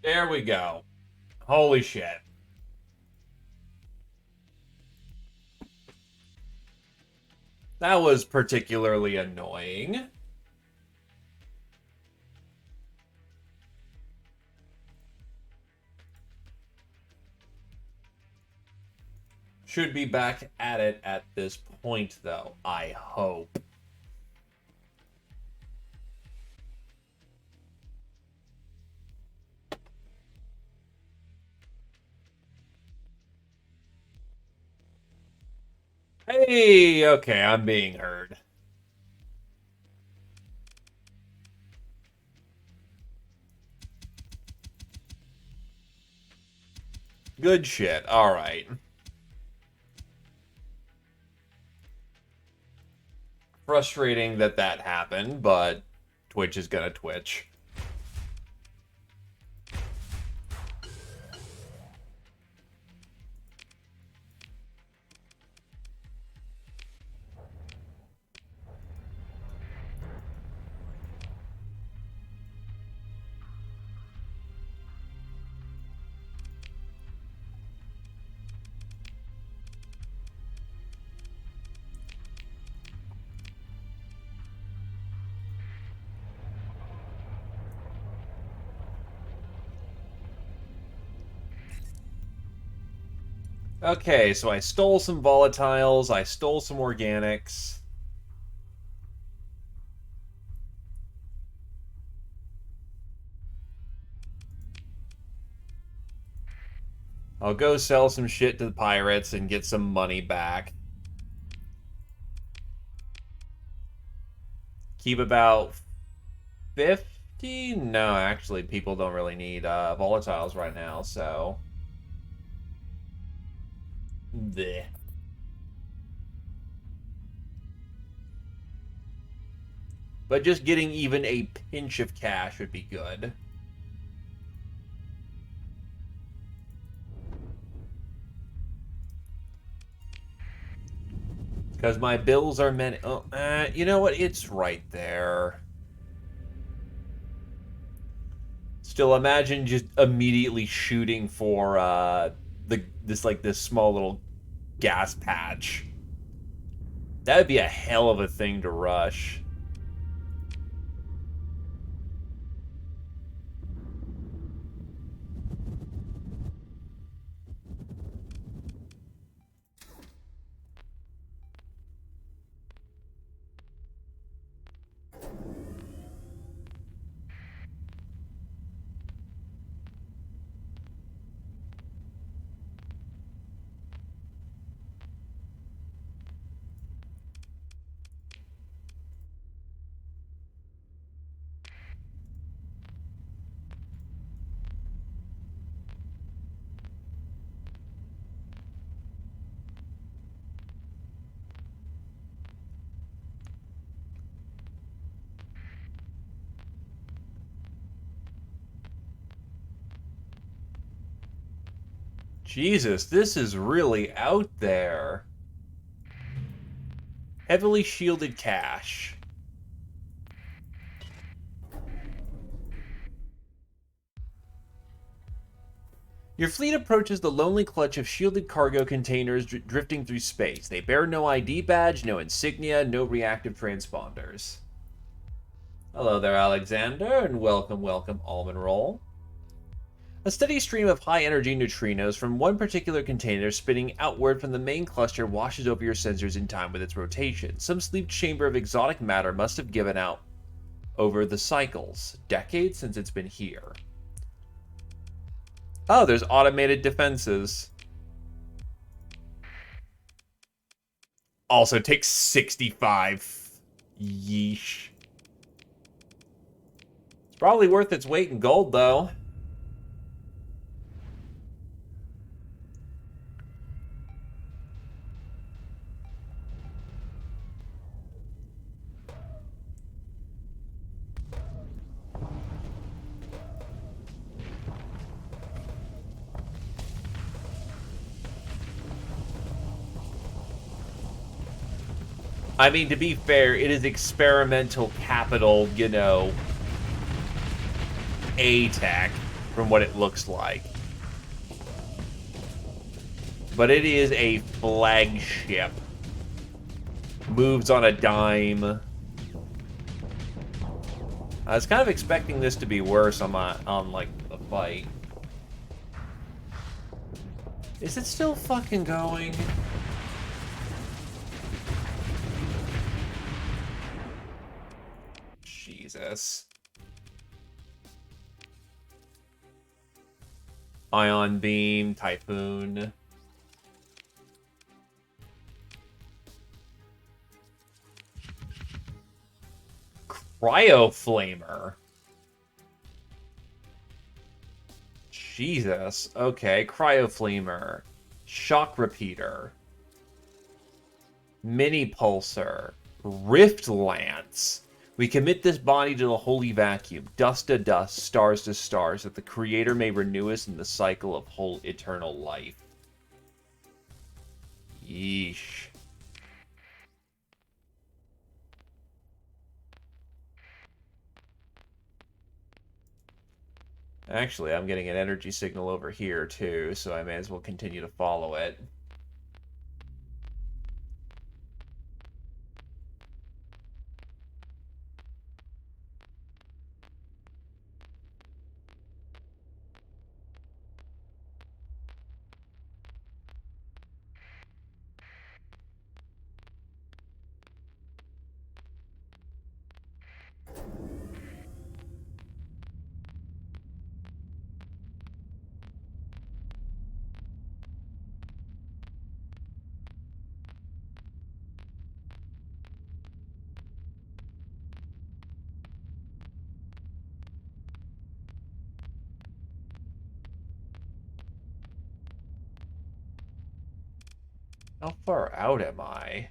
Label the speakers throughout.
Speaker 1: There we go. Holy shit. That was particularly annoying. Should be back at it at this point, though. I hope. Hey, okay, I'm being heard. Good shit. All right. Frustrating that that happened, but Twitch is gonna Twitch. Okay, so I stole some volatiles, I stole some organics. I'll go sell some shit to the pirates and get some money back. Keep about 50? No, actually, people don't really need volatiles right now, so... Bleh. But just getting even a pinch of cash would be good. Because my bills are many... Oh, you know what? It's right there. Still, imagine just immediately shooting for this small little gas patch. That would be a hell of a thing to rush. Jesus, this is really out there. Heavily shielded cache. Your fleet approaches the lonely clutch of shielded cargo containers drifting through space. They bear no ID badge, no insignia, no reactive transponders. Hello there, Alexander, and welcome, Almond Roll. A steady stream of high-energy neutrinos from one particular container spinning outward from the main cluster washes over your sensors in time with its rotation. Some sleep chamber of exotic matter must have given out over the cycles. Decades since it's been here. Oh, there's automated defenses. Also takes 65. Yeesh. It's probably worth its weight in gold, though. I mean, to be fair, it is experimental capital, you know, A-Tech. from what it looks like. But it is a flagship. Moves on a dime. I was kind of expecting this to be worse on like the fight. Is it still fucking going? Jesus. Ion Beam, Typhoon. Cryo Flamer. Jesus. Okay, Cryo Flamer. Shock Repeater. Mini Pulsar. Rift Lance. We commit this body to the holy vacuum, dust to dust, stars to stars, that the Creator may renew us in the cycle of whole eternal life. Yeesh. Actually, I'm getting an energy signal over here, too, so I may as well continue to follow it. How far out am I?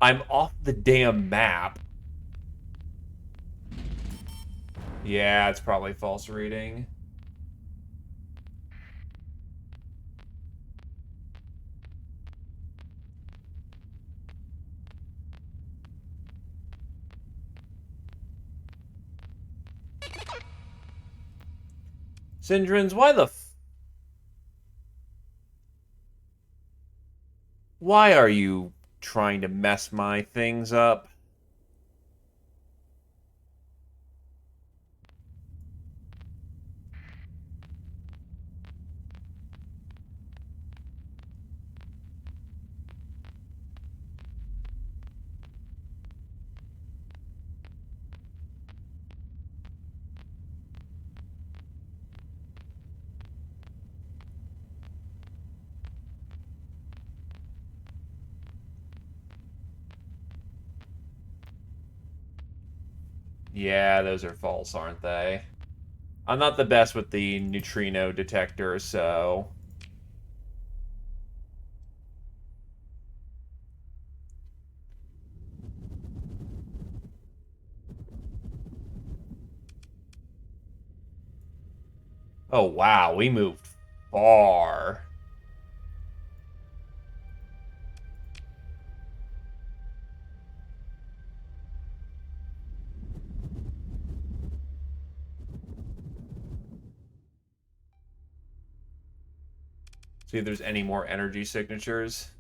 Speaker 1: I'm off the damn map. Yeah, it's probably false reading. Syndrins, why are you trying to mess my things up? Yeah, those are false, aren't they? I'm not the best with the neutrino detector, so... Oh, wow, we moved far. See if there's any more energy signatures.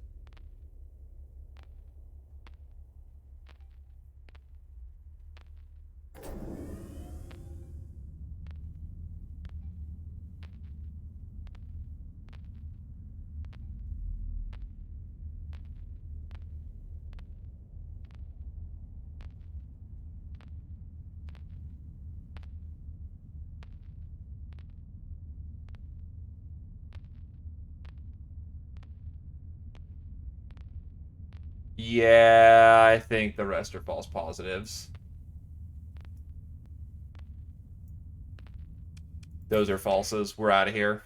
Speaker 1: Yeah, I think the rest are false positives. Those are falses. We're out of here.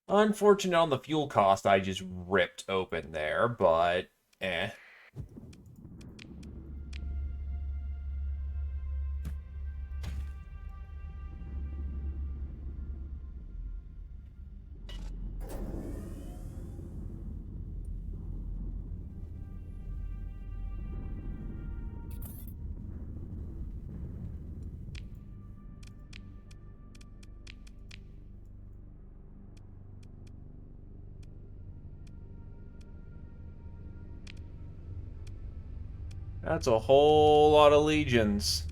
Speaker 1: Unfortunate on the fuel cost I just ripped open there, but eh. That's a whole lot of legions.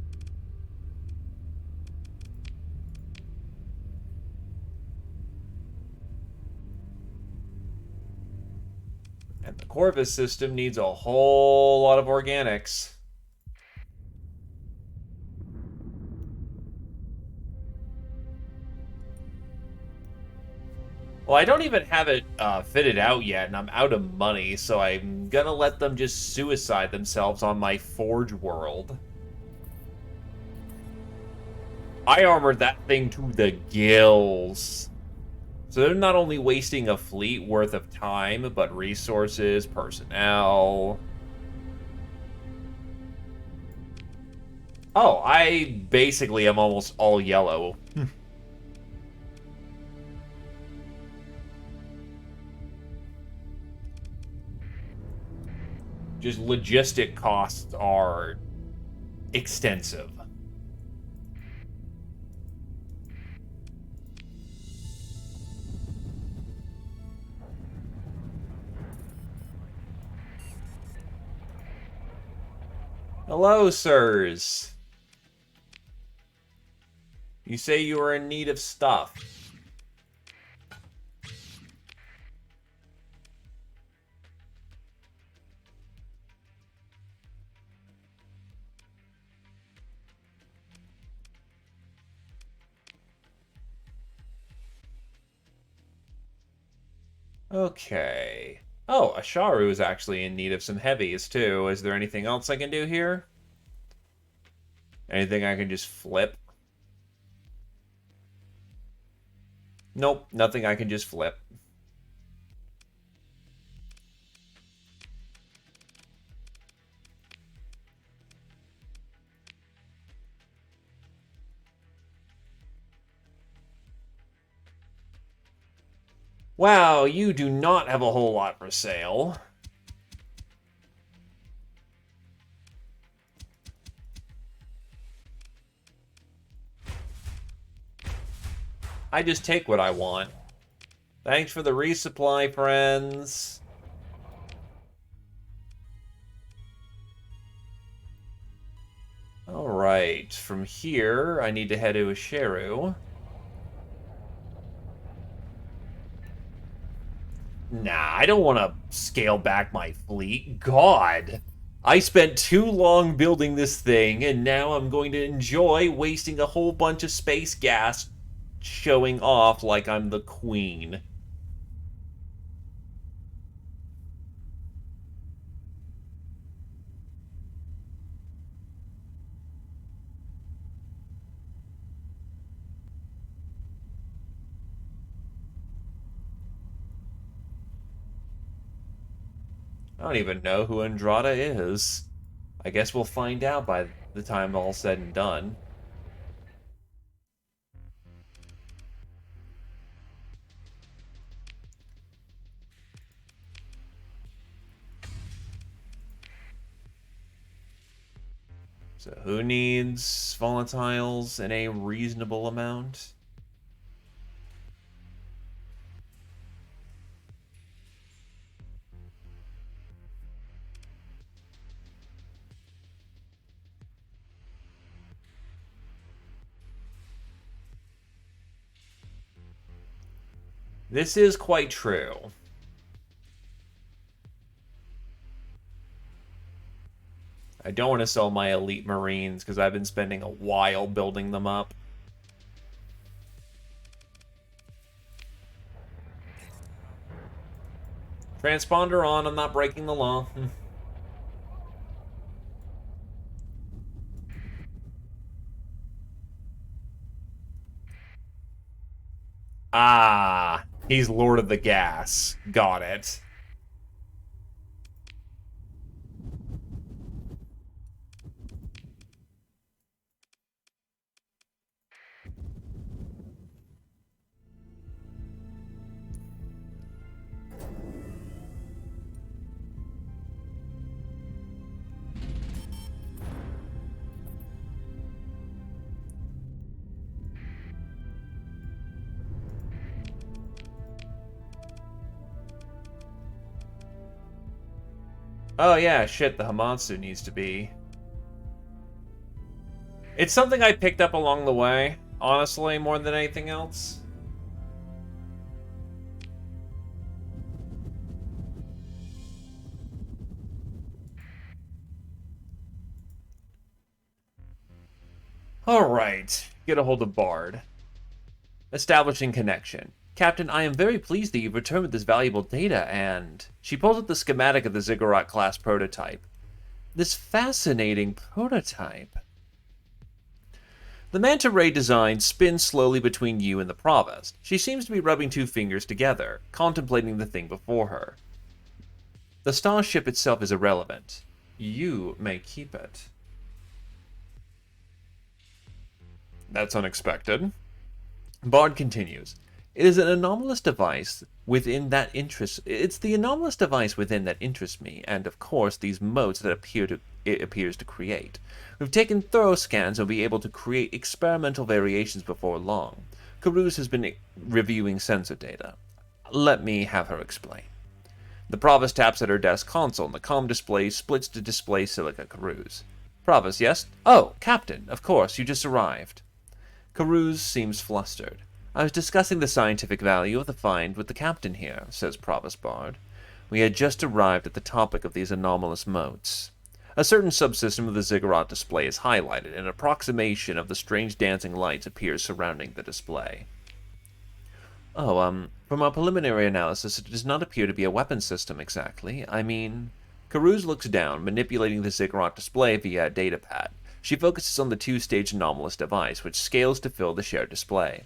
Speaker 1: And the Corvus system needs a whole lot of organics. Well, I don't even have it fitted out yet, and I'm out of money, so I'm gonna let them just suicide themselves on my Forge world. I armored that thing to the gills. So they're not only wasting a fleet worth of time, but resources, personnel. Oh, I basically am almost all yellow. Just logistic costs are extensive. Hello, sirs. You say you are in need of stuff. Okay. Oh, Asharu is actually in need of some heavies, too. Is there anything else I can do here? Anything I can just flip? Nope, nothing I can just flip. Wow, you do not have a whole lot for sale. I just take what I want. Thanks for the resupply, friends. Alright, from here, I need to head to Asheru. Nah, I don't want to scale back my fleet. God! I spent too long building this thing, and now I'm going to enjoy wasting a whole bunch of space gas showing off like I'm the queen. I don't even know who Andrada is. I guess we'll find out by the time all's said and done. So who needs volatiles in a reasonable amount? This is quite true. I don't want to sell my elite marines because I've been spending a while building them up. Transponder on, I'm not breaking the law. Ah, he's Lord of the Gas. Got it. Oh yeah, shit, the Hamatsu needs to be. It's something I picked up along the way, honestly, more than anything else. Alright, get a hold of Bard. Establishing connection. Captain, I am very pleased that you've returned with this valuable data, and... She pulls up the schematic of the Ziggurat-class prototype. This fascinating prototype. The manta ray design spins slowly between you and the Provost. She seems to be rubbing two fingers together, contemplating the thing before her. The starship itself is irrelevant. You may keep it. That's unexpected. Bard continues. It is an anomalous device within that interests. It's the anomalous device within that interests me, and of course these motes that it appears to create. We've taken thorough scans and will be able to create experimental variations before long. Caruso has been reviewing sensor data. Let me have her explain. The Provost taps at her desk console, and the comm display splits to display Silica Caruso. Provost, yes? Oh, Captain, of course, you just arrived. Caruso seems flustered. I was discussing the scientific value of the find with the captain here, says Provost Bard. We had just arrived at the topic of these anomalous motes. A certain subsystem of the ziggurat display is highlighted, and an approximation of the strange dancing lights appears surrounding the display. Oh, from our preliminary analysis, it does not appear to be a weapon system exactly. I mean... Caruso looks down, manipulating the ziggurat display via a datapad. She focuses on the two-stage anomalous device, which scales to fill the shared display.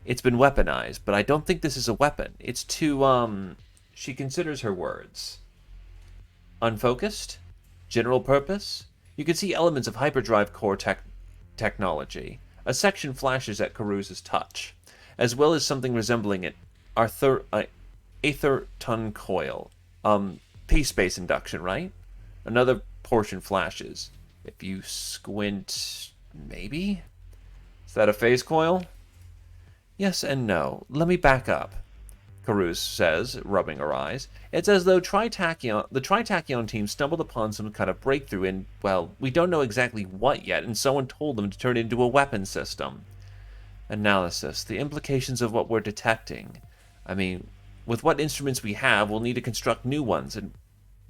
Speaker 1: It's been weaponized, but I don't think this is a weapon. It's too, She considers her words. Unfocused? General purpose? You can see elements of hyperdrive core technology. A section flashes at Caruso's touch, as well as something resembling an Aether-ton coil. P-space induction, right? Another portion flashes. If you squint, maybe? Is that a phase coil? Yes and no. Let me back up, Caruso says, rubbing her eyes. It's as though the Tritachyon team stumbled upon some kind of breakthrough in, well, we don't know exactly what yet, and someone told them to turn it into a weapon system. Analysis. The implications of what we're detecting. I mean, with what instruments we have, we'll need to construct new ones, and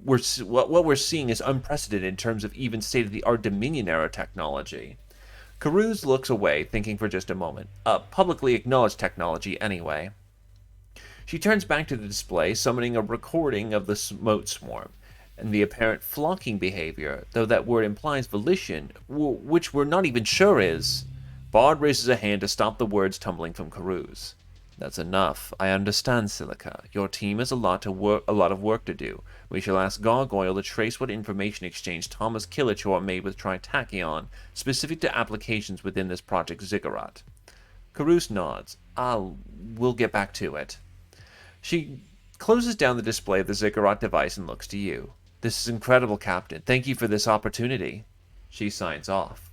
Speaker 1: what we're seeing is unprecedented in terms of even state-of-the-art Dominion-era technology. Caruso looks away, thinking for just a moment. Publicly acknowledged technology, anyway. She turns back to the display, summoning a recording of the mote swarm, and the apparent flocking behavior, though that word implies volition, which we're not even sure is. Bard raises a hand to stop the words tumbling from Caruso. That's enough. I understand, Silica. Your team has a lot of work to do. We shall ask Gargoyle to trace what information exchange Thomas Kilichor made with Tritachyon, specific to applications within this Project Ziggurat. Caruso nods. We'll get back to it. She closes down the display of the Ziggurat device and looks to you. This is incredible, Captain. Thank you for this opportunity. She signs off.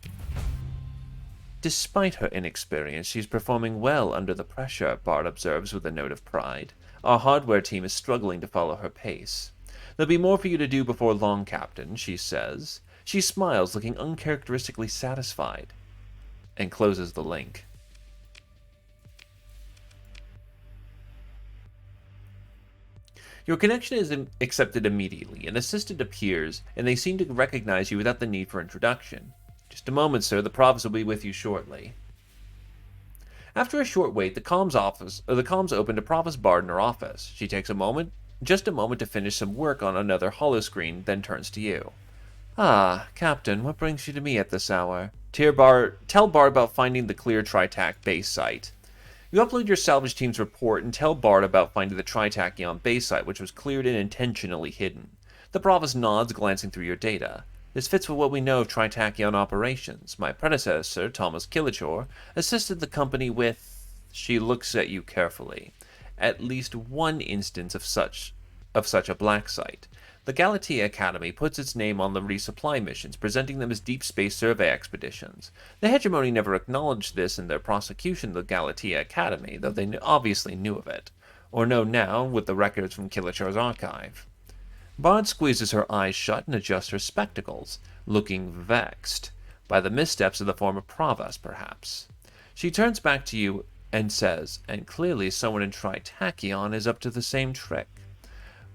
Speaker 1: Despite her inexperience, she's performing well under the pressure, Bard observes with a note of pride. Our hardware team is struggling to follow her pace. There'll be more for you to do before long, Captain, she says. She smiles, looking uncharacteristically satisfied, and closes the link. Your connection is accepted immediately. An assistant appears, and they seem to recognize you without the need for introduction. Just a moment, sir. The Provost will be with you shortly. After a short wait, the comms open to Provost Bard in her office. She takes just a moment to finish some work on another holoscreen, then turns to you. Ah, Captain, what brings you to me at this hour? Tell Bard about finding the clear Tritach base site. You upload your salvage team's report and tell Bard about finding the Tritachyon base site, which was cleared and intentionally hidden. The Provost nods, glancing through your data. This fits with what we know of Tritachyon operations. My predecessor, Thomas Kilichor, assisted the company with... She looks at you carefully. At least one instance of such a black site. The Galatea Academy puts its name on the resupply missions, presenting them as deep space survey expeditions. The Hegemony never acknowledged this in their prosecution of the Galatea Academy, though they obviously knew of it. Or know now with the records from Kilichor's archive. Bard squeezes her eyes shut and adjusts her spectacles, looking vexed by the missteps of the former provost, perhaps. She turns back to you and says, and clearly someone in Tritachyon is up to the same trick.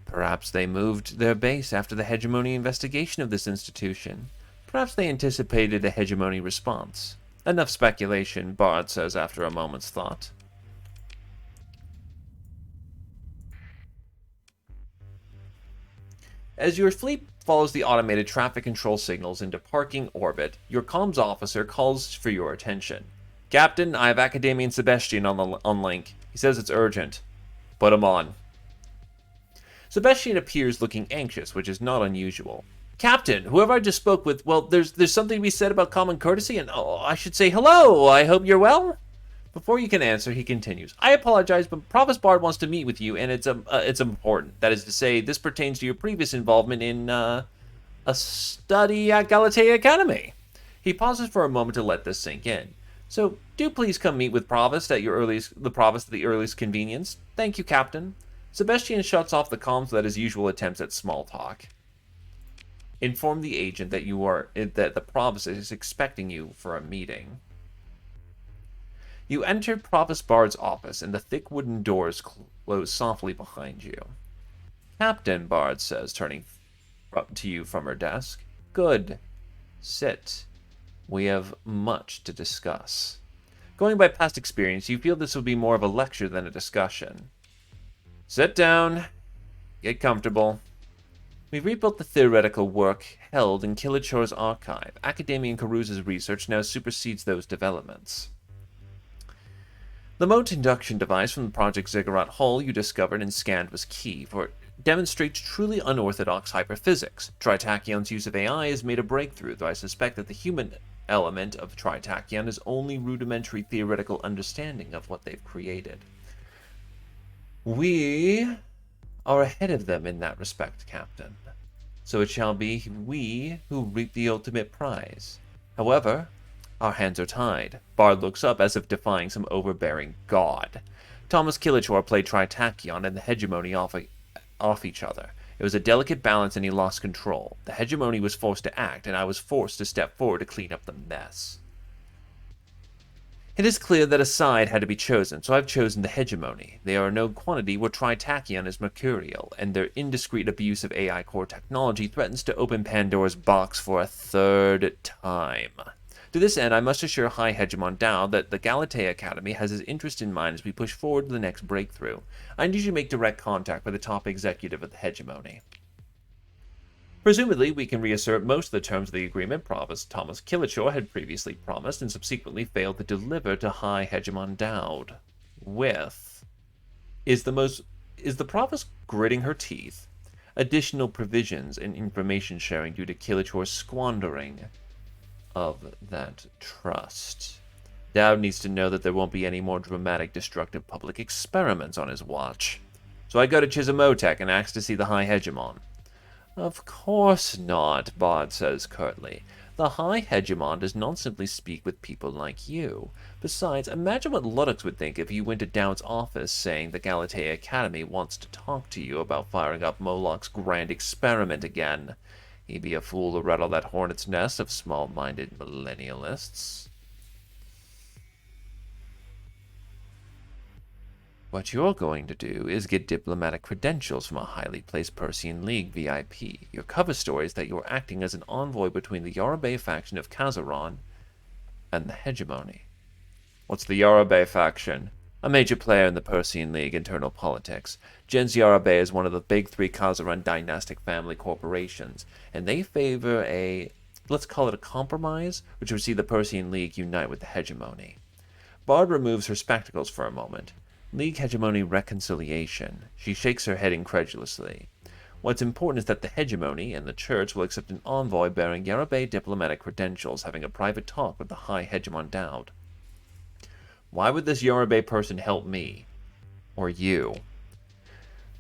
Speaker 1: Perhaps they moved their base after the hegemony investigation of this institution. Perhaps they anticipated a hegemony response. Enough speculation, Bard says after a moment's thought. As your fleet follows the automated traffic control signals into parking orbit, your comms officer calls for your attention. Captain, I have Academian Sebastian on link. He says it's urgent. Put him on. Sebastian appears looking anxious, which is not unusual. Captain, whoever I just spoke with, well, there's something to be said about common courtesy, and I should say hello. I hope you're well. Before you can answer, he continues. I apologize, but Provost Bard wants to meet with you, and it's important. That is to say, this pertains to your previous involvement in a study at Galatea Academy. He pauses for a moment to let this sink in. So do please come meet with Provost at the earliest convenience. Thank you, Captain. Sebastian shuts off the comms without his usual attempts at small talk. Inform the agent that the Provost is expecting you for a meeting. You enter Provost Bard's office, and the thick wooden doors close softly behind you. Captain, Bard says, turning to you from her desk. Good. Sit. We have much to discuss. Going by past experience, you feel this will be more of a lecture than a discussion. Sit down. Get comfortable. We've rebuilt the theoretical work held in Kilichor's archive. Academian Caruza's research now supersedes those developments. The mote induction device from the Project Ziggurat hull you discovered and scanned was key, for it demonstrates truly unorthodox hyperphysics. Tritacyon's use of AI has made a breakthrough, though I suspect that the human element of Tritachyon is only rudimentary theoretical understanding of what they've created. We are ahead of them in that respect, Captain. So it shall be we who reap the ultimate prize. However, our hands are tied. Bard looks up as if defying some overbearing god. Thomas Kilichor played Tritachyon and the hegemony off each other. It was a delicate balance and he lost control. The hegemony was forced to act, and I was forced to step forward to clean up the mess. It is clear that a side had to be chosen, so I've chosen the hegemony. They are a known quantity where Tritachyon is mercurial, and their indiscreet abuse of AI core technology threatens to open Pandora's box for a third time. To this end, I must assure High Hegemon Dao that the Galatea Academy has his interest in mind as we push forward to the next breakthrough. I need you to make direct contact with the top executive of the hegemony. Presumably, we can reassert most of the terms of the agreement Provost Thomas Kilichor had previously promised and subsequently failed to deliver to High Hegemon Dowd. Is the Provost gritting her teeth? Additional provisions and information sharing due to Kilichor's squandering of that trust. Dowd needs to know that there won't be any more dramatic, destructive public experiments on his watch. So I go to Chisholmotech and ask to see the High Hegemon. Of course not, Bard says curtly. The High Hegemon does not simply speak with people like you. Besides, imagine what Luddux would think if you went to Dowd's office saying the Galatea Academy wants to talk to you about firing up Moloch's grand experiment again. He'd be a fool to rattle that hornet's nest of small-minded millennialists. What you're going to do is get diplomatic credentials from a highly placed Persian League VIP. Your cover story is that you're acting as an envoy between the Yarabay faction of Kazaron and the hegemony. What's the Yarabay faction? A major player in the Persian League internal politics. Gens Yarabay is one of the big three Kazaron dynastic family corporations, and they favor let's call it a compromise, which would see the Persian League unite with the hegemony. Bard removes her spectacles for a moment. League hegemony reconciliation. She shakes her head incredulously. What's important is that the hegemony and the church will accept an envoy bearing Yarabay diplomatic credentials having a private talk with the High Hegemon Dowd. Why would this Yarabay person help me? Or you?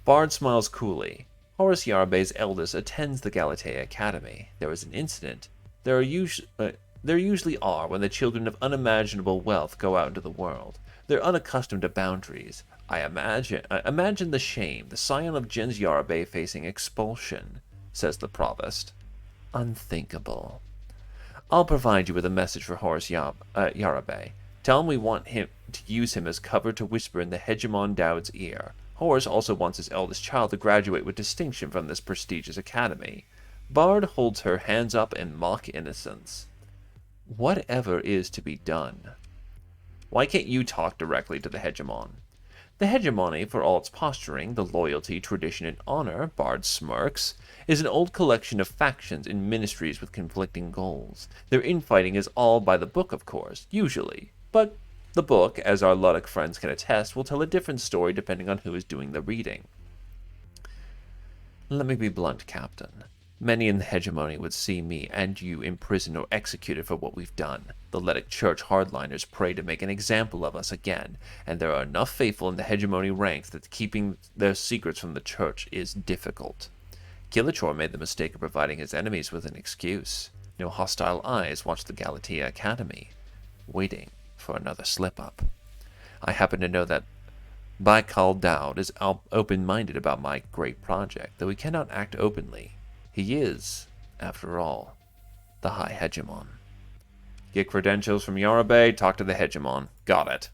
Speaker 1: Bard smiles coolly. Horace Yarabay's eldest attends the Galatea Academy. There was an incident. There usually are when the children of unimaginable wealth go out into the world. They're unaccustomed to boundaries. Imagine the shame, the scion of Jens Yarabe facing expulsion, says the provost. Unthinkable. I'll provide you with a message for Horace Yarabe. Tell him we want him to use him as cover to whisper in the Hegemon Dowd's ear. Horace also wants his eldest child to graduate with distinction from this prestigious academy. Bard holds her hands up in mock innocence. Whatever is to be done? Why can't you talk directly to the Hegemon? The hegemony, for all its posturing, the loyalty, tradition, and honor, Bard smirks, is an old collection of factions and ministries with conflicting goals. Their infighting is all by the book, of course, usually. But the book, as our Luddic friends can attest, will tell a different story depending on who is doing the reading. Let me be blunt, Captain. Many in the hegemony would see me and you imprisoned or executed for what we've done. The Luddic Church hardliners pray to make an example of us again, and there are enough faithful in the hegemony ranks that keeping their secrets from the Church is difficult. Kilichor made the mistake of providing his enemies with an excuse. No hostile eyes watch the Galatea Academy, waiting for another slip-up. I happen to know that Baikal Dowd is open-minded about my great project, though he cannot act openly. He is, after all, the High Hegemon. Get credentials from Yarabe, talk to the Hegemon. Got it.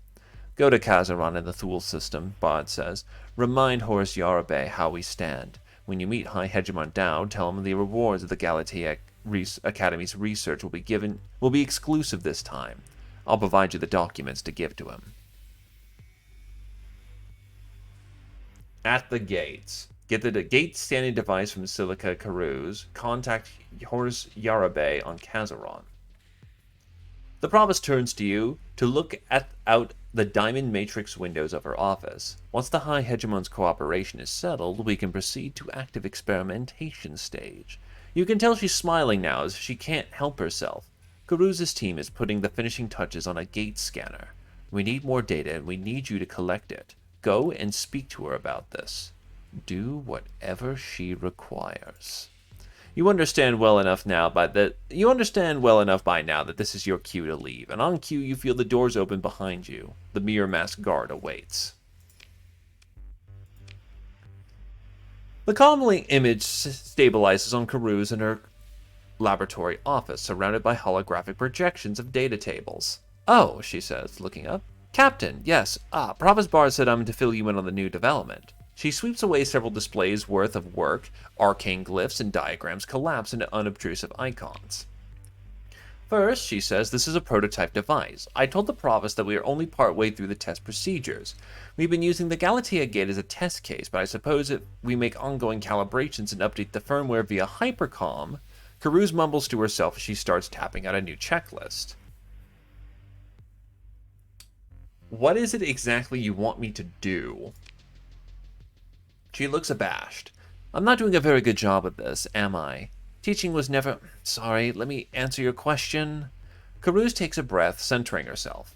Speaker 1: Go to Kazaran in the Thule system, Bard says. Remind Horace Yarabe how we stand. When you meet High Hegemon Dowd, tell him the rewards of the Galatea Academy's research will be exclusive this time. I'll provide you the documents to give to him. At the gates. Get the gate scanning device from Silica Carouse. Contact Horace Yarabe on Kazaron. The provost turns to you to look out the diamond matrix windows of her office. Once the High Hegemon's cooperation is settled, we can proceed to active experimentation stage. You can tell she's smiling now as if she can't help herself. Carouse's team is putting the finishing touches on a gate scanner. We need more data and we need you to collect it. Go and speak to her about this. Do whatever she requires. You understand well enough by now that this is your cue to leave, and on cue you feel the doors open behind you. The mirror mask guard awaits. The comlink image stabilizes on Carouse in her laboratory office, surrounded by holographic projections of data tables. Oh, she says, looking up. Captain, yes, Provost Bard said I'm to fill you in on the new development. She sweeps away several displays worth of work. Arcane glyphs and diagrams collapse into unobtrusive icons. First, she says, this is a prototype device. I told the Provost that we are only partway through the test procedures. We've been using the Galatea Gate as a test case, but I suppose if we make ongoing calibrations and update the firmware via hypercom. Carouse mumbles to herself as she starts tapping out a new checklist. What is it exactly you want me to do? She looks abashed. I'm not doing a very good job at this, am I? Teaching was never... Sorry, let me answer your question. Carouse takes a breath, centering herself.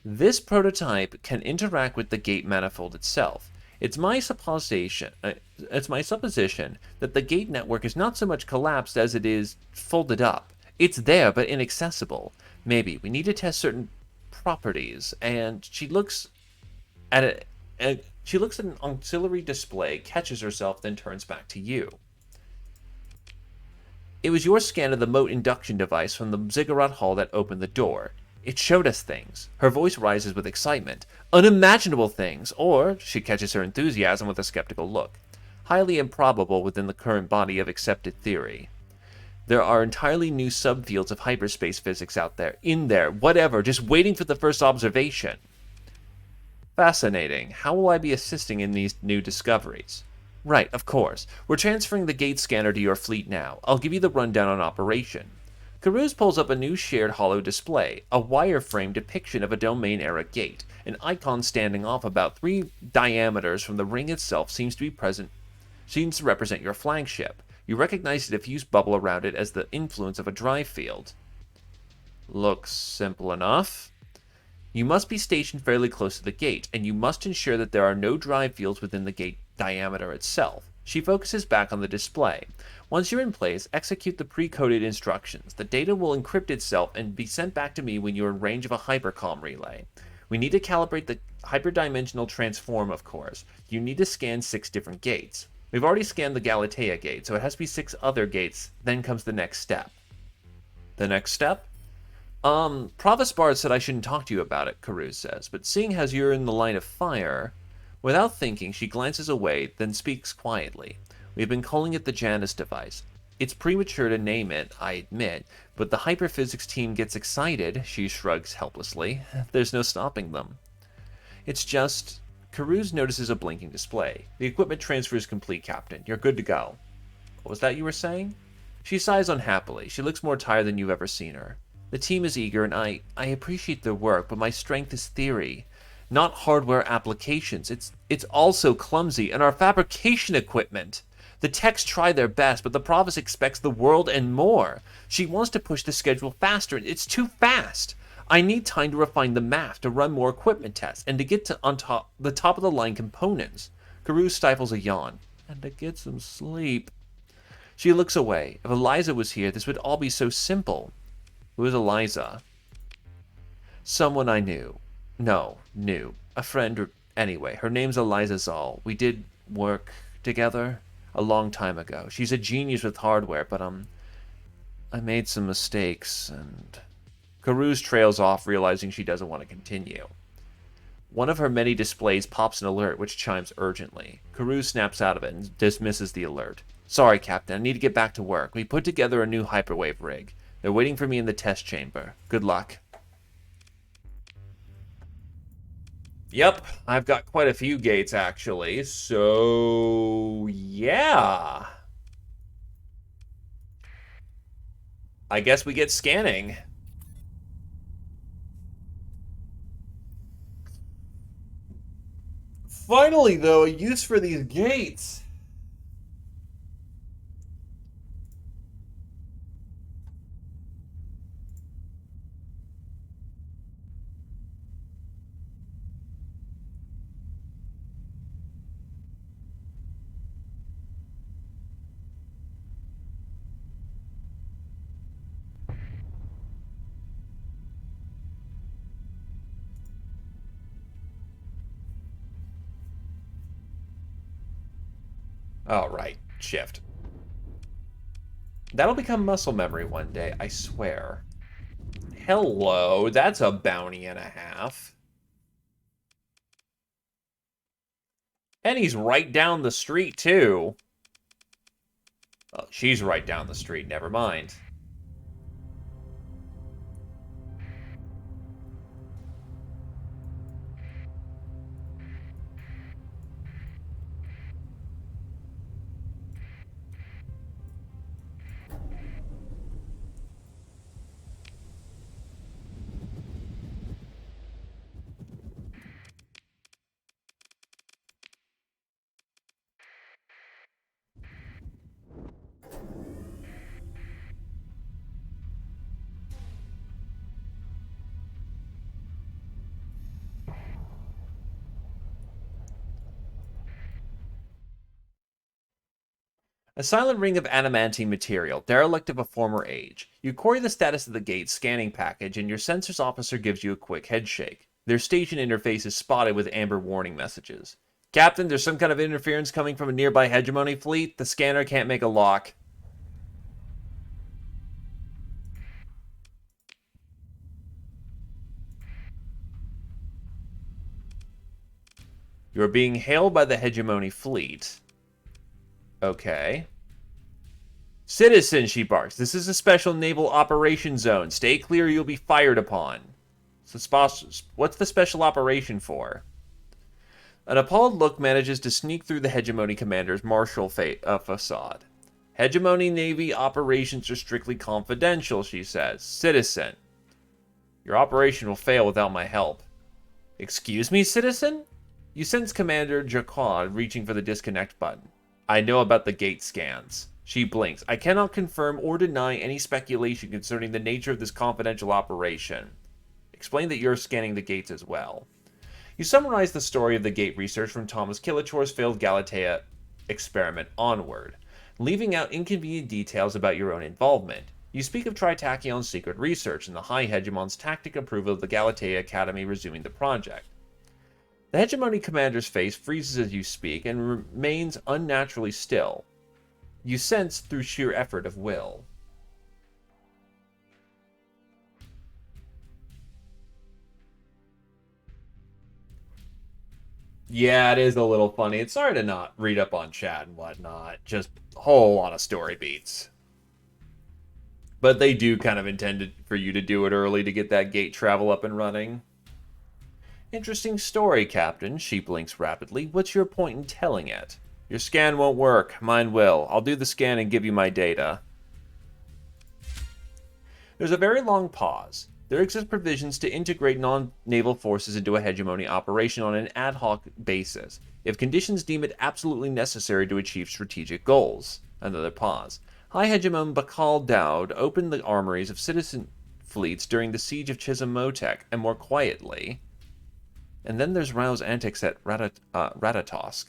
Speaker 1: This prototype can interact with the gate manifold itself. It's my supposition that the gate network is not so much collapsed as it is folded up. It's there, but inaccessible. Maybe we need to test certain properties, and she looks at it. She looks at an auxiliary display, catches herself, then turns back to you. It was your scan of the moat induction device from the ziggurat hall that opened the door. It showed us things. Her voice rises with excitement. Unimaginable things, or she catches her enthusiasm with a skeptical look. Highly improbable within the current body of accepted theory. There are entirely new subfields of hyperspace physics out there, in there, whatever, just waiting for the first observation. Fascinating. How will I be assisting in these new discoveries? Right, of course. We're transferring the gate scanner to your fleet now. I'll give you the rundown on operation. Carouse pulls up a new shared holo display, a wireframe depiction of a domain-era gate. An icon standing off about 3 diameters from the ring itself seems to represent your flagship. You recognize the diffuse bubble around it as the influence of a drive field. Looks simple enough. You must be stationed fairly close to the gate, and you must ensure that there are no drive fields within the gate diameter itself. She focuses back on the display. Once you're in place, execute the pre-coded instructions. The data will encrypt itself and be sent back to me when you're in range of a hypercom relay. We need to calibrate the hyperdimensional transform, of course. You need to scan 6 different gates. We've already scanned the Galatea gate, so it has to be 6 other gates. Then comes the next step. The next step? Provost Bard said I shouldn't talk to you about it, Karuz says, but seeing as you're in the line of fire... Without thinking, she glances away, then speaks quietly. We've been calling it the Janus device. It's premature to name it, I admit, but the hyperphysics team gets excited, she shrugs helplessly. There's no stopping them. It's just... Karuz notices a blinking display. The equipment transfer is complete, Captain. You're good to go. What was that you were saying? She sighs unhappily. She looks more tired than you've ever seen her. The team is eager, and I appreciate their work, but my strength is theory, not hardware applications. It's also clumsy, and our fabrication equipment. The techs try their best, but the Provost expects the world and more. She wants to push the schedule faster, and it's too fast. I need time to refine the math, to run more equipment tests, and to get to the top of the line components. Karuz stifles a yawn. And to get some sleep. She looks away. If Eliza was here, this would all be so simple. Who is Eliza? Someone I knew. No, knew. A friend, or anyway. Her name's Eliza Zoll. We did work together a long time ago. She's a genius with hardware, but I made some mistakes, and... Karuz trails off, realizing she doesn't want to continue. One of her many displays pops an alert, which chimes urgently. Karuz snaps out of it and dismisses the alert. Sorry, Captain, I need to get back to work. We put together a new hyperwave rig. They're waiting for me in the test chamber. Good luck. Yep, I've got quite a few gates, actually. So, yeah. I guess we get scanning. Finally, though, a use for these gates. All right, shift. That'll become muscle memory one day, I swear. Hello, that's a bounty and a half. And he's right down the street, too. Oh, she's right down the street, never mind. A silent ring of adamantine material, derelict of a former age. You query the status of the gate scanning package, and your sensors officer gives you a quick headshake. Their station interface is spotted with amber warning messages. Captain, there's some kind of interference coming from a nearby hegemony fleet. The scanner can't make a lock. You're being hailed by the hegemony fleet. Okay. Citizen, she barks. This is a special naval operation zone. Stay clear or you'll be fired upon. What's the special operation for? An appalled look manages to sneak through the hegemony commander's martial facade. Hegemony Navy operations are strictly confidential, she says. Citizen. Your operation will fail without my help. Excuse me, citizen? You sense Commander Jacquard reaching for the disconnect button. I know about the gate scans. She blinks. I cannot confirm or deny any speculation concerning the nature of this confidential operation. Explain that you're scanning the gates as well. You summarize the story of the gate research from Thomas Kilichor's failed Galatea experiment onward, leaving out inconvenient details about your own involvement. You speak of Tritachion's secret research and the High Hegemon's tactic approval of the Galatea Academy resuming the project. The Hegemony Commander's face freezes as you speak and remains unnaturally still. You sense through sheer effort of will. Yeah, it is a little funny. It's sorry to not read up on chat and whatnot. Just a whole lot of story beats. But they do kind of intend for you to do it early to get that gate travel up and running. Interesting story, Captain, she blinks rapidly. What's your point in telling it? Your scan won't work. Mine will. I'll do the scan and give you my data. There's a very long pause. There exist provisions to integrate non-naval forces into a hegemony operation on an ad hoc basis, if conditions deem it absolutely necessary to achieve strategic goals. Another pause. High Hegemon Bakal Daud opened the armories of citizen fleets during the siege of Chisimotech, and more quietly. And then there's Rao's antics at Ratatosk.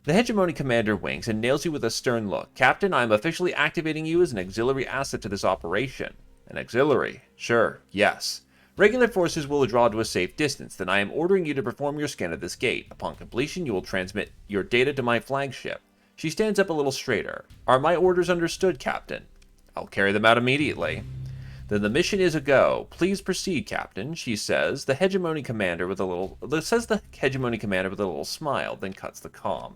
Speaker 1: The Hegemony Commander winks and nails you with a stern look. Captain, I am officially activating you as an auxiliary asset to this operation. An auxiliary? Sure, yes. Regular forces will withdraw to a safe distance, then I am ordering you to perform your scan of this gate. Upon completion, you will transmit your data to my flagship. She stands up a little straighter. Are my orders understood, Captain? I'll carry them out immediately. Then the mission is a go. Please proceed, Captain, she says. The Hegemony Commander with a little smile, then cuts the comm.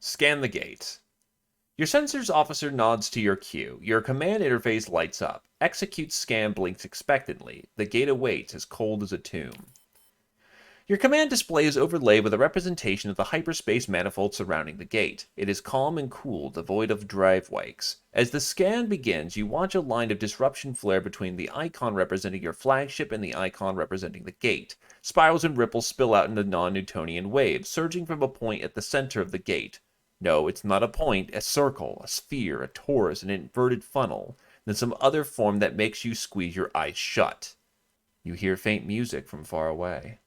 Speaker 1: Scan the gate. Your sensors officer nods to your cue. Your command interface lights up. Execute scan blinks expectantly. The gate awaits, as cold as a tomb. Your command display is overlaid with a representation of the hyperspace manifold surrounding the gate. It is calm and cool, devoid of drive-wakes. As the scan begins, you watch a line of disruption flare between the icon representing your flagship and the icon representing the gate. Spirals and ripples spill out into non-Newtonian waves, surging from a point at the center of the gate. No, it's not a point, a circle, a sphere, a torus, an inverted funnel, then some other form that makes you squeeze your eyes shut. You hear faint music from far away.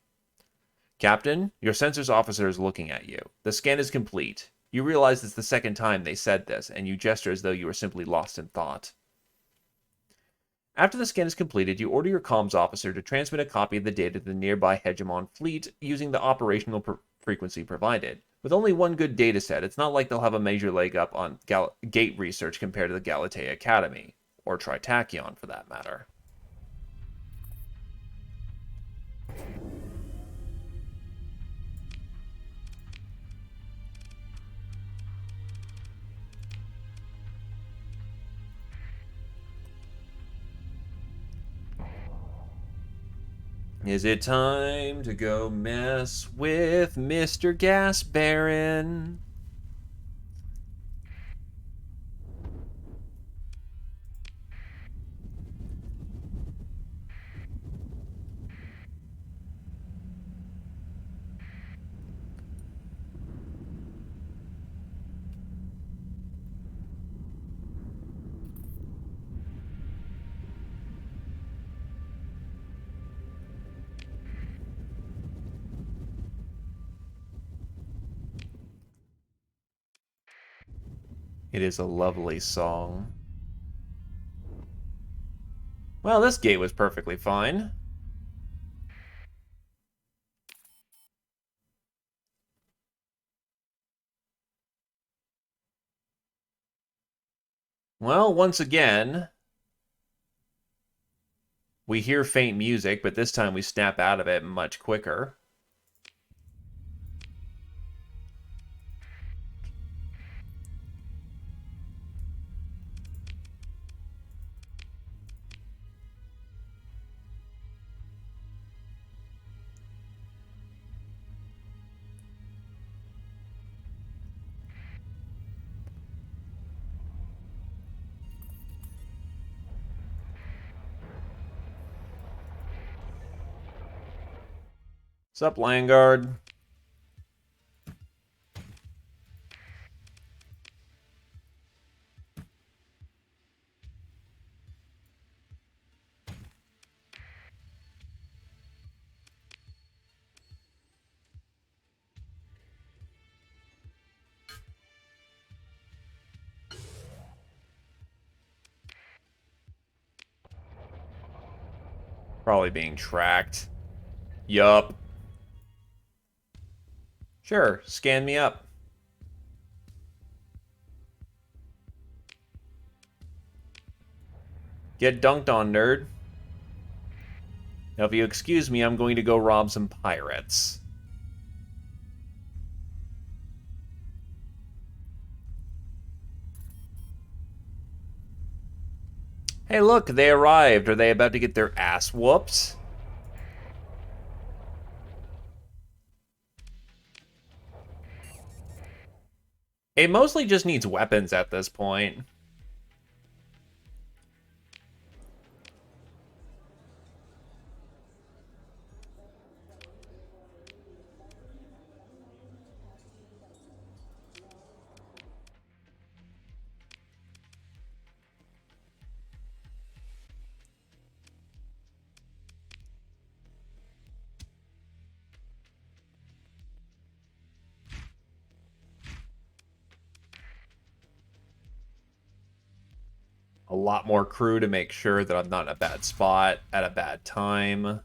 Speaker 1: Captain, your sensors officer is looking at you. The scan is complete. You realize it's the second time they said this, and you gesture as though you were simply lost in thought. After the scan is completed, you order your comms officer to transmit a copy of the data to the nearby Hegemon fleet using the operational frequency provided. With only one good dataset, it's not like they'll have a major leg up on gate research compared to the Galatea Academy, or Tritachyon for that matter. Is it time to go mess with Mr. Gas Baron? It is a lovely song. Well, this gate was perfectly fine. Well, once again, we hear faint music, but this time we snap out of it much quicker. Sup, Landguard? Probably being tracked. Yup. Sure, scan me up. Get dunked on, nerd. Now, if you excuse me, I'm going to go rob some pirates. Hey, look, they arrived. Are they about to get their ass whooped? It mostly just needs weapons at this point. A lot more crew to make sure that I'm not in a bad spot at a bad time.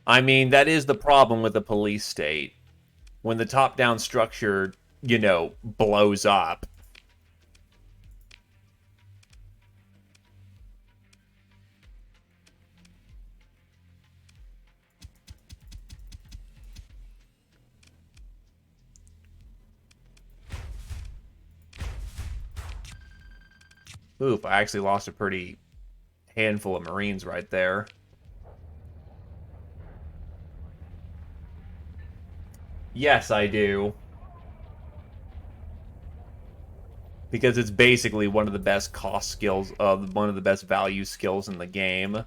Speaker 1: I mean, that is the problem with the police state. When the top-down structure, you know, blows up. Oof, I actually lost a pretty handful of Marines right there. Yes, I do. Because it's basically one of the best cost skills, one of the best value skills in the game.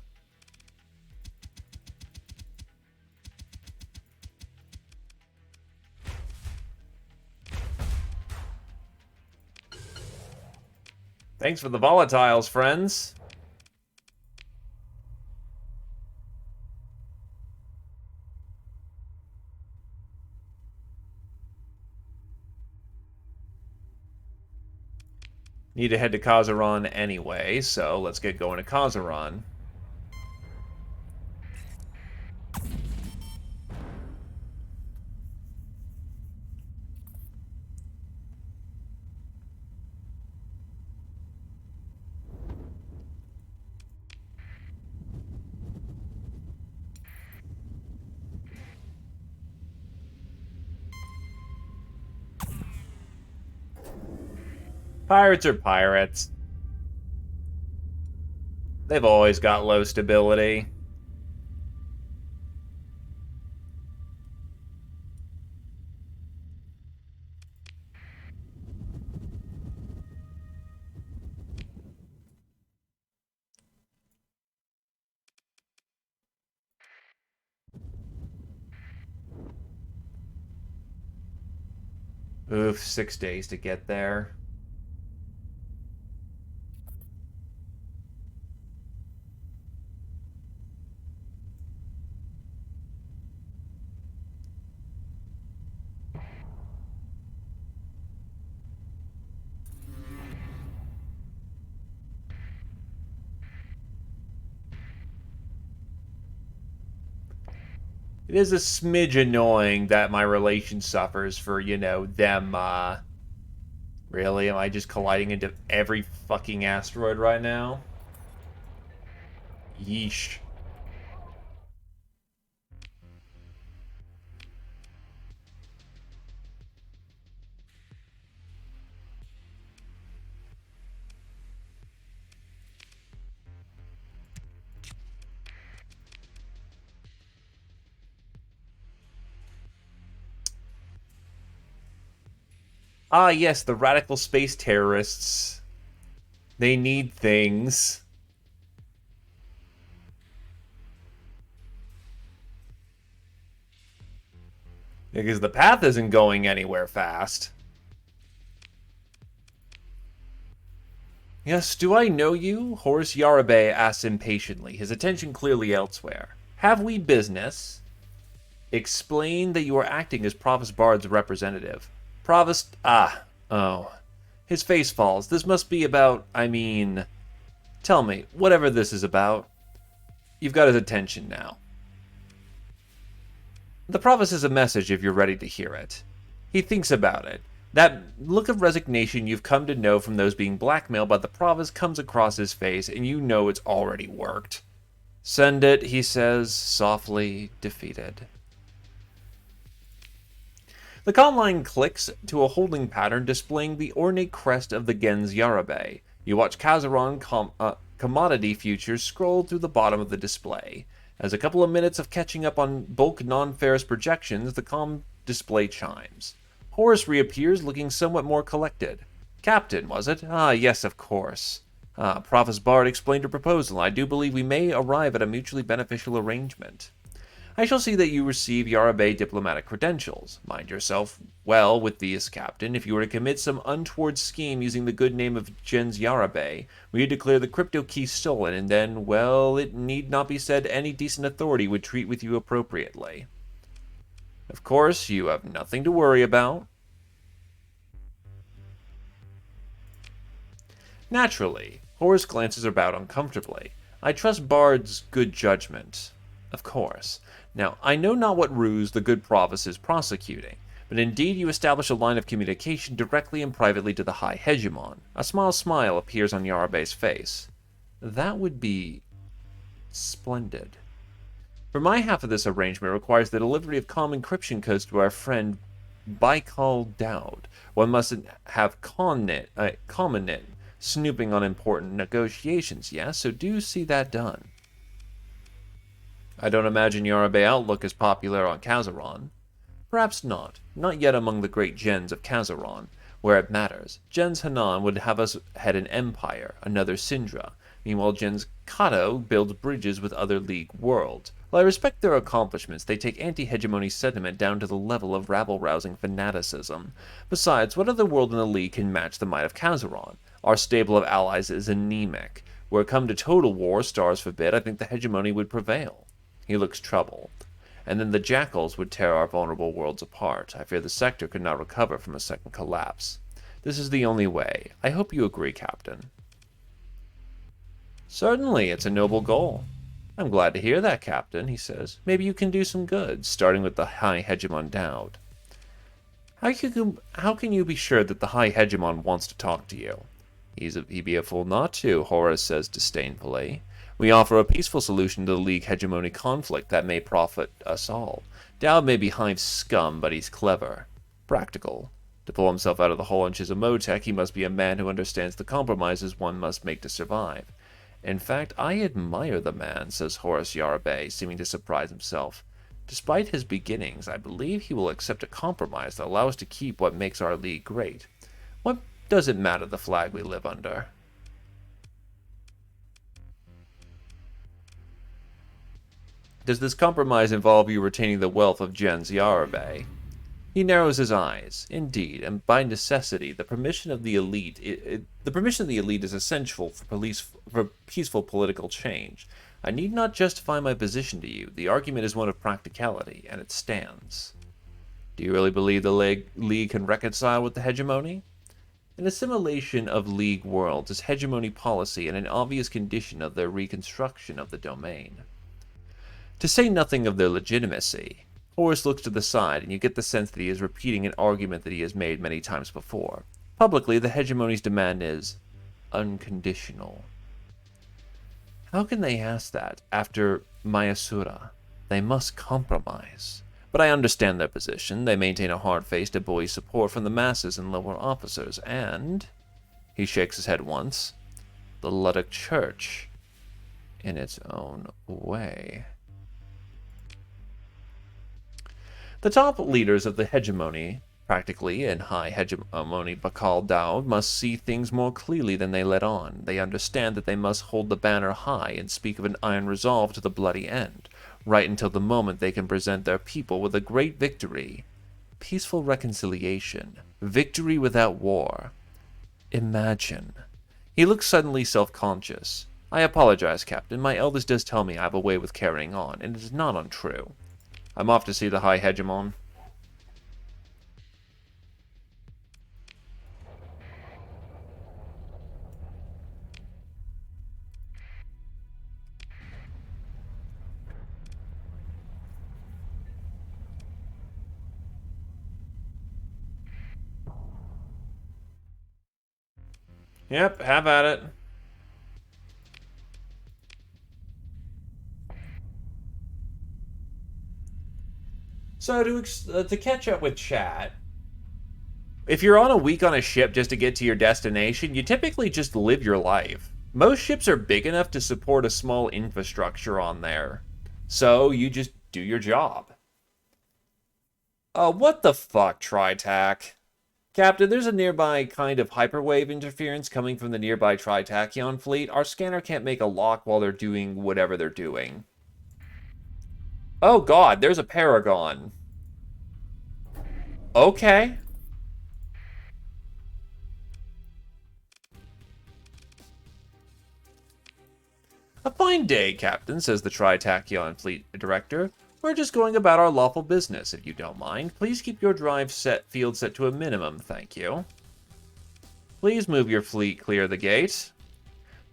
Speaker 1: Thanks for the volatiles, friends. Need to head to Kazaran anyway, so let's get going to Kazaran. Pirates are pirates. They've always got low stability. Oof, 6 days to get there. It is a smidge annoying that my relation suffers for, you know, them, Really? Am I just colliding into every fucking asteroid right now? Yeesh. Ah, yes, the radical space terrorists. They need things. Because the path isn't going anywhere fast. Yes, do I know you? Horace Yarabe asks impatiently, his attention clearly elsewhere. Have we business? Explain that you are acting as Provost Bard's representative. Provost... Oh. His face falls. This must be about, I mean... Tell me, whatever this is about. You've got his attention now. The province is a message if you're ready to hear it. He thinks about it. That look of resignation you've come to know from those being blackmailed by the province comes across his face, and you know it's already worked. Send it, he says, softly, defeated. The comm line clicks to a holding pattern displaying the ornate crest of the Gens Yarabe. You watch Kazaron commodity futures scroll through the bottom of the display. As a couple of minutes of catching up on bulk non-ferrous projections, the comm display chimes. Horus reappears looking somewhat more collected. Captain, was it? Ah, yes, of course. Prophet's Bard explained her proposal. I do believe we may arrive at a mutually beneficial arrangement. I shall see that you receive Yarabe diplomatic credentials. Mind yourself well with these, Captain. If you were to commit some untoward scheme using the good name of Gens Yarabe, we declare the crypto key stolen, and then, well, it need not be said any decent authority would treat with you appropriately. Of course, you have nothing to worry about. Naturally, Horus glances about uncomfortably. I trust Bard's good judgment. Of course. Now, I know not what ruse the good province is prosecuting, but indeed you establish a line of communication directly and privately to the High Hegemon. A smile appears on Yarabe's face. That would be splendid. For my half of this arrangement requires the delivery of common encryption codes to our friend Baikal Dowd. One mustn't have Commonit snooping on important negotiations, yes? So do see that done. I don't imagine Yarabe Outlook is popular on Kazaron. Perhaps not. Not yet among the great gens of Kazaron, where it matters. Gens Hanan would have us head an empire, another Syndra. Meanwhile, Gens Kato builds bridges with other League worlds. While I respect their accomplishments, they take anti-hegemony sentiment down to the level of rabble-rousing fanaticism. Besides, what other world in the League can match the might of Kazaron? Our stable of allies is anemic. Were it come to total war, stars forbid, I think the hegemony would prevail. He looks troubled. And then the jackals would tear our vulnerable worlds apart. I fear the sector could not recover from a second collapse. This is the only way. I hope you agree, Captain. Certainly, it's a noble goal. I'm glad to hear that, Captain, he says. Maybe you can do some good, starting with the High Hegemon Dowd. How can you be sure that the High Hegemon wants to talk to you? He'd be a fool not to, Horus says disdainfully. We offer a peaceful solution to the League hegemony conflict that may profit us all. Dowd may be Hive scum, but he's clever. Practical. To pull himself out of the hole in Chismotech, he must be a man who understands the compromises one must make to survive. In fact, I admire the man, says Horus Yarabe, seeming to surprise himself. Despite his beginnings, I believe he will accept a compromise that allows us to keep what makes our League great. What does it matter the flag we live under? Does this compromise involve you retaining the wealth of Gens Yarabe? He narrows his eyes. Indeed, and by necessity, the permission of the elite is essential for peaceful political change. I need not justify my position to you. The argument is one of practicality, and it stands. Do you really believe the League can reconcile with the hegemony? An assimilation of League worlds is hegemony policy and an obvious condition of their reconstruction of the domain. To say nothing of their legitimacy, Horus looks to the side, and you get the sense that he is repeating an argument that he has made many times before. Publicly, the hegemony's demand is unconditional. How can they ask that after Mayasura? They must compromise. But I understand their position. They maintain a hard face to buoy support from the masses and lower officers, and... He shakes his head once. The Luddic Church, in its own way. The top leaders of the hegemony, practically in High Hegemony Baikal Dowd, must see things more clearly than they let on. They understand that they must hold the banner high and speak of an iron resolve to the bloody end, right until the moment they can present their people with a great victory. Peaceful reconciliation. Victory without war. Imagine. He looks suddenly self-conscious. I apologize, Captain. My eldest does tell me I have a way with carrying on, and it is not untrue. I'm off to see the High Hegemon. Yep, have at it. So to catch up with chat, if you're on a week on a ship just to get to your destination, you typically just live your life. Most ships are big enough to support a small infrastructure on there. So you just do your job. What the fuck, Tritac? Captain, there's a nearby kind of hyperwave interference coming from the nearby Tritachyon fleet. Our scanner can't make a lock while they're doing whatever they're doing. Oh god, there's a Paragon. Okay. A fine day, Captain, says the Tritachyon fleet director. We're just going about our lawful business, if you don't mind. Please keep your drive field set to a minimum, thank you. Please move your fleet clear the gate.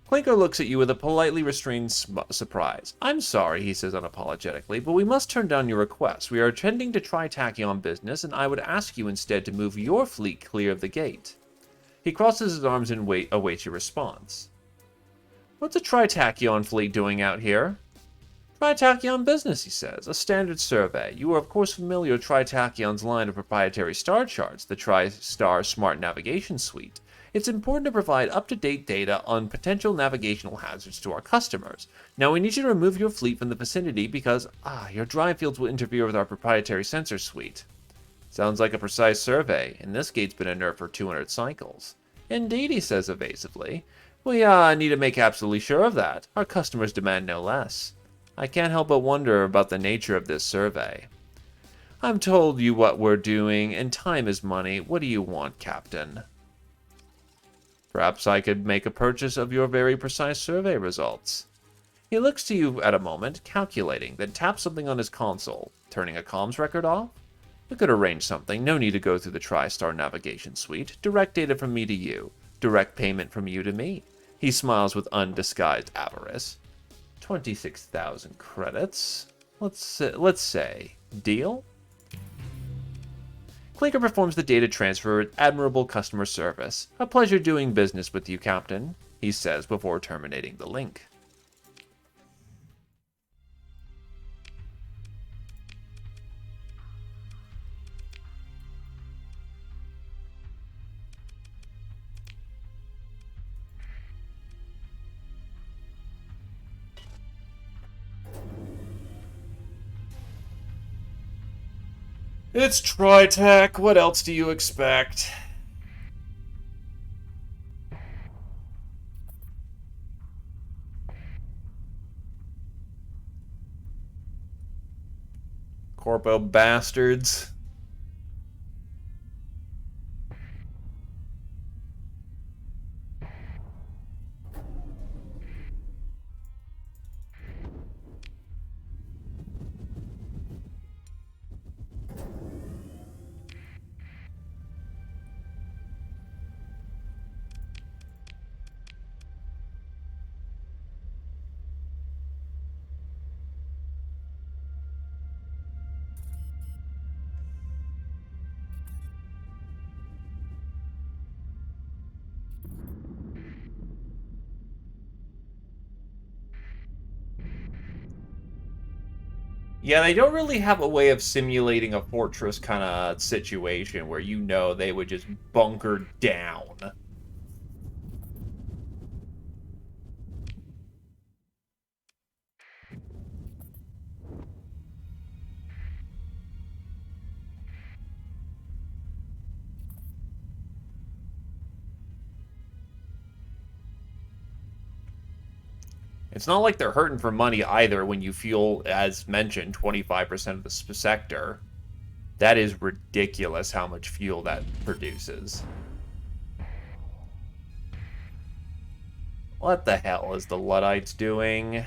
Speaker 1: Clinker looks at you with a politely restrained surprise. I'm sorry, he says unapologetically, but we must turn down your request. We are attending to Tritachyon business, and I would ask you instead to move your fleet clear of the gate. He crosses his arms and awaits your response. What's a Tritachyon fleet doing out here? Tritachyon business, he says. A standard survey. You are of course familiar with Tritachyon's line of proprietary star charts, the TriStar Smart Navigation Suite. It's important to provide up-to-date data on potential navigational hazards to our customers. Now we need you to remove your fleet from the vicinity because, your drive fields will interfere with our proprietary sensor suite. Sounds like a precise survey, and this gate's been inert for 200 cycles. Indeed, he says evasively. We need to make absolutely sure of that. Our customers demand no less. I can't help but wonder about the nature of this survey. I'm told you what we're doing, and time is money. What do you want, Captain? Perhaps I could make a purchase of your very precise survey results. He looks to you at a moment, calculating, then taps something on his console. Turning a comms record off? We could arrange something. No need to go through the TriStar Navigation Suite. Direct data from me to you. Direct payment from you to me. He smiles with undisguised avarice. 26,000 credits. Let's say. Deal? Clinker performs the data transfer with admirable customer service. A pleasure doing business with you, Captain, he says before terminating the link. It's Tritech. What else do you expect? Corpo bastards. Yeah, they don't really have a way of simulating a fortress kind of situation where you know they would just bunker down. It's not like they're hurting for money either when you fuel, as mentioned, 25% of the sector. That is ridiculous how much fuel that produces. What the hell is the Luddites doing?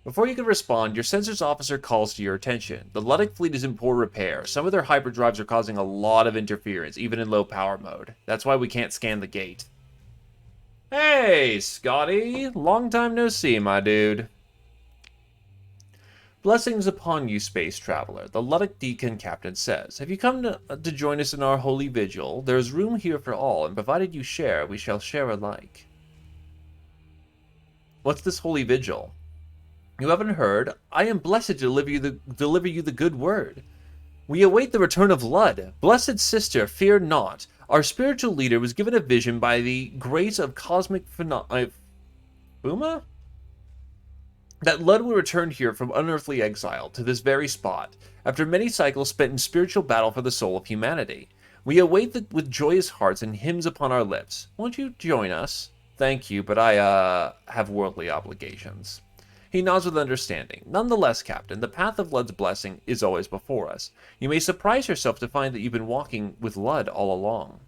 Speaker 1: Before you can respond, your sensors officer calls to your attention. The Ludic fleet is in poor repair. Some of their hyperdrives are causing a lot of interference, even in low power mode. That's why we can't scan the gate. Hey, Scotty! Long time no see, my dude. Blessings upon you, space traveler, the Ludic Deacon Captain says. Have you come to join us in our holy vigil? There is room here for all, and provided you share, we shall share alike. What's this holy vigil? You haven't heard? I am blessed to deliver you the good word. We await the return of Lud. Blessed sister, fear not. Our spiritual leader was given a vision by the grace of cosmic Fuma? That Lud will return here from unearthly exile to this very spot, after many cycles spent in spiritual battle for the soul of humanity. We await with joyous hearts and hymns upon our lips. Won't you join us? Thank you, but I, have worldly obligations. He nods with understanding. Nonetheless, Captain, the path of Lud's blessing is always before us. You may surprise yourself to find that you've been walking with Lud all along.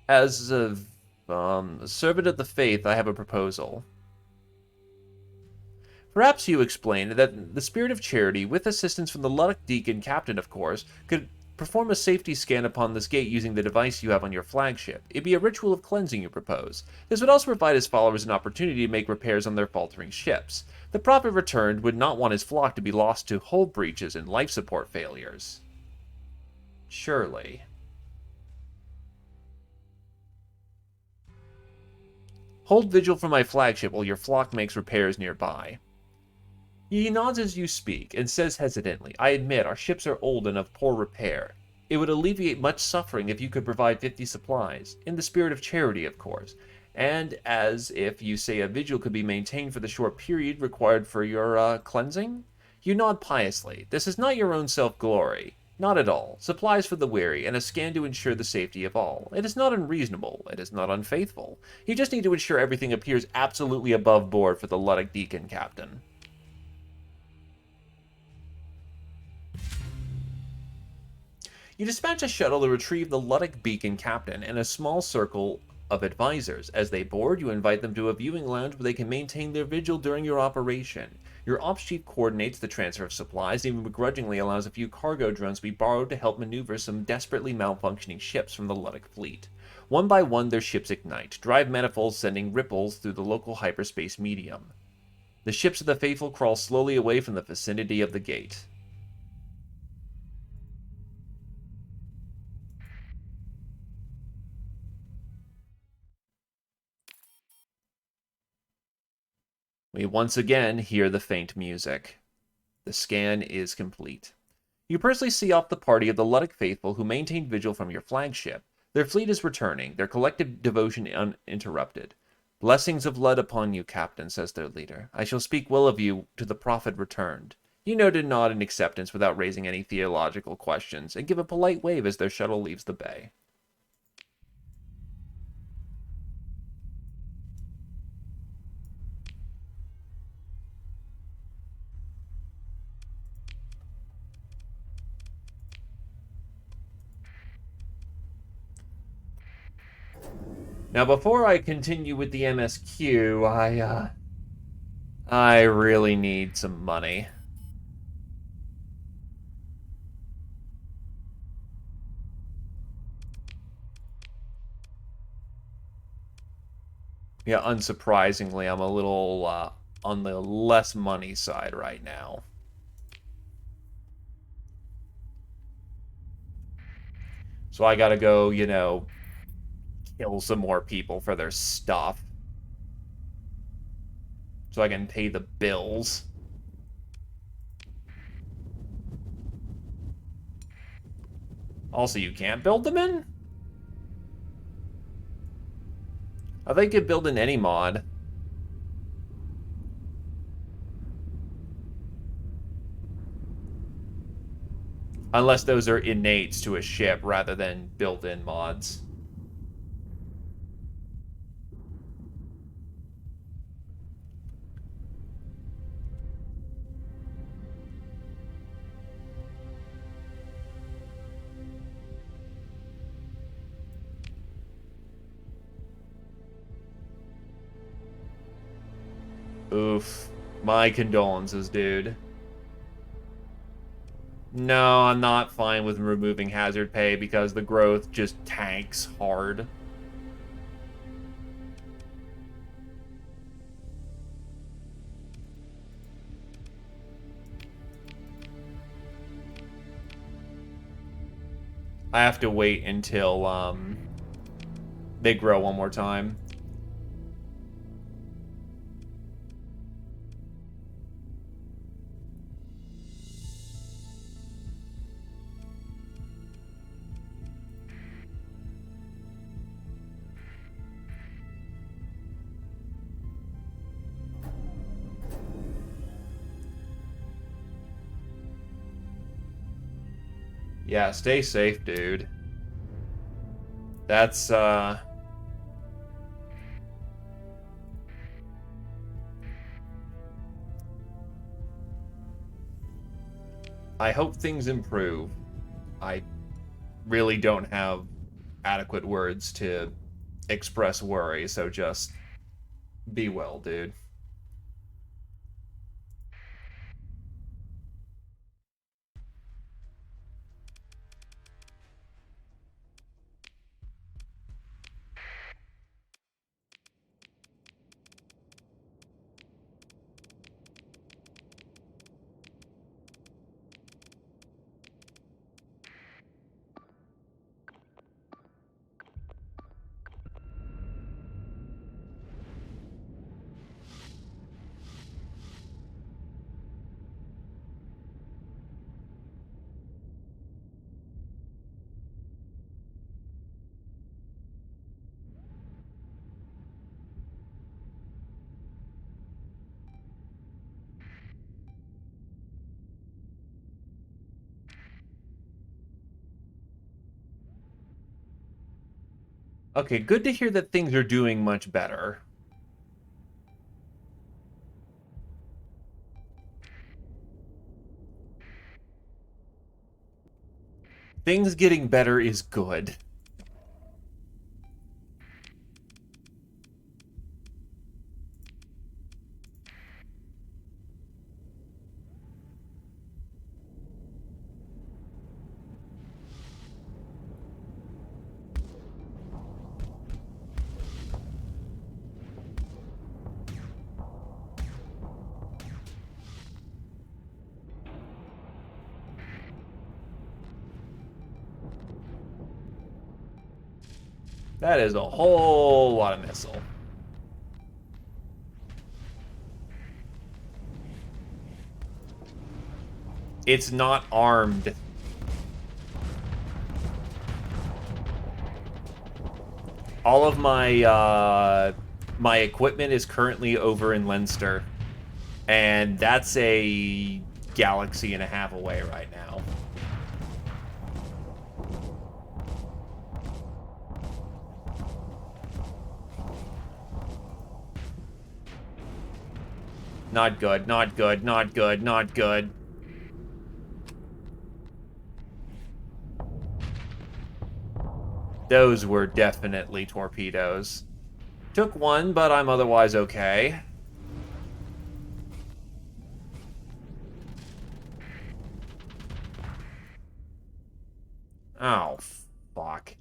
Speaker 1: As a servant of the faith, I have a proposal. Perhaps you explained that the spirit of charity, with assistance from the Ludic Deacon Captain, of course, could perform a safety scan upon this gate using the device you have on your flagship. It'd be a ritual of cleansing you propose. This would also provide his followers an opportunity to make repairs on their faltering ships. The prophet returned would not want his flock to be lost to hull breaches and life support failures. Surely. Hold vigil for my flagship while your flock makes repairs nearby. He nods as you speak, and says hesitantly, I admit, our ships are old and of poor repair. It would alleviate much suffering if you could provide 50 supplies, in the spirit of charity, of course, and as if you say a vigil could be maintained for the short period required for your, cleansing? You nod piously. This is not your own self-glory. Not at all. Supplies for the weary, and a scan to ensure the safety of all. It is not unreasonable. It is not unfaithful. You just need to ensure everything appears absolutely above board for the Ludic Deacon Captain. You dispatch a shuttle to retrieve the Ludic Beacon Captain and a small circle of advisors. As they board, you invite them to a viewing lounge where they can maintain their vigil during your operation. Your ops chief coordinates the transfer of supplies and even begrudgingly allows a few cargo drones to be borrowed to help maneuver some desperately malfunctioning ships from the Ludic fleet. One by one, their ships ignite, drive manifolds sending ripples through the local hyperspace medium. The ships of the faithful crawl slowly away from the vicinity of the gate. We once again hear the faint music. The scan is complete. You personally see off the party of the Ludic faithful who maintain vigil from your flagship. Their fleet is returning, their collective devotion uninterrupted. Blessings of Lud upon you, Captain, says their leader. I shall speak well of you to the prophet returned. You know to nod in acceptance without raising any theological questions, and give a polite wave as their shuttle leaves the bay. Now, before I continue with the MSQ, I really need some money. Yeah, unsurprisingly, I'm a little, on the less money side right now. So I gotta go, you know, kill some more people for their stuff. So I can pay the bills. Also, you can't build them in? I think you could build in any mod. Unless those are innates to a ship rather than built-in mods. Oof. My condolences, dude. No, I'm not fine with removing hazard pay because the growth just tanks hard. I have to wait until they grow one more time. Yeah, stay safe, dude. That's, I hope things improve. I really don't have adequate words to express worry, so just be well, dude. Okay, good to hear that things are doing much better. Things getting better is good. That is a whole lot of missile. It's not armed. All of my equipment is currently over in Leinster, and that's a galaxy and a half away right now. Not good, not good, not good, not good. Those were definitely torpedoes. Took one, but I'm otherwise okay. Oh, fuck.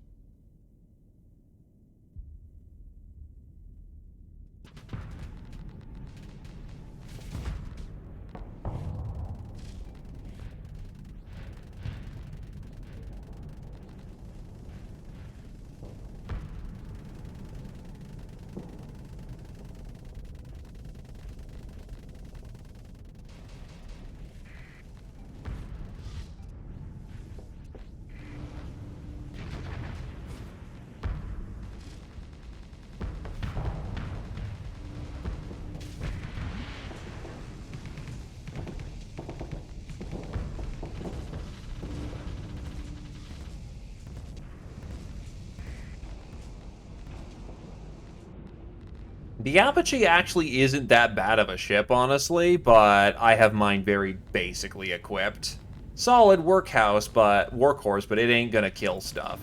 Speaker 1: The Apache actually isn't that bad of a ship, honestly, but I have mine very basically equipped. Solid workhorse, but it ain't gonna kill stuff.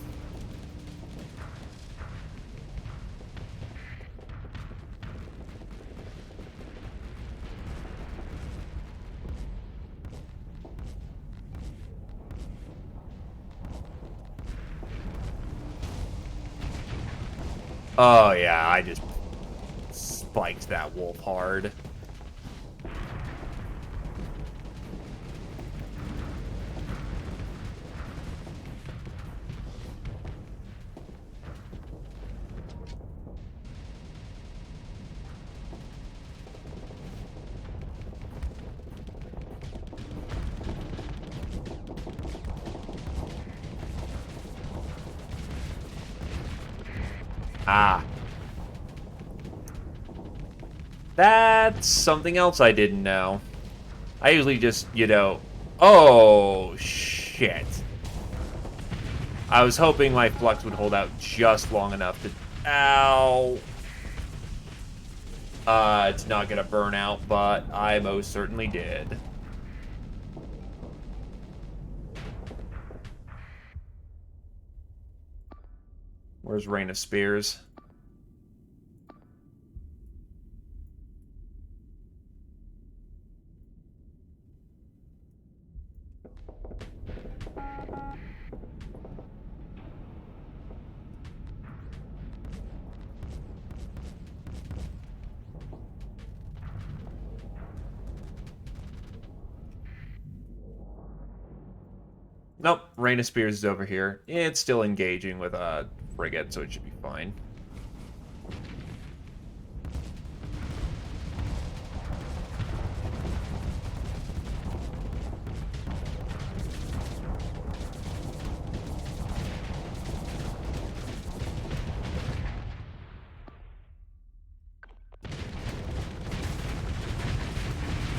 Speaker 1: Oh yeah, I just spiked that wolf hard. Ah. That's something else I didn't know. I usually just, you know... Oh, shit. I was hoping my flux would hold out just long enough to... Ow. It's not gonna burn out, but I most certainly did. Where's Rain of Spears? Nope, Rain of Spears is over here. It's still engaging with a frigate, so it should be fine.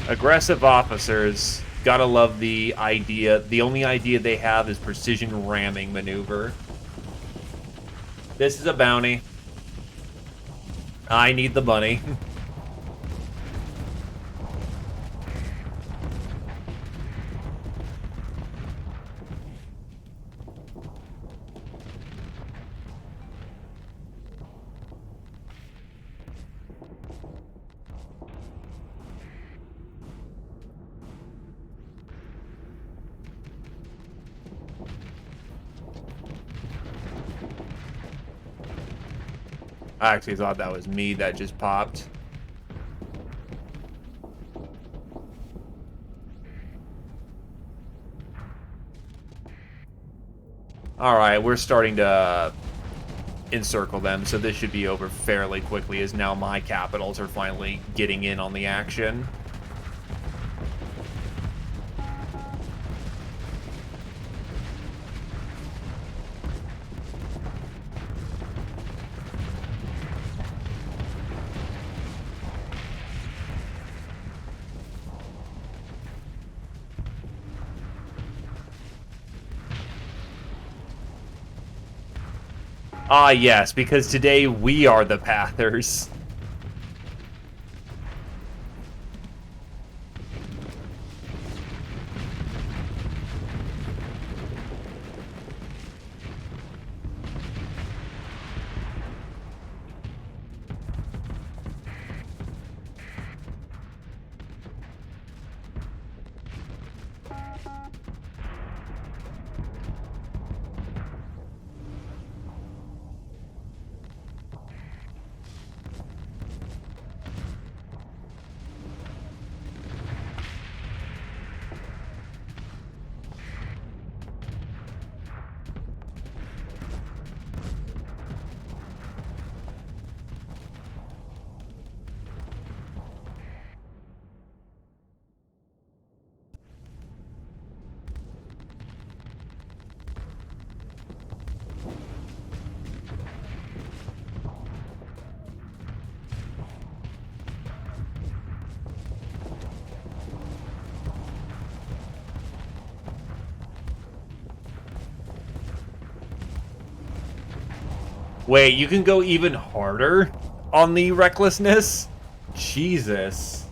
Speaker 1: Aggressive officers, gotta love the idea. The only idea they have is precision ramming maneuver. This is a bounty. I need the money. I actually thought that was me that just popped. Alright, we're starting to encircle them, so this should be over fairly quickly, as now my capitals are finally getting in on the action. Ah, yes, because today we are the Pathers. Wait, you can go even harder on the recklessness? Jesus.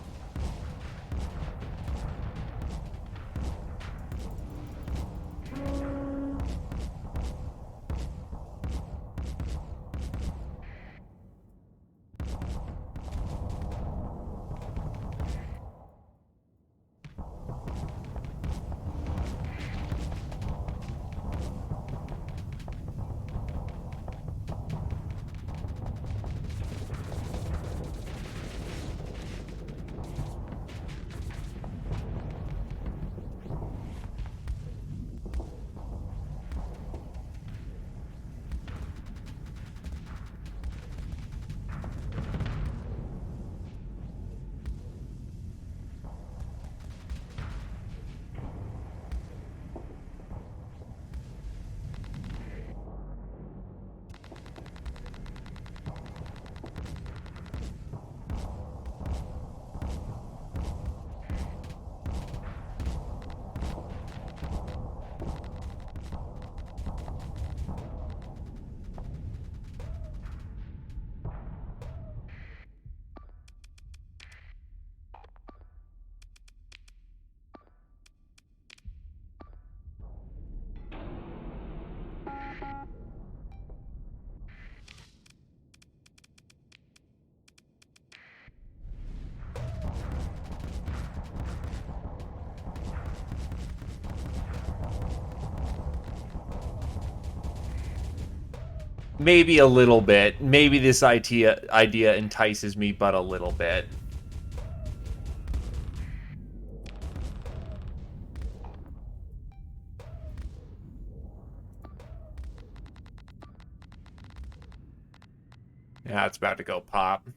Speaker 1: Maybe a little bit. Maybe this idea entices me, but a little bit. Yeah, it's about to go pop.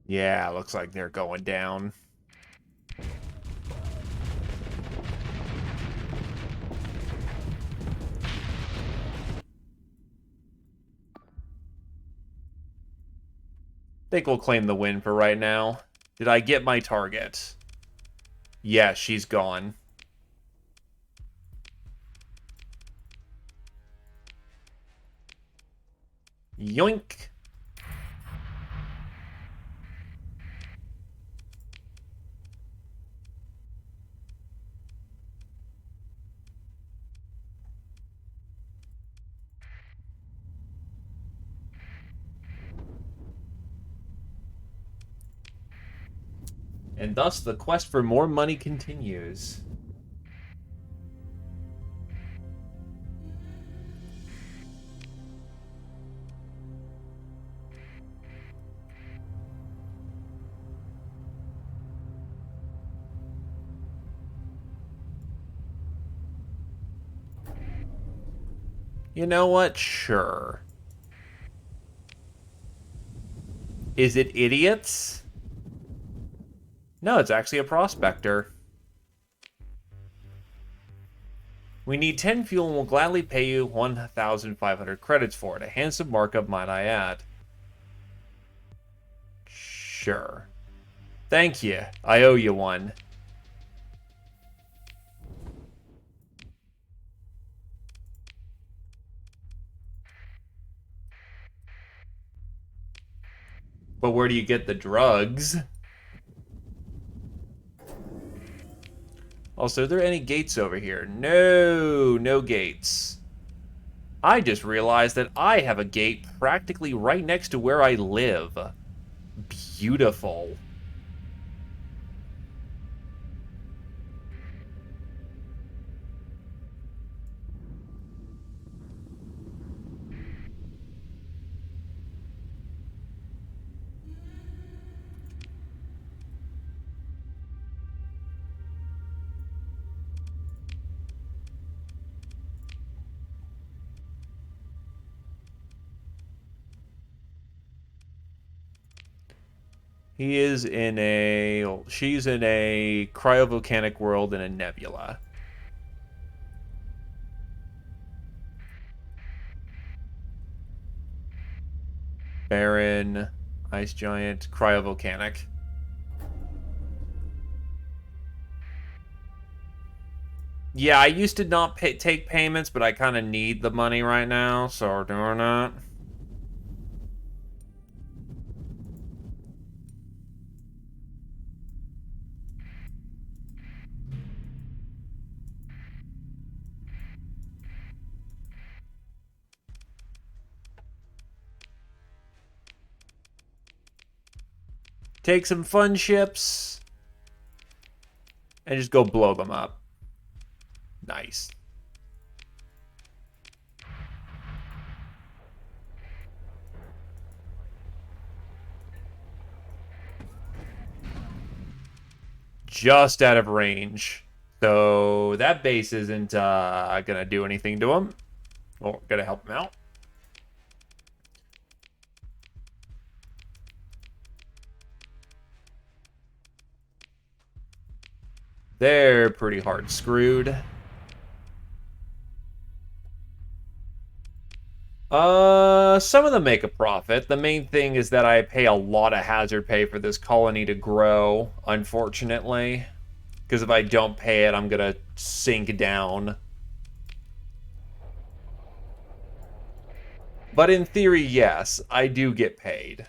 Speaker 1: Yeah, looks like they're going down. Think we'll claim the win for right now. Did I get my target? Yeah, she's gone. Yoink. And thus the quest for more money continues. You know what? Sure. Is it idiots? No, it's actually a prospector. We need 10 fuel and we'll gladly pay you 1,500 credits for it. A handsome markup, might I add. Sure. Thank you. I owe you one. But where do you get the drugs? Also, are there any gates over here? No, no gates. I just realized that I have a gate practically right next to where I live. Beautiful. She's in a cryovolcanic world in a nebula. Barren, ice giant, cryovolcanic. Yeah, I used to not take payments, but I kind of need the money right now, so we're doing that. Take some fun ships and just go blow them up. Nice. Just out of range. So that base isn't gonna do anything to him. Or gonna help him out. They're pretty hard screwed. Some of them make a profit. The main thing is that I pay a lot of hazard pay for this colony to grow, unfortunately. Because if I don't pay it, I'm gonna sink down. But in theory, yes, I do get paid.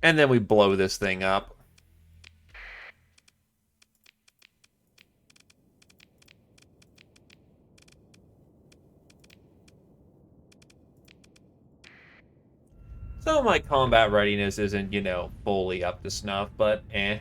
Speaker 1: And then we blow this thing up. So my combat readiness isn't, you know, fully up to snuff, but eh.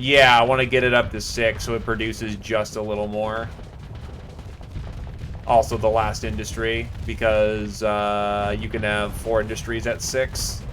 Speaker 1: Yeah, I want to get it up to 6 so it produces just a little more. Also the last industry, because you can have 4 industries at 6.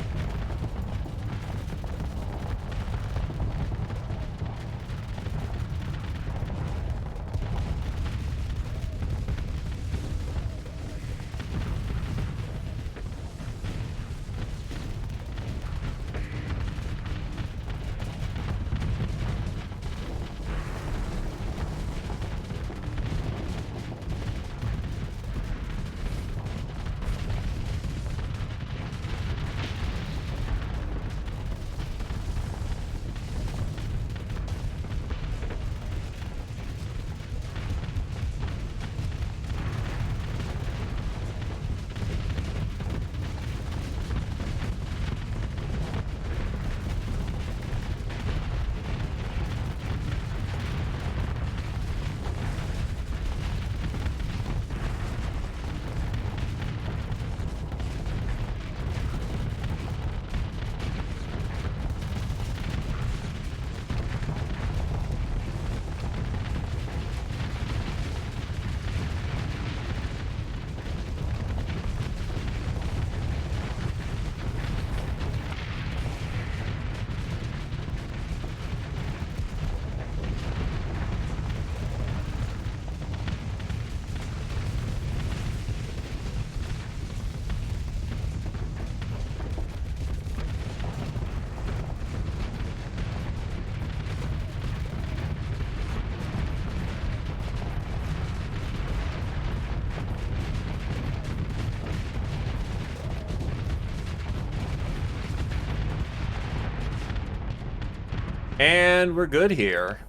Speaker 1: And we're good here.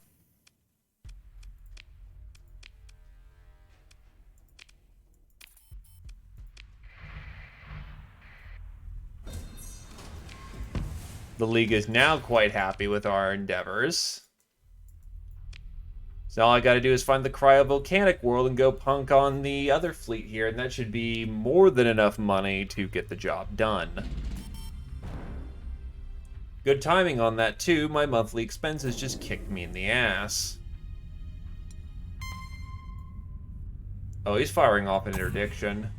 Speaker 1: The League is now quite happy with our endeavors. So all I gotta do is find the cryovolcanic world and go punk on the other fleet here, and that should be more than enough money to get the job done. Good timing on that too, my monthly expenses just kicked me in the ass. Oh, he's firing off an interdiction.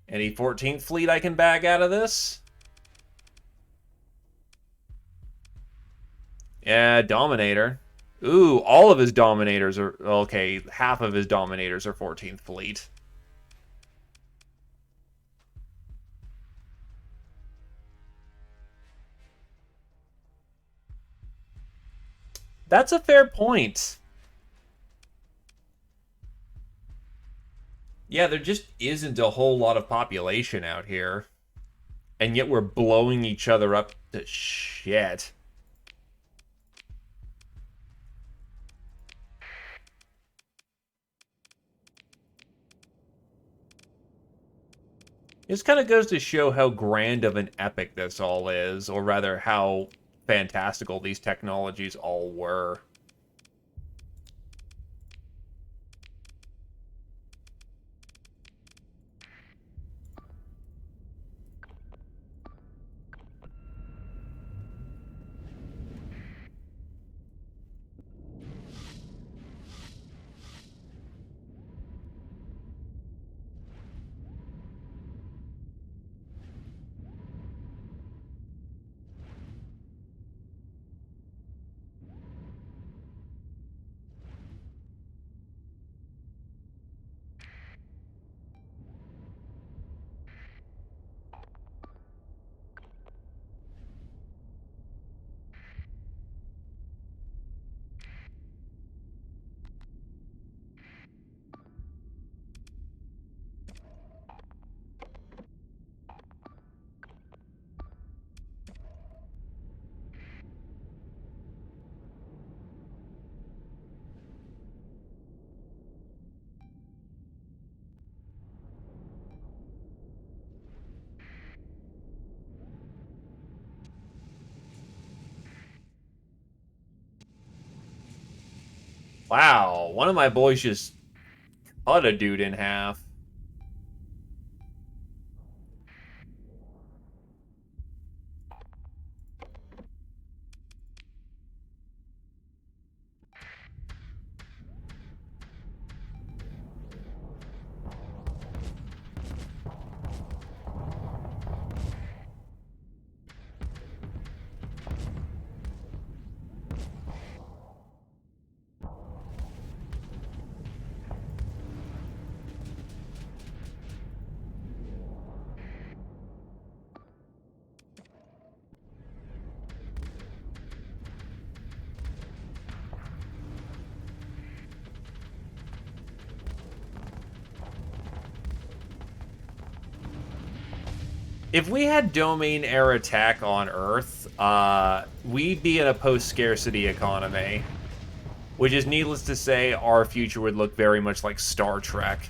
Speaker 1: Any 14th fleet I can bag out of this? Yeah, Dominator. Ooh, all of his Dominators are... Okay, half of his Dominators are 14th fleet. That's a fair point. Yeah, there just isn't a whole lot of population out here. And yet we're blowing each other up to shit. This kind of goes to show how grand of an epic this all is, or rather how fantastical these technologies all were. Wow, one of my boys just cut a dude in half. If we had domain air attack on Earth, we'd be in a post-scarcity economy. Which is needless to say, our future would look very much like Star Trek.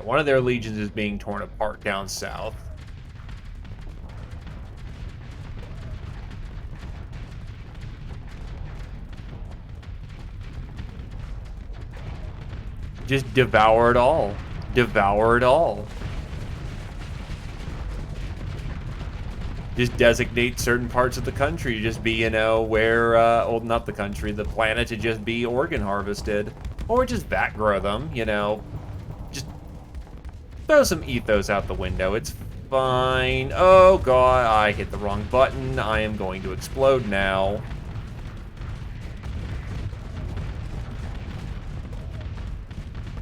Speaker 1: One of their legions is being torn apart down south. Just devour it all. Devour it all. Just designate certain parts of the country to just be, you know, where, well, not the country, the planet to just be organ harvested. Or just vat grow them, you know. Just throw some ethos out the window. It's fine. Oh, God, I hit the wrong button. I am going to explode now.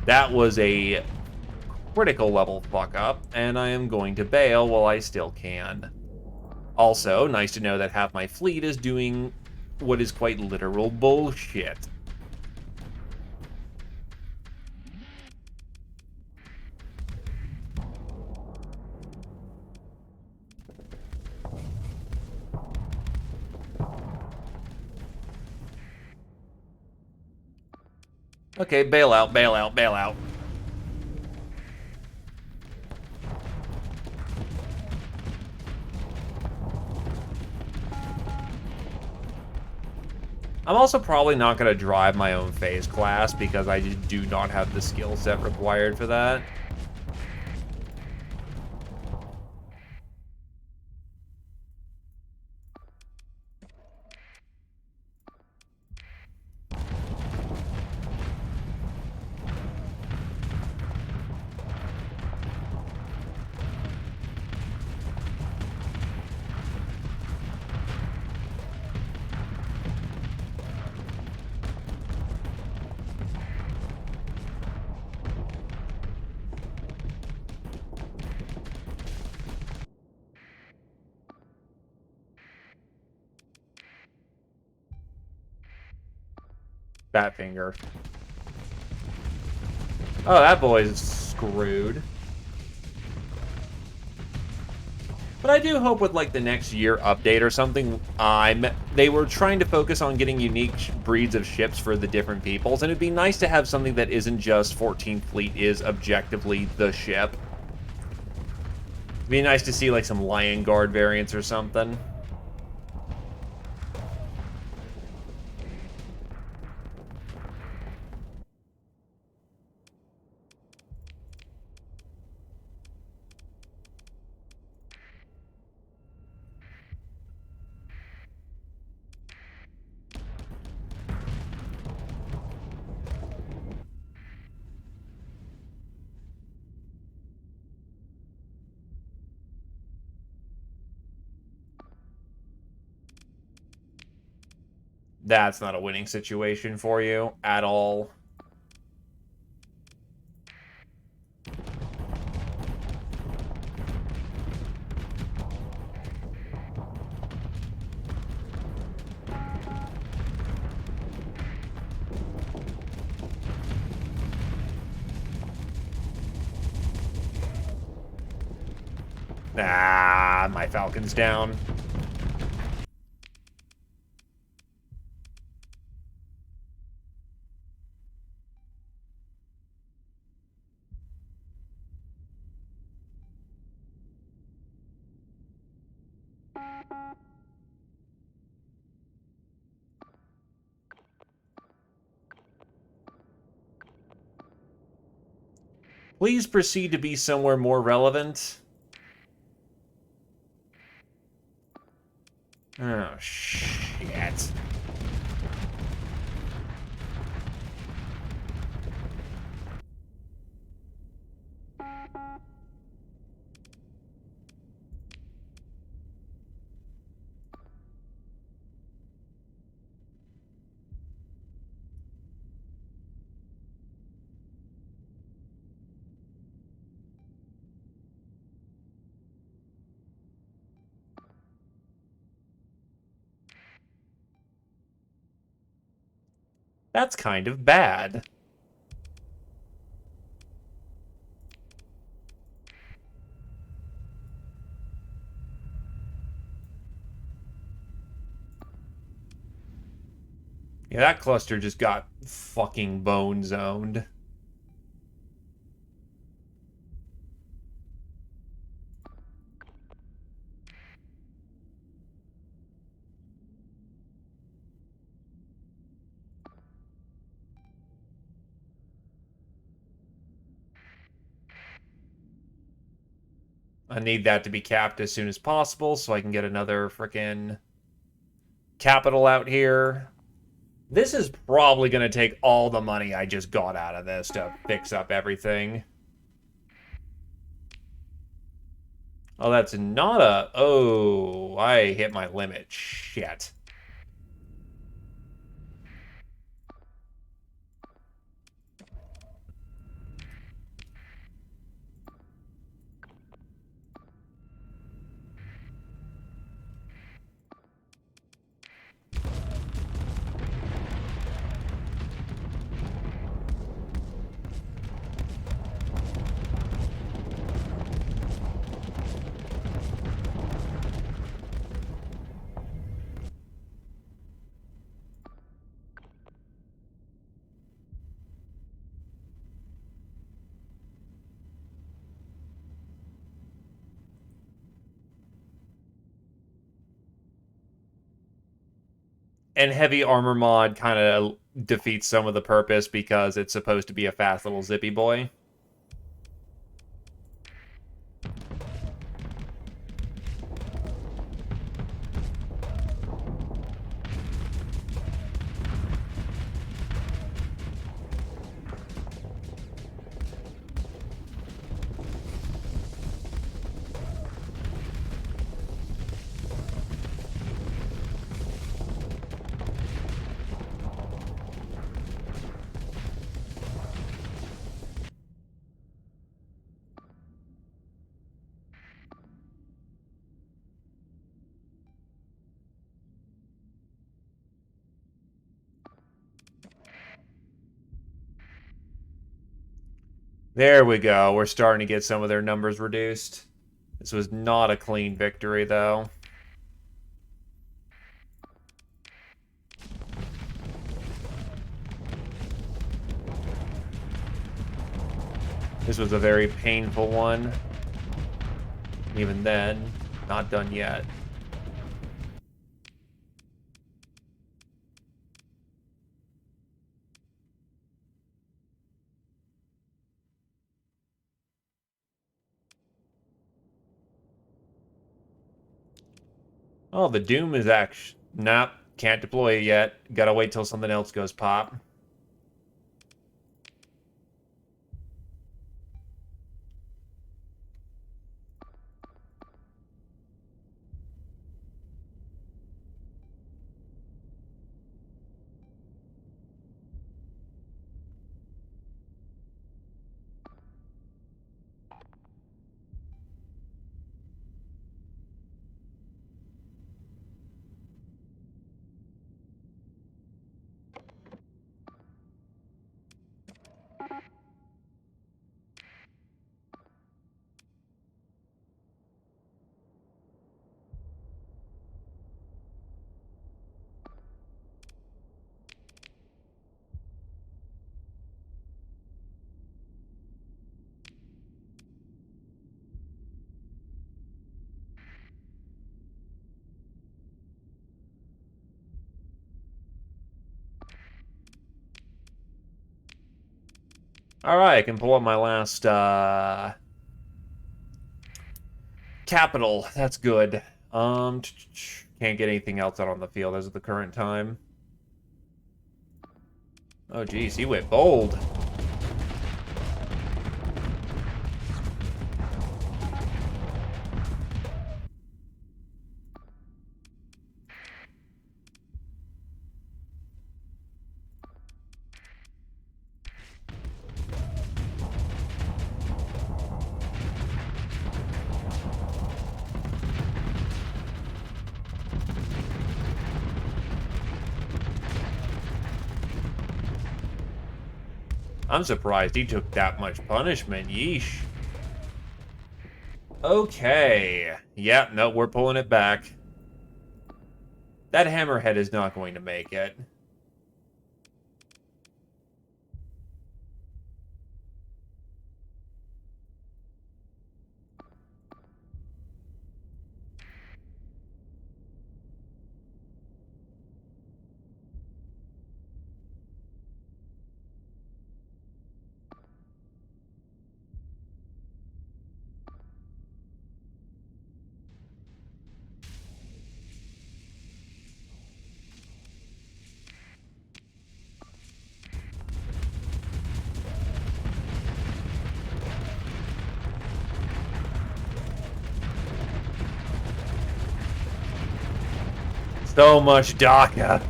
Speaker 1: That was a critical level fuck up, and I am going to bail while I still can. Also, nice to know that half my fleet is doing what is quite literal bullshit. Okay, bail out, bail out, bail out. I'm also probably not going to drive my own phase class because I just do not have the skill set required for that. Bat finger. Oh, that boy's screwed. But I do hope with, like, the next year update or something, they were trying to focus on getting unique breeds of ships for the different peoples, and it'd be nice to have something that isn't just 14th Fleet is objectively the ship. It'd be nice to see, like, some Lion Guard variants or something. That's not a winning situation for you at all. Ah, my Falcon's down. Please proceed to be somewhere more relevant. Oh, shit. That's kind of bad. Yeah, that cluster just got fucking bone zoned. I need that to be capped as soon as possible so I can get another frickin' capital out here. This is probably going to take all the money I just got out of this to fix up everything. Oh, that's not a... Oh, I hit my limit. Shit. And heavy armor mod kind of defeats some of the purpose because it's supposed to be a fast little zippy boy. There we go. We're starting to get some of their numbers reduced. This was not a clean victory, though. This was a very painful one. Even then, not done yet. Oh, the Doom is actually... Nope, can't deploy it yet. Gotta wait till something else goes pop. Alright, I can pull up my last, capital. That's good. Can't get anything else out on the field as of the current time. Oh, geez, he went bold. I'm surprised he took that much punishment. Yeesh. Okay. Yeah, no, we're pulling it back. That hammerhead is not going to make it. So much DACA.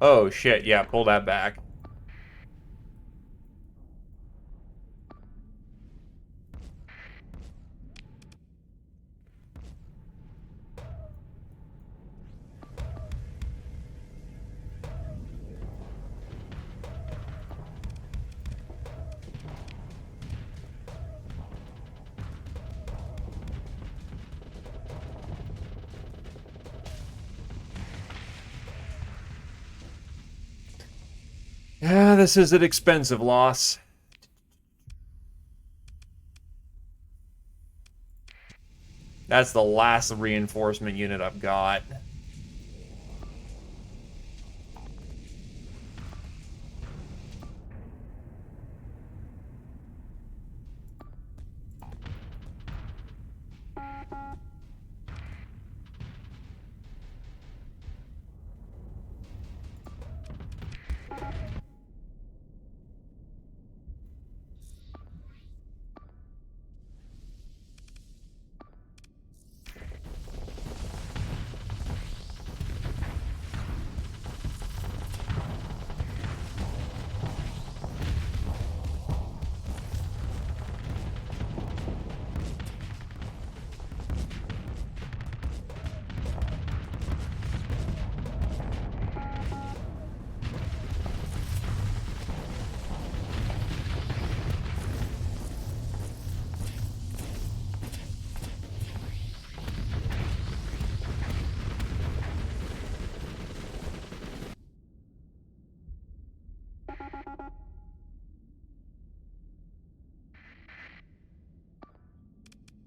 Speaker 1: Oh, shit. Yeah, pull that back. Ah, this is an expensive loss. That's the last reinforcement unit I've got.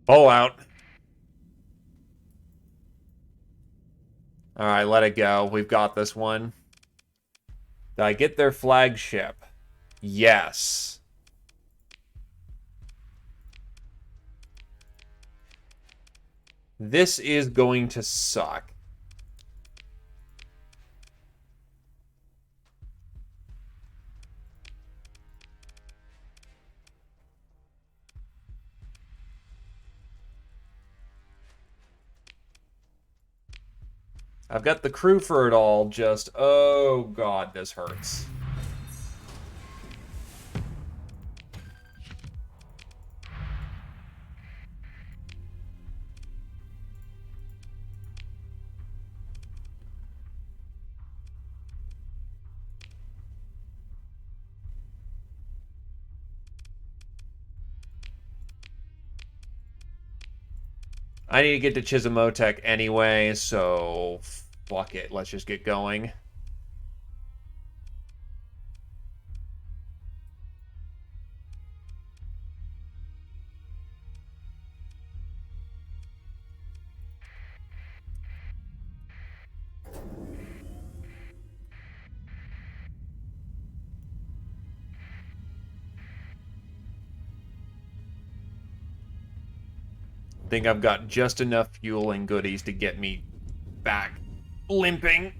Speaker 1: Pull out. Alright, let it go. We've got this one. Did I get their flagship? Yes. This is going to suck. I've got the crew for it all, just... Oh, God, this hurts. I need to get to Chisimotech anyway, so... Fuck it, let's just get going. I think I've got just enough fuel and goodies to get me back limping.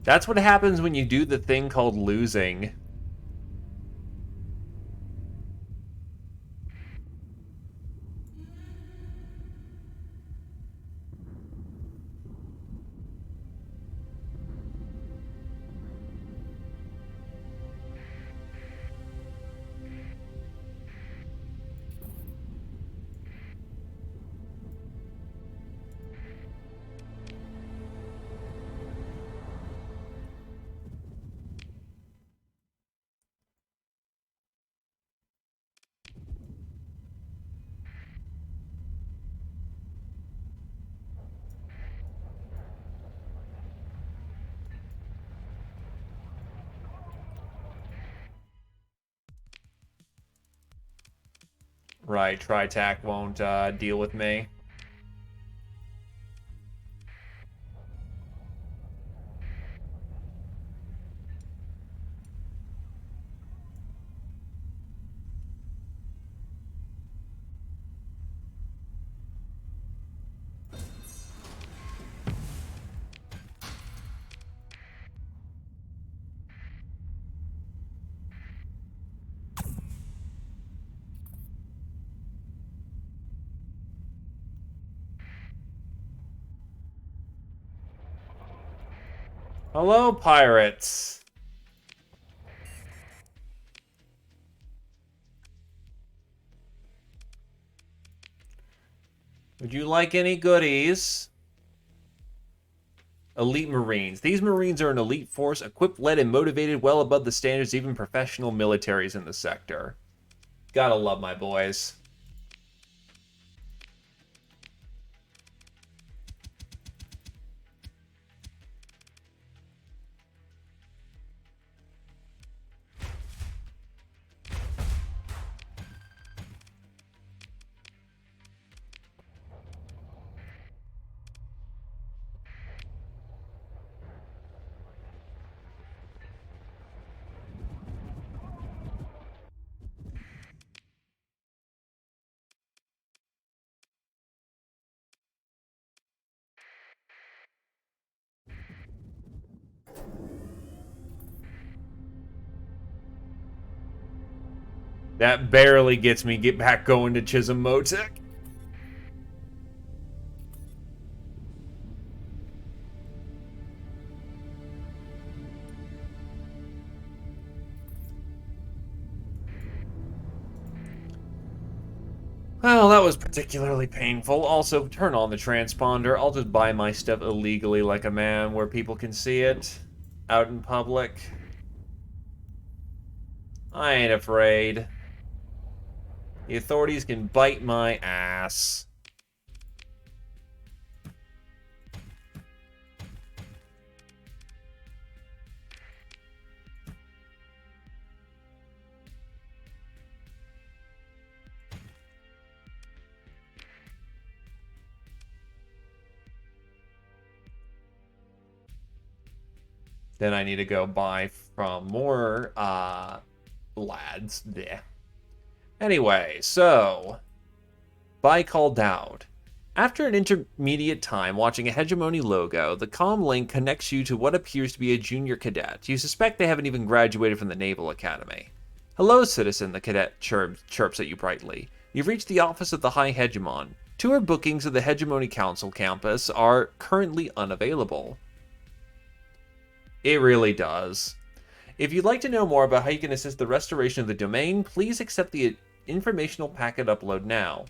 Speaker 1: That's what happens when you do the thing called losing. Right, Tri-Tac won't deal with me. Hello, pirates. Would you like any goodies? Elite Marines. These Marines are an elite force, equipped, led, and motivated well above the standards of even professional militaries in the sector. Gotta love my boys. That barely gets me get back going to Chisholm Motek. Well, that was particularly painful. Also, turn on the transponder. I'll just buy my stuff illegally like a man where people can see it out in public. I ain't afraid. The authorities can bite my ass. Then I need to go buy from more lads. Yeah. Anyway, so Baikal Dowd. After an intermediate time watching a hegemony logo, the comm link connects you to what appears to be a junior cadet. You suspect they haven't even graduated from the Naval Academy. Hello, citizen, the cadet chirps at you brightly. You've reached the office of the High Hegemon. Tour bookings of the Hegemony Council campus are currently unavailable. It really does. If you'd like to know more about how you can assist the restoration of the domain, please accept the informational packet upload now.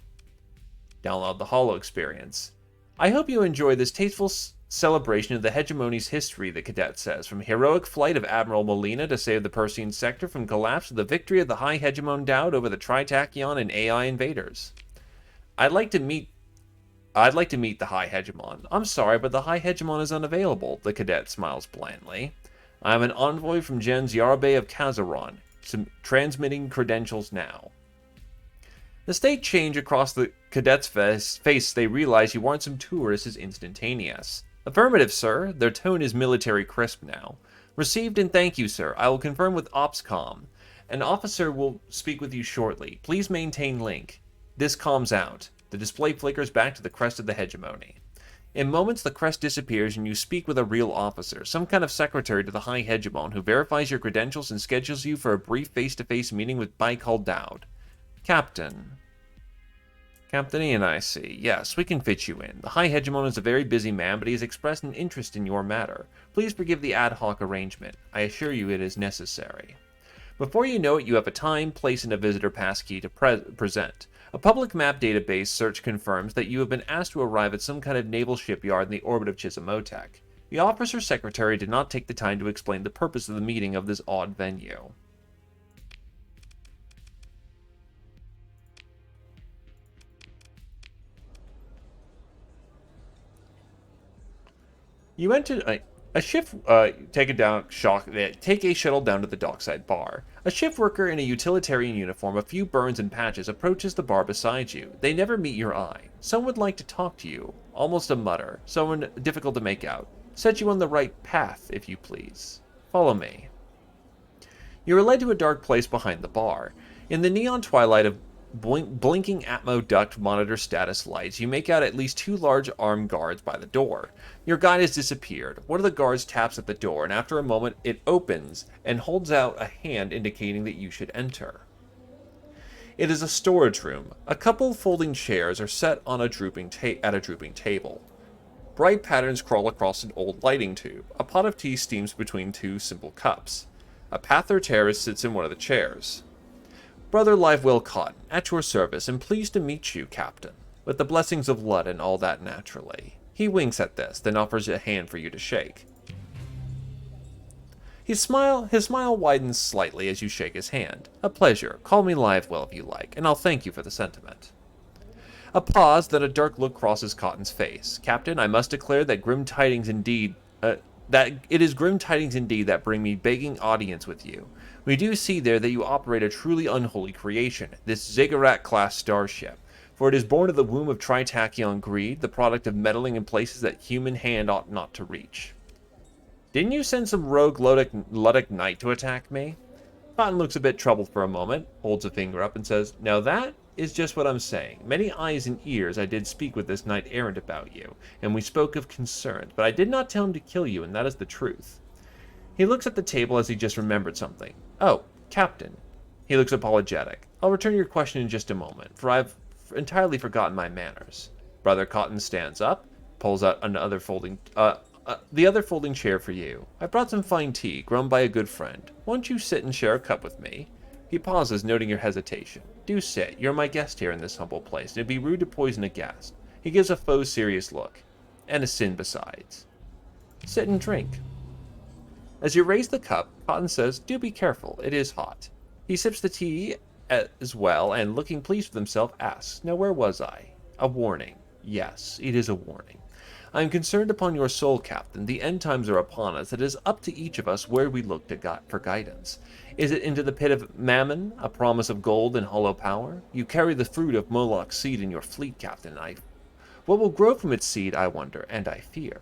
Speaker 1: Download the Holo experience. I hope you enjoy this tasteful celebration of the hegemony's history, the cadet says. From heroic flight of Admiral Molina to save the Persian sector from collapse to the victory of the High Hegemon Dowd over the Tritachyon and AI invaders. I'd like to meet the High Hegemon. I'm sorry, but the High Hegemon is unavailable, the cadet smiles blandly. I am an envoy from Gens Yarbe of Kazaron, transmitting credentials now. The state change across the cadet's face, they realize you aren't some tourist, is instantaneous. Affirmative, sir. Their tone is military crisp now. Received and thank you, sir. I will confirm with OPSCOM. An officer will speak with you shortly. Please maintain link. This comms out. The display flickers back to the crest of the hegemony. In moments, the crest disappears and you speak with a real officer, some kind of secretary to the High Hegemon, who verifies your credentials and schedules you for a brief face-to-face meeting with Baikal Dowd. Captain. Captain Ian, I see. Yes, we can fit you in. The High Hegemon is a very busy man, but he has expressed an interest in your matter. Please forgive the ad hoc arrangement. I assure you it is necessary. Before you know it, you have a time, place, and a visitor passkey to present. A public map database search confirms that you have been asked to arrive at some kind of naval shipyard in the orbit of Chisholm Motek. The officer's secretary did not take the time to explain the purpose of the meeting of this odd venue. You enter a shift. Take a shuttle down to the dockside bar. A shift worker in a utilitarian uniform, a few burns and patches, approaches the bar beside you. They never meet your eye. Someone would like to talk to you. Almost a mutter. Someone difficult to make out. Set you on the right path, if you please. Follow me. You are led to a dark place behind the bar. In the neon twilight of blinking Atmo duct monitor status lights, you make out at least two large armed guards by the door. Your guide has disappeared. One of the guards taps at the door, and after a moment it opens and holds out a hand indicating that you should enter. It is a storage room. A couple folding chairs are set on a drooping table. Bright patterns crawl across an old lighting tube. A pot of tea steams between two simple cups. A Pather terrorist sits in one of the chairs. Brother Livewell Cotton, at your service, and pleased to meet you, Captain. with the blessings of Lud and all that naturally. He winks at this, then offers a hand for you to shake. His smile widens slightly as you shake his hand. A pleasure. Call me Livewell if you like, and I'll thank you for the sentiment. A pause, then a dark look crosses Cotton's face. Captain, I must declare that grim tidings indeed, that it is grim tidings indeed that bring me begging audience with you. We do see there that you operate a truly unholy creation, this Ziggurat-class starship. For it is born of the womb of Tritachyon greed, the product of meddling in places that human hand ought not to reach. Didn't you send some rogue Ludic knight to attack me? Cotton looks a bit troubled for a moment, holds a finger up, and says, Now that is just what I'm saying. Many eyes and ears I did speak with this knight errant about you, and we spoke of concern, but I did not tell him to kill you, and that is the truth. He looks at the table as he just remembered something. Oh, Captain. He looks apologetic. I'll return your question in just a moment, for I've entirely forgotten my manners. Brother Cotton stands up, pulls out another the other folding chair for you. I brought some fine tea, grown by a good friend. Won't you sit and share a cup with me? He pauses, noting your hesitation. Do sit. You're my guest here in this humble place, and it'd be rude to poison a guest. He gives a faux serious look. And a sin besides. Sit and drink. As you raise the cup, Cotton says, Do be careful. It is hot. He sips the tea as well, and looking pleased with himself, asks, Now where was I? A warning. Yes, it is a warning. I am concerned upon your soul, Captain. The end times are upon us. It is up to each of us where we look for guidance. Is it into the pit of Mammon, a promise of gold and hollow power? You carry the fruit of Moloch's seed in your fleet, Captain. What will grow from its seed, I wonder, and I fear.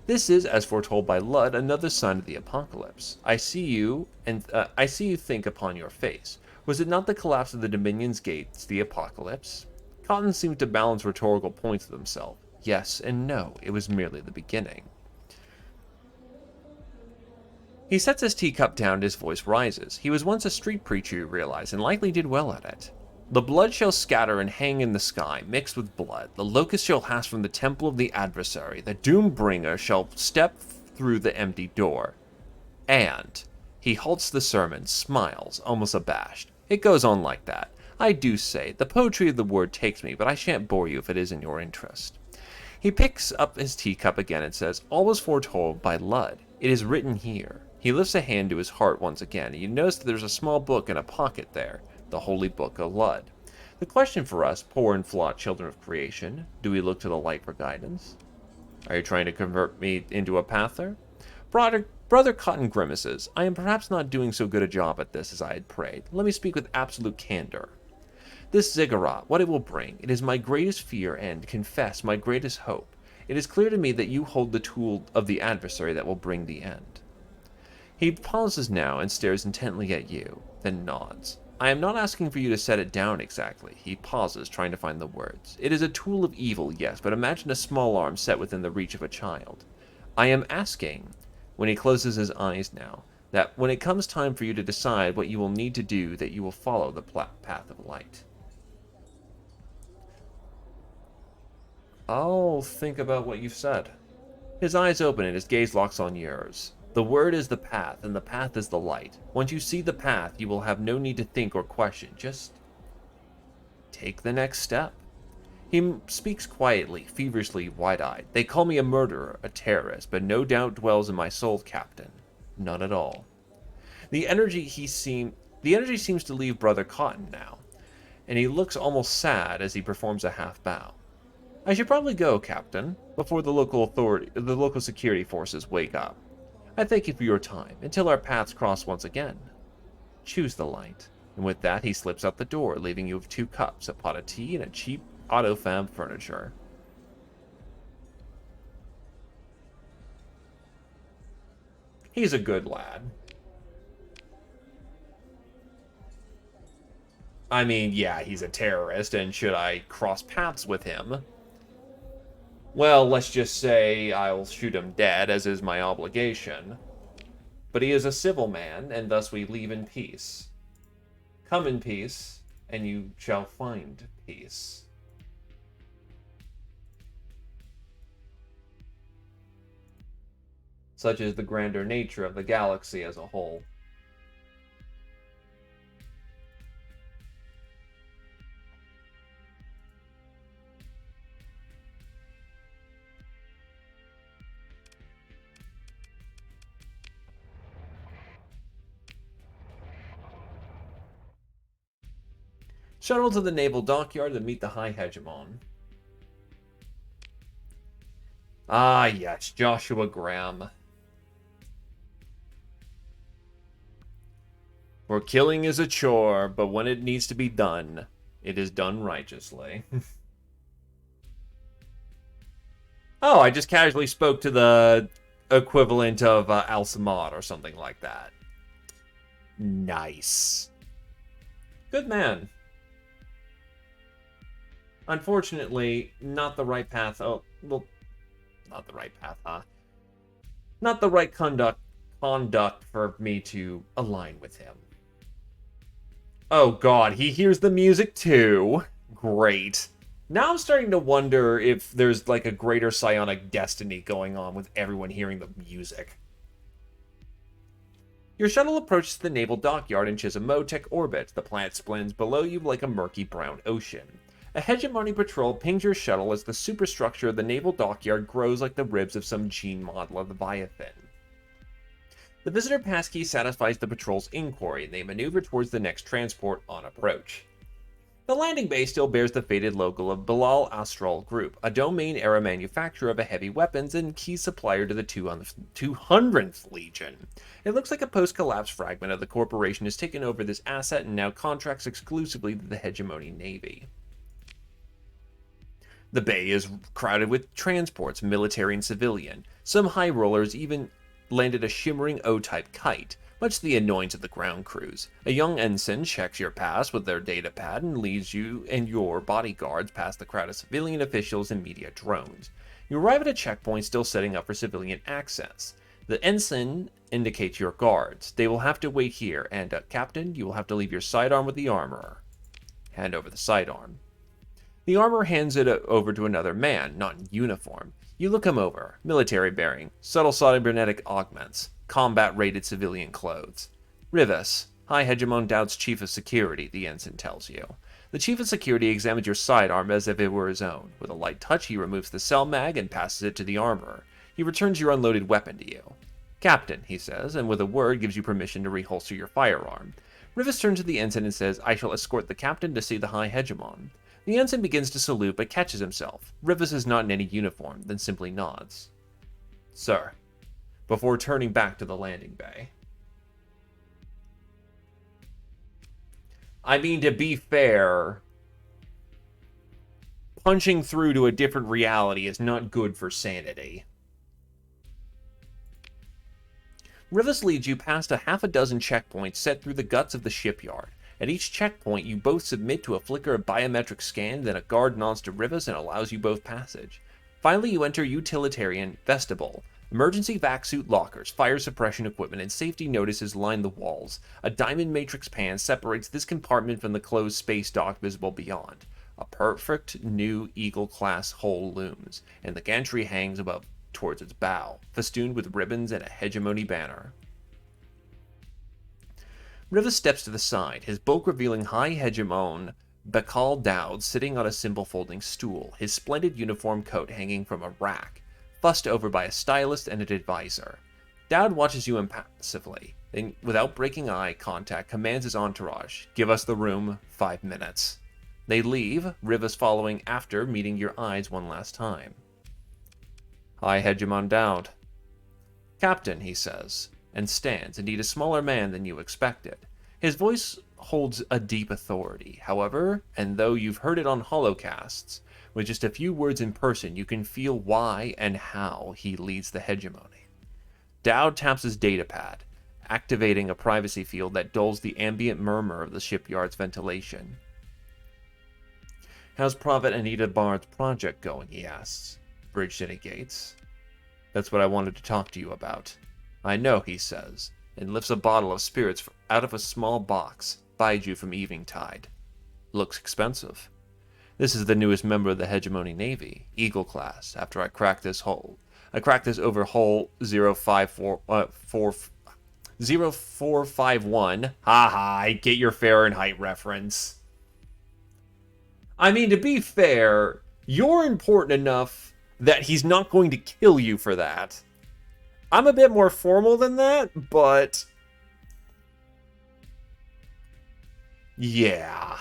Speaker 1: This is, as foretold by Lud, another sign of the apocalypse. I see you think upon your face. Was it not the collapse of the Dominion's gates, the apocalypse? Cotton seems to balance rhetorical points with himself. Yes and no, it was merely the beginning. He sets his teacup down and his voice rises. He was once a street preacher, you realize, and likely did well at it. The blood shall scatter and hang in the sky, mixed with blood. The locust shall pass from the temple of the adversary. The doom-bringer shall step through the empty door. And he halts the sermon, smiles, almost abashed. It goes on like that. I do say, the poetry of the word takes me, but I shan't bore you if it is in your interest. He picks up his teacup again and says, All was foretold by Lud. It is written here. He lifts a hand to his heart once again, and you notice that there's a small book in a pocket there, the Holy Book of Lud. The question for us, poor and flawed children of creation, do we look to the light for guidance? Are you trying to convert me into a pather? Brother Cotton grimaces. I am perhaps not doing so good a job at this as I had prayed. Let me speak with absolute candor. This ziggurat, what it will bring, it is my greatest fear and, confess, my greatest hope. It is clear to me that you hold the tool of the adversary that will bring the end. He pauses now and stares intently at you, then nods. I am not asking for you to set it down exactly. He pauses, trying to find the words. It is a tool of evil, yes, but imagine a small arm set within the reach of a child. I am asking, when he closes his eyes now, that when it comes time for you to decide what you will need to do, that you will follow the path of light. I'll think about what you've said. His eyes open and his gaze locks on yours. The word is the path, and the path is the light. Once you see the path, you will have no need to think or question. Just take the next step. He speaks quietly, feverishly, wide-eyed. They call me a murderer, a terrorist, but no doubt dwells in my soul, Captain. None at all. The energy seems to leave Brother Cotton now, and he looks almost sad as he performs a half bow. I should probably go, Captain, before the local security forces wake up. I thank you for your time, until our paths cross once again. Choose the light. And with that, he slips out the door, leaving you with 2 cups, a pot of tea, and a cheap AutoFab furniture. He's a good lad. I mean, yeah, he's a terrorist, and should I cross paths with him? Well, let's just say I'll shoot him dead, as is my obligation. But he is a civil man, and thus we leave in peace. Come in peace, and you shall find peace. Such is the grander nature of the galaxy as a whole. Shuttle to the naval dockyard and meet the High Hegemon. Ah, yes, Joshua Graham. For killing is a chore, but when it needs to be done, it is done righteously. Oh, I just casually spoke to the equivalent of Al Samad or something like that. Nice. Good man. Unfortunately, not the right path. Oh, well, not the right path, huh? Not the right conduct for me to align with him. Oh god, he hears the music too. Great. Now I'm starting to wonder if there's like a greater psionic destiny going on with everyone hearing the music. Your shuttle approaches the naval dockyard in Chisimotech orbit. The planet splends below you like a murky brown ocean. A hegemony patrol pings your shuttle as the superstructure of the naval dockyard grows like the ribs of some gene model of Leviathan. The visitor passkey satisfies the patrol's inquiry, and they maneuver towards the next transport on approach. The landing bay still bears the faded logo of Bilal Astral Group, a domain-era manufacturer of heavy weapons and key supplier to the 200th Legion. It looks like a post-collapse fragment of the corporation has taken over this asset and now contracts exclusively to the Hegemony Navy. The bay is crowded with transports, military and civilian. Some high rollers even landed a shimmering O-type kite, much to the annoyance of the ground crews. A young ensign checks your pass with their data pad and leads you and your bodyguards past the crowd of civilian officials and media drones. You arrive at a checkpoint still setting up for civilian access. The ensign indicates your guards. They will have to wait here, and, Captain, you will have to leave your sidearm with the armorer. Hand over the sidearm. The armorer hands it over to another man, not in uniform. You look him over. Military bearing, subtle cybernetic augments, combat-rated civilian clothes. Rivas, High Hegemon Dowd's chief of security, the ensign tells you. The chief of security examines your sidearm as if it were his own. With a light touch, he removes the cell mag and passes it to the armorer. He returns your unloaded weapon to you. Captain, he says, and with a word gives you permission to reholster your firearm. Rivas turns to the ensign and says, I shall escort the captain to see the High Hegemon. The ensign begins to salute, but catches himself. Rivas is not in any uniform, then simply nods. Sir, before turning back to the landing bay. I mean, to be fair, punching through to a different reality is not good for sanity. Rivas leads you past a half a dozen checkpoints set through the guts of the shipyard. At each checkpoint, you both submit to a flicker of biometric scan, then a guard nods to Rivas and allows you both passage. Finally, you enter utilitarian vestibule. Emergency vac suit lockers, fire suppression equipment, and safety notices line the walls. A diamond matrix pan separates this compartment from the closed space dock visible beyond. A perfect new Eagle-class hull looms, and the gantry hangs above towards its bow, festooned with ribbons and a hegemony banner. Rivas steps to the side, his bulk revealing High Hegemon Bakal Dowd sitting on a symbol-folding stool, his splendid uniform coat hanging from a rack, fussed over by a stylist and an advisor. Dowd watches you impassively, then, without breaking eye contact, commands his entourage, give us the room, 5 minutes. They leave, Rivas following after, meeting your eyes one last time. High Hegemon Dowd. Captain, he says, and stands, indeed a smaller man than you expected. His voice holds a deep authority, however, and though you've heard it on holocasts, with just a few words in person, you can feel why and how he leads the hegemony. Dowd taps his datapad, activating a privacy field that dulls the ambient murmur of the shipyard's ventilation. How's Prophet Anita Bard's project going, he asks. Bridge indicates. That's what I wanted to talk to you about. I know, he says, and lifts a bottle of spirits out of a small box, Baiju from Eventide. Looks expensive. This is the newest member of the Hegemony Navy, Eagle class, after I cracked this hole. I cracked this over hole 0451. Haha, I get your Fahrenheit reference. I mean, to be fair, you're important enough that he's not going to kill you for that. I'm a bit more formal than that, but yeah.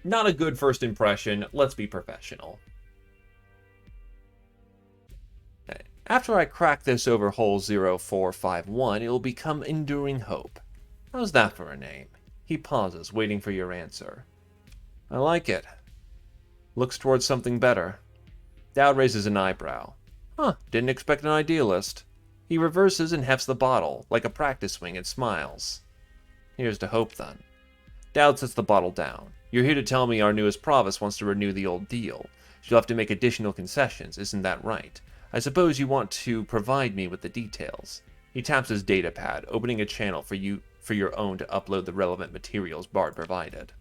Speaker 1: Not a good first impression. Let's be professional. After I crack this over hole 0451, it will become Enduring Hope. How's that for a name? He pauses, waiting for your answer. I like it. Looks towards something better. Dowd raises an eyebrow. Huh, didn't expect an idealist. He reverses and hefts the bottle, like a practice swing, and smiles. Here's to hope, then. Dowd sets the bottle down. You're here to tell me our newest provost wants to renew the old deal. She'll have to make additional concessions, isn't that right? I suppose you want to provide me with the details. He taps his datapad, opening a channel for your own to upload the relevant materials Bard provided.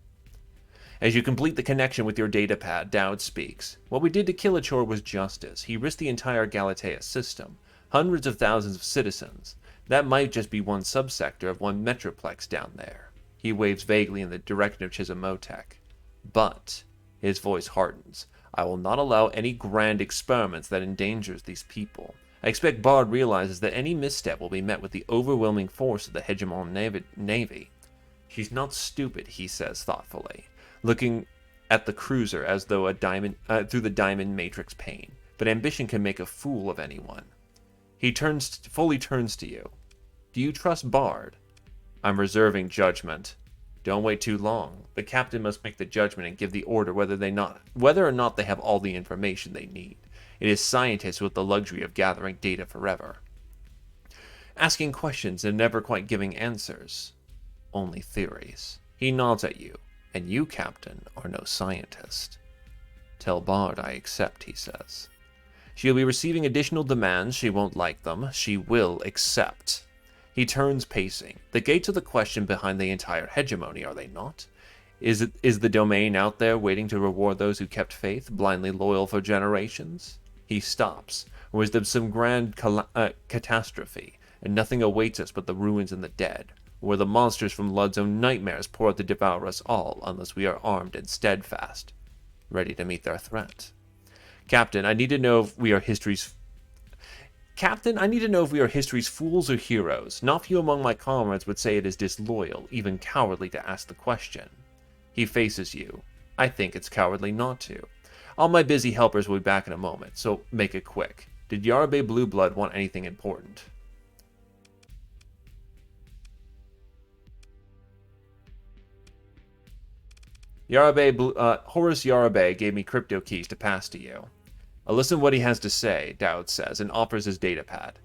Speaker 1: As you complete the connection with your datapad, Dowd speaks. What we did to Killachor was justice. He risked the entire Galatea system. Hundreds of thousands of citizens. That might just be one subsector of one metroplex down there. He waves vaguely in the direction of Chisimotech. But, his voice hardens, I will not allow any grand experiments that endangers these people. I expect Bard realizes that any misstep will be met with the overwhelming force of the Hegemon Navy. She's not stupid, he says thoughtfully, looking at the cruiser as though through the diamond matrix pane. But ambition can make a fool of anyone. He fully turns to you. Do you trust Bard? I'm reserving judgment. Don't wait too long. The captain must make the judgment and give the order whether or not they have all the information they need. It is scientists with the luxury of gathering data forever. Asking questions and never quite giving answers. Only theories. He nods at you, and you, Captain, are no scientist. Tell Bard I accept, he says. She'll be receiving additional demands. She won't like them. She will accept. He turns pacing. The gates of the question behind the entire hegemony, are they not? Is the domain out there waiting to reward those who kept faith, blindly loyal for generations? He stops. Or is there some grand catastrophe, and nothing awaits us but the ruins and the dead, where the monsters from Lud's own nightmares pour out to devour us all unless we are armed and steadfast, ready to meet their threat? Captain, I need to know if we are history's fools or heroes. Not few among my comrades would say it is disloyal, even cowardly, to ask the question. He faces you. I think it's cowardly not to. All my busy helpers will be back in a moment, so make it quick. Did Yarabe Blue Blood want anything important? Horace Yarabe gave me crypto keys to pass to you. I'll listen to what he has to say, Dowd says, and offers his datapad.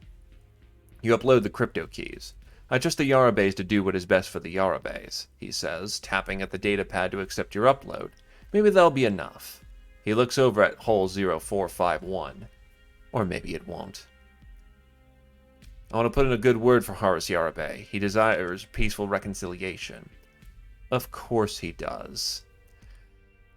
Speaker 1: You upload the crypto keys. I trust the Yarabes to do what is best for the Yarabes, he says, tapping at the datapad to accept your upload. Maybe that'll be enough. He looks over at hole 0451. Or maybe it won't. I want to put in a good word for Horace Yarabe. He desires peaceful reconciliation. Of course he does.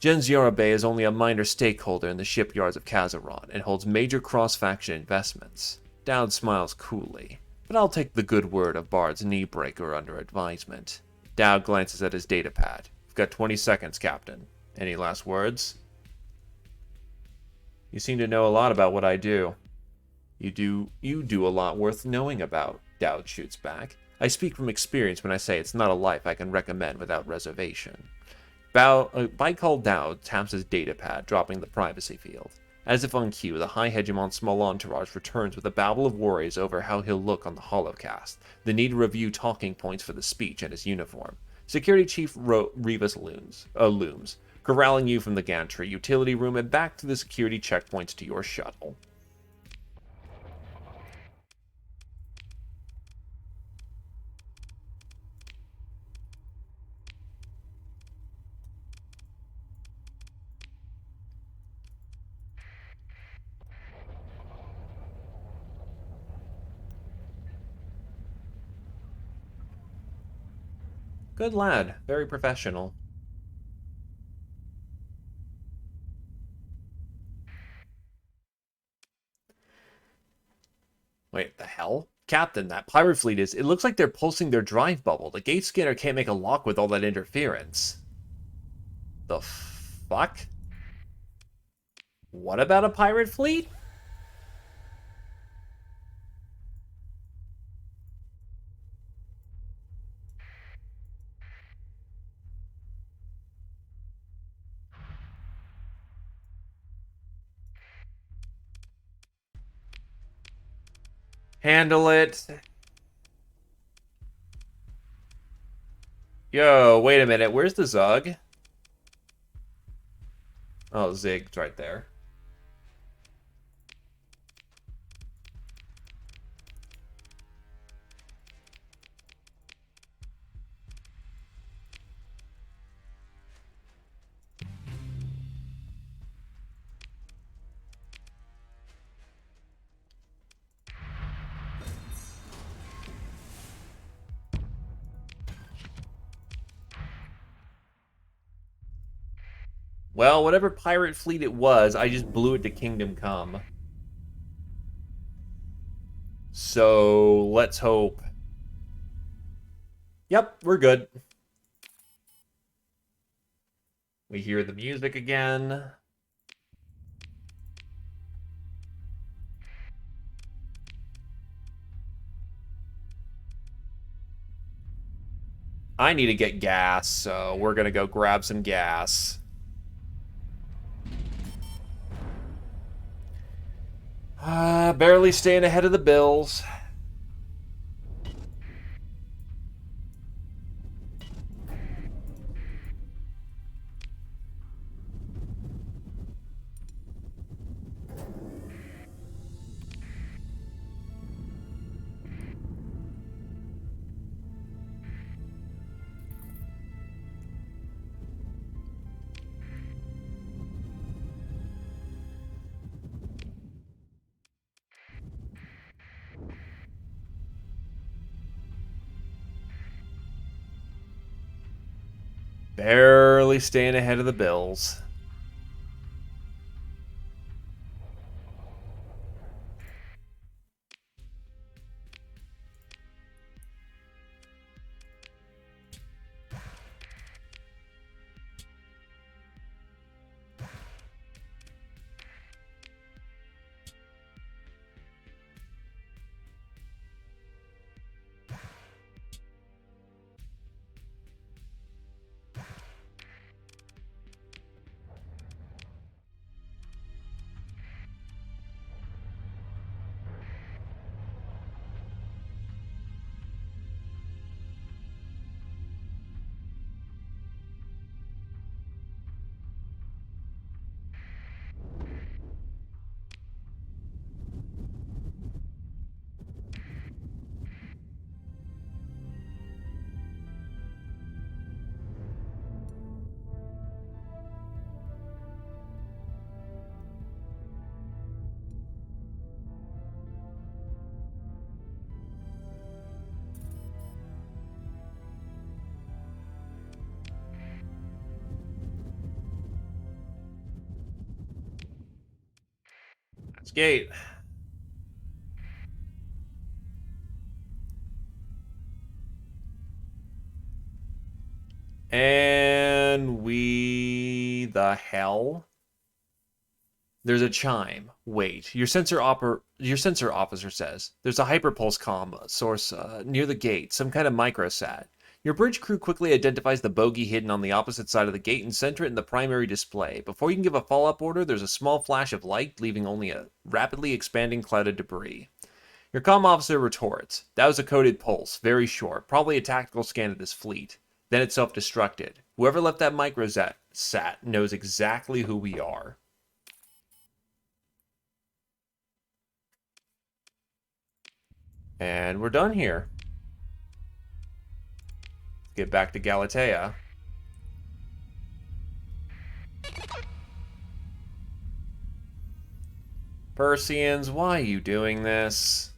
Speaker 1: Jens Yarabe is only a minor stakeholder in the shipyards of Kazaron and holds major cross-faction investments. Dowd smiles coolly, but I'll take the good word of Bard's knee-breaker under advisement. Dowd glances at his datapad. We've got 20 seconds, Captain. Any last words? You seem to know a lot about what I do. You do a lot worth knowing about, Dowd shoots back. I speak from experience when I say it's not a life I can recommend without reservation. Baikal Dowd taps his datapad, dropping the privacy field. As if on cue, the High Hegemon's small entourage returns with a babble of worries over how he'll look on the holocast, the need to review talking points for the speech, and his uniform. Security Chief Rivas looms, corralling you from the gantry utility room and back to the security checkpoints to your shuttle. Good lad, very professional. Wait, the hell? Captain, that pirate fleet it looks like they're pulsing their drive bubble. The gate scanner can't make a lock with all that interference. The fuck? What about a pirate fleet? Handle it. Yo, wait a minute. Where's the Zug? Oh, Zig's right there. Well, whatever pirate fleet it was, I just blew it to Kingdom Come. So, let's hope. Yep, we're good. We hear the music again. I need to get gas, so we're gonna go grab some gas. Barely staying ahead of the Bills. Barely staying ahead of the Bills. That's gate. And we... the hell? There's a chime. Wait, your sensor officer says there's a hyperpulse comm source near the gate, some kind of microsat. Your bridge crew quickly identifies the bogey hidden on the opposite side of the gate and center it in the primary display. Before you can give a follow-up order, there's a small flash of light, leaving only a rapidly expanding cloud of debris. Your comm officer retorts, "That was a coded pulse, very short, probably a tactical scan of this fleet." Then it self-destructed. Whoever left that microsat knows exactly who we are. And we're done here. Get back to Galatea. Persians, why are you doing this?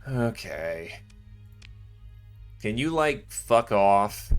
Speaker 1: Okay. Can you, like, fuck off?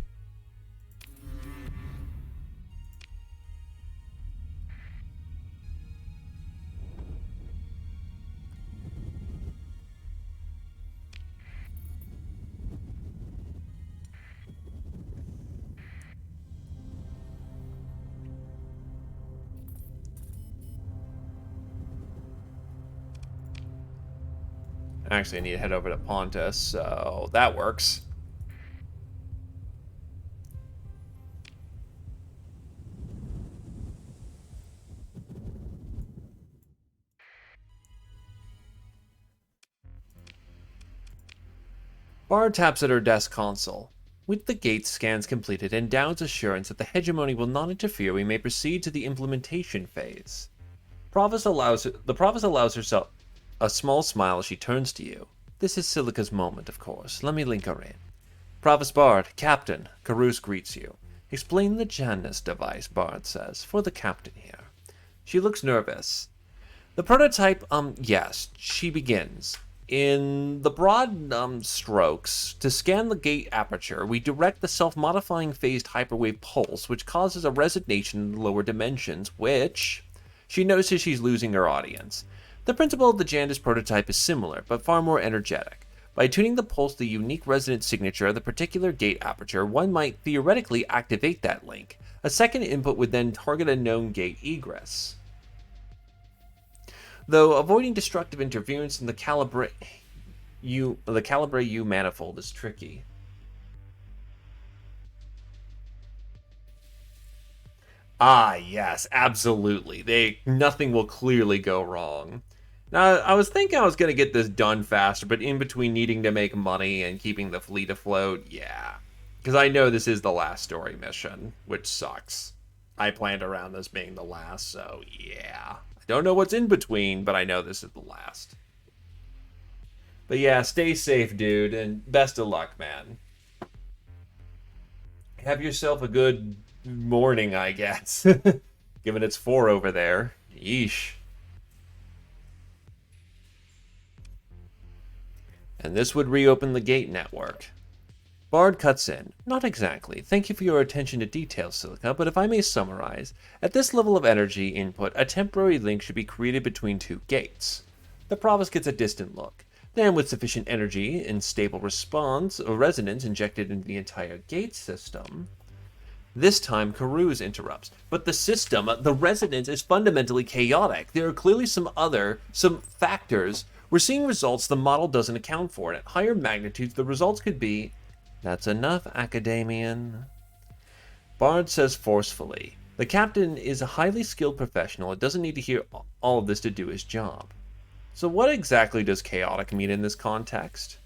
Speaker 1: Actually, I need to head over to Pontus, so that works. Bard taps at her desk console. With the gate scans completed and Dowd's assurance that the hegemony will not interfere, we may proceed to the implementation phase. The Provost allows herself a small smile as she turns to you. This is Silica's moment, of course. Let me link her in. Provost Bard, Captain, Carouse greets you. Explain the Janus device, Bard says, for the captain here. She looks nervous. The prototype, yes, she begins. In the broad strokes, to scan the gate aperture, we direct the self-modifying phased hyperwave pulse, which causes a resonation in the lower dimensions, which... She notices she's losing her audience. The principle of the Janus prototype is similar, but far more energetic. By tuning the pulse to the unique resonant signature of the particular gate aperture, one might theoretically activate that link. A second input would then target a known gate egress. Though avoiding destructive interference in the Calibre U manifold is tricky. Ah, yes, absolutely. Nothing will clearly go wrong. Now, I was thinking I was going to get this done faster, but in between needing to make money and keeping the fleet afloat, yeah. Because I know this is the last story mission, which sucks. I planned around this being the last, so yeah. I don't know what's in between, but I know this is the last. But yeah, stay safe, dude, and best of luck, man. Have yourself a good morning, I guess. Given it's 4 over there. Yeesh. And this would reopen the gate network. Bard cuts in. Not exactly. Thank you for your attention to detail, Silica, but if I may summarize, at this level of energy input, a temporary link should be created between two gates. The Provost gets a distant look. Then, with sufficient energy and stable response or resonance injected into the entire gate system... This time, Carouse interrupts. But the system, the resonance, is fundamentally chaotic. There are clearly some factors. We're seeing results the model doesn't account for, and at higher magnitudes, the results could be... That's enough, Academian. Bard says forcefully. The captain is a highly skilled professional and doesn't need to hear all of this to do his job. So what exactly does chaotic mean in this context?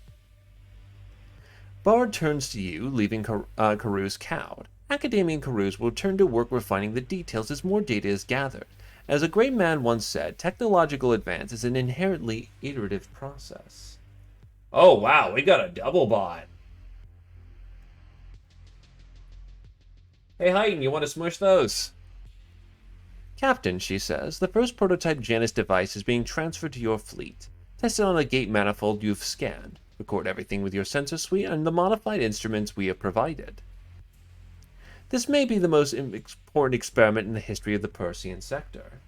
Speaker 1: Bard turns to you, leaving Carouse cowed. Academian Carouse will turn to work refining the details as more data is gathered. As a great man once said, technological advance is an inherently iterative process. Oh wow, we got a double bot. Hey Heighten, you want to smush those? Captain, she says, the first prototype Janus device is being transferred to your fleet. Test it on a gate manifold you've scanned. Record everything with your sensor suite and the modified instruments we have provided. This may be the most important experiment in the history of the Persean sector.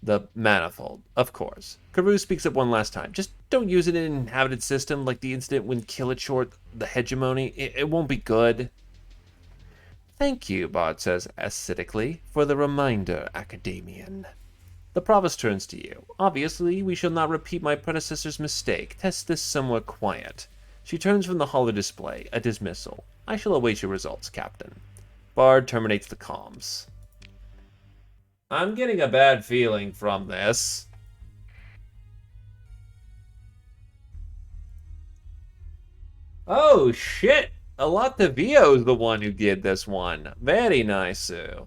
Speaker 1: The manifold, of course. Carouse speaks up one last time. Just don't use it in an inhabited system like the incident when Killachort, the hegemony. It won't be good. Thank you, Bard says acidically, for the reminder, Academian. The Provost turns to you. Obviously, we shall not repeat my predecessor's mistake. Test this somewhere quiet. She turns from the holo display, a dismissal. I shall await your results, Captain. Bard terminates the comms. I'm getting a bad feeling from this. Oh, shit! Alatavio's the one who did this one. Very nice, Sue.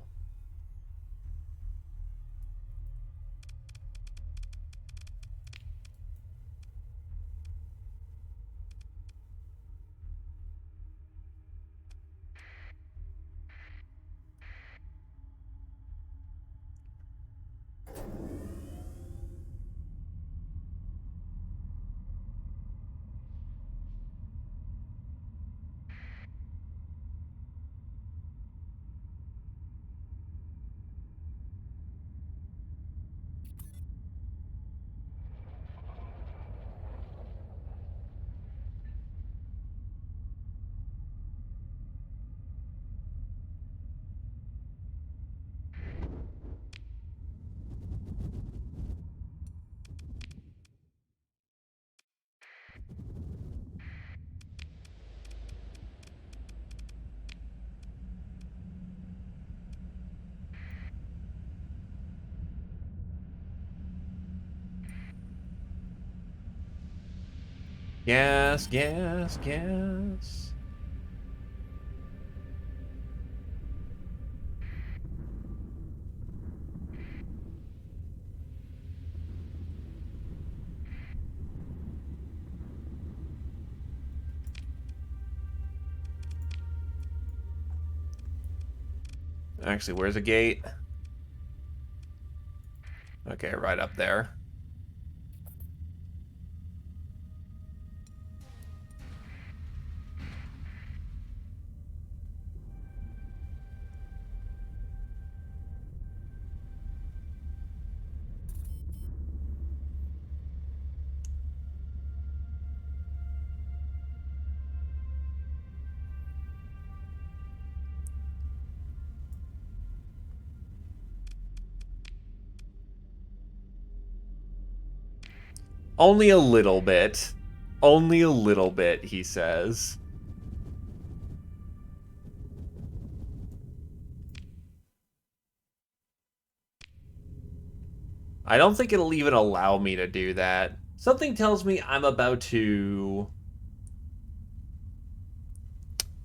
Speaker 1: Gas, gas, gas. Actually, where's the gate? Okay, right up there. Only a little bit. Only a little bit, he says. I don't think it'll even allow me to do that. Something tells me I'm about to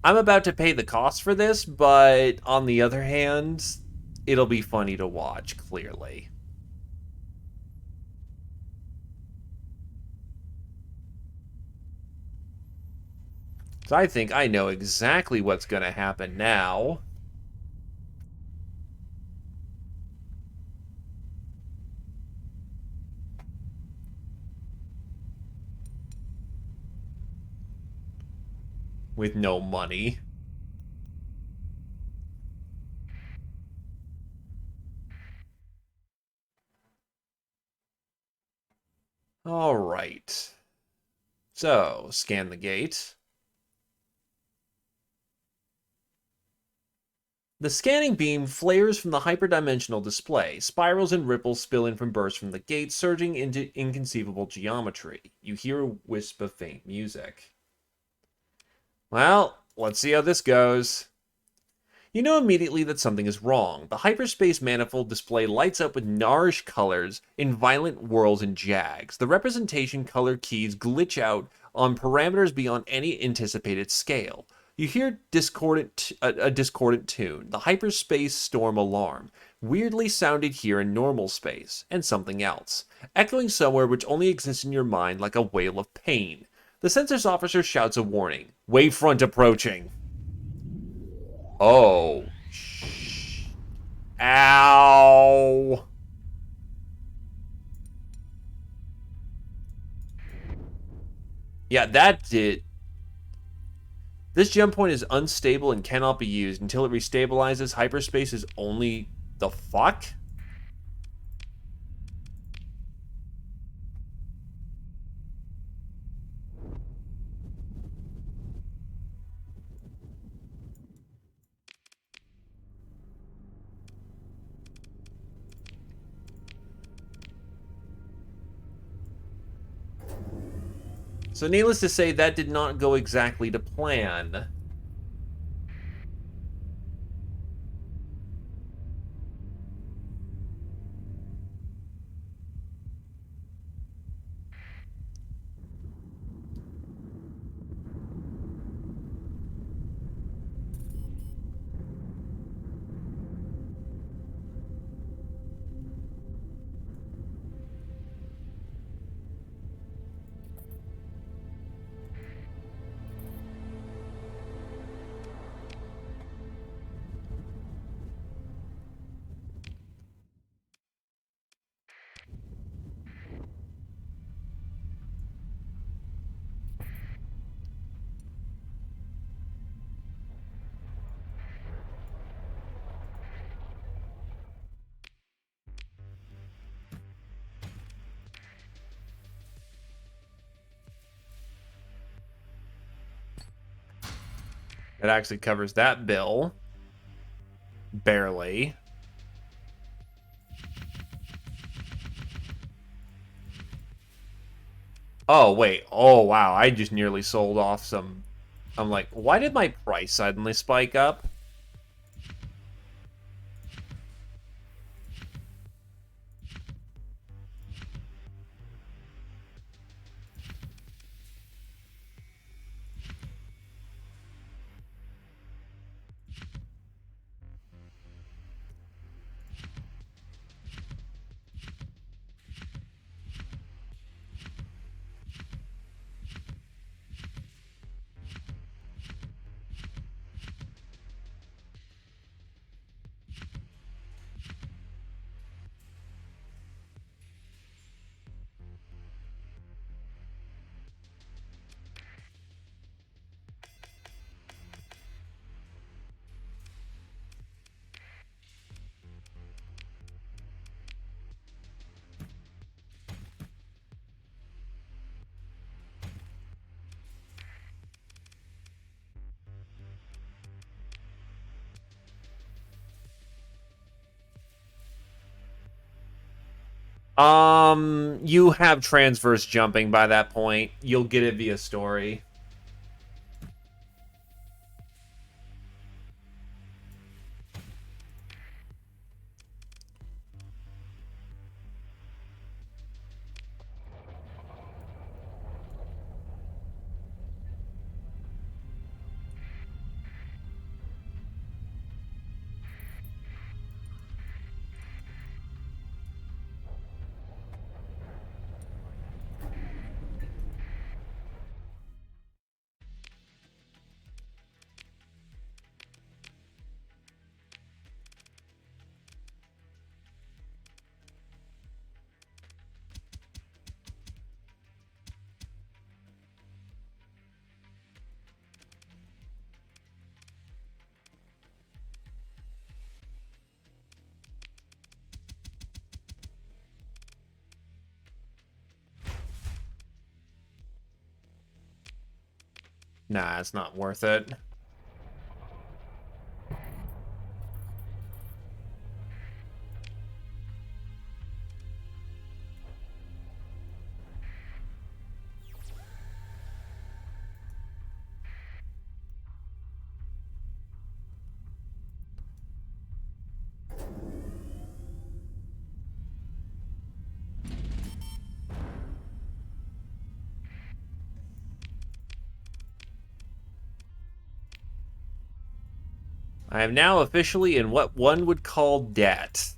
Speaker 1: pay the cost for this, but on the other hand, it'll be funny to watch, clearly. So I think I know exactly what's going to happen now. With no money. All right. So, scan the gate. The scanning beam flares from the hyperdimensional display. Spirals and ripples spill in from bursts from the gate, surging into inconceivable geometry. You hear a wisp of faint music. Well, let's see how this goes. You know immediately that something is wrong. The hyperspace manifold display lights up with garish colors in violent whirls and jags. The representation color keys glitch out on parameters beyond any anticipated scale. You hear a discordant tune, the hyperspace storm alarm, weirdly sounded here in normal space, and something else, echoing somewhere which only exists in your mind like a wail of pain. The census officer shouts a warning. Wavefront approaching. Oh. Ow. Yeah, that did. This jump point is unstable and cannot be used until it restabilizes. Hyperspace is only the fuck? So needless to say, that did not go exactly to plan. It actually covers that bill. Barely. Oh, wait. Oh, wow. I just nearly sold off some... I'm like, why did my price suddenly spike up? You have transverse jumping by that point. You'll get it via story. Nah, it's not worth it. I am now officially in what one would call debt.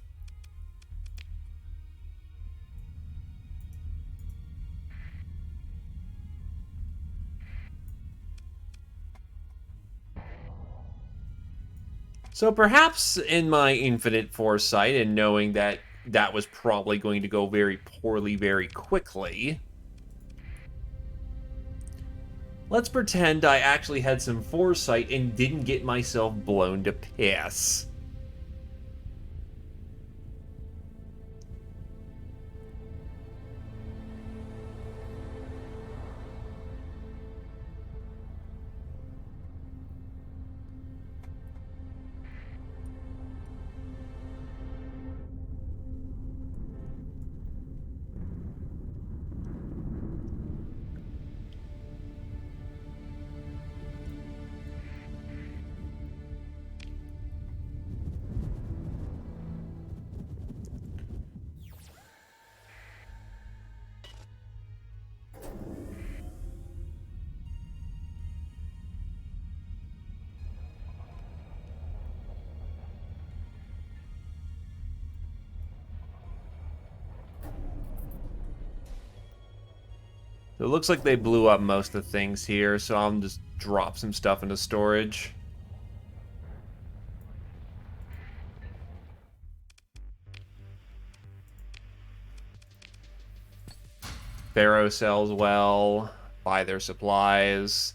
Speaker 1: So perhaps in my infinite foresight and knowing that that was probably going to go very poorly very quickly, let's pretend I actually had some foresight and didn't get myself blown to piss. So it looks like they blew up most of the things here, so I'll just drop some stuff into storage. Pharaoh sells well. Buy their supplies.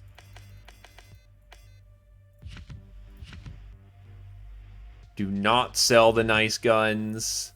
Speaker 1: Do not sell the nice guns.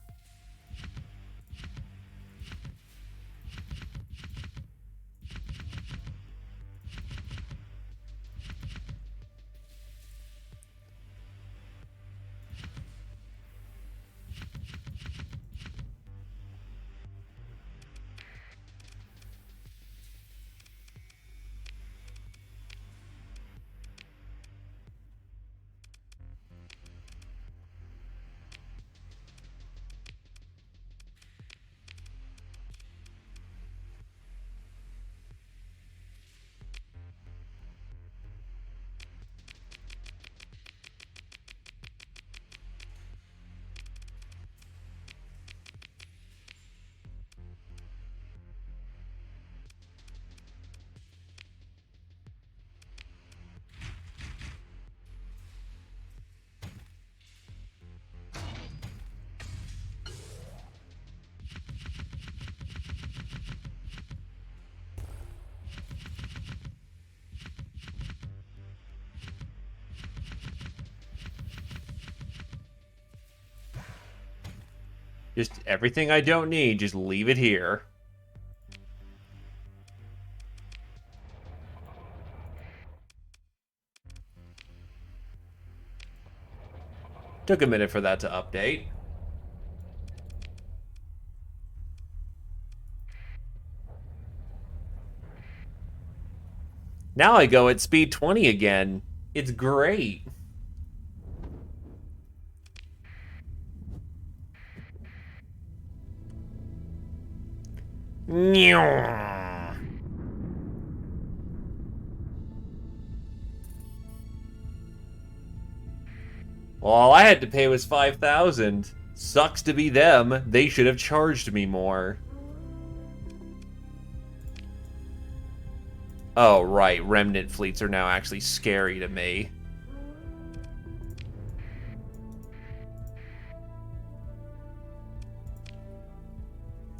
Speaker 1: Just everything I don't need, just leave it here. Took a minute for that to update. Now I go at speed 20 again. It's great. Well, all I had to pay was 5,000. Sucks to be them. They should have charged me more. Oh, right. Remnant fleets are now actually scary to me.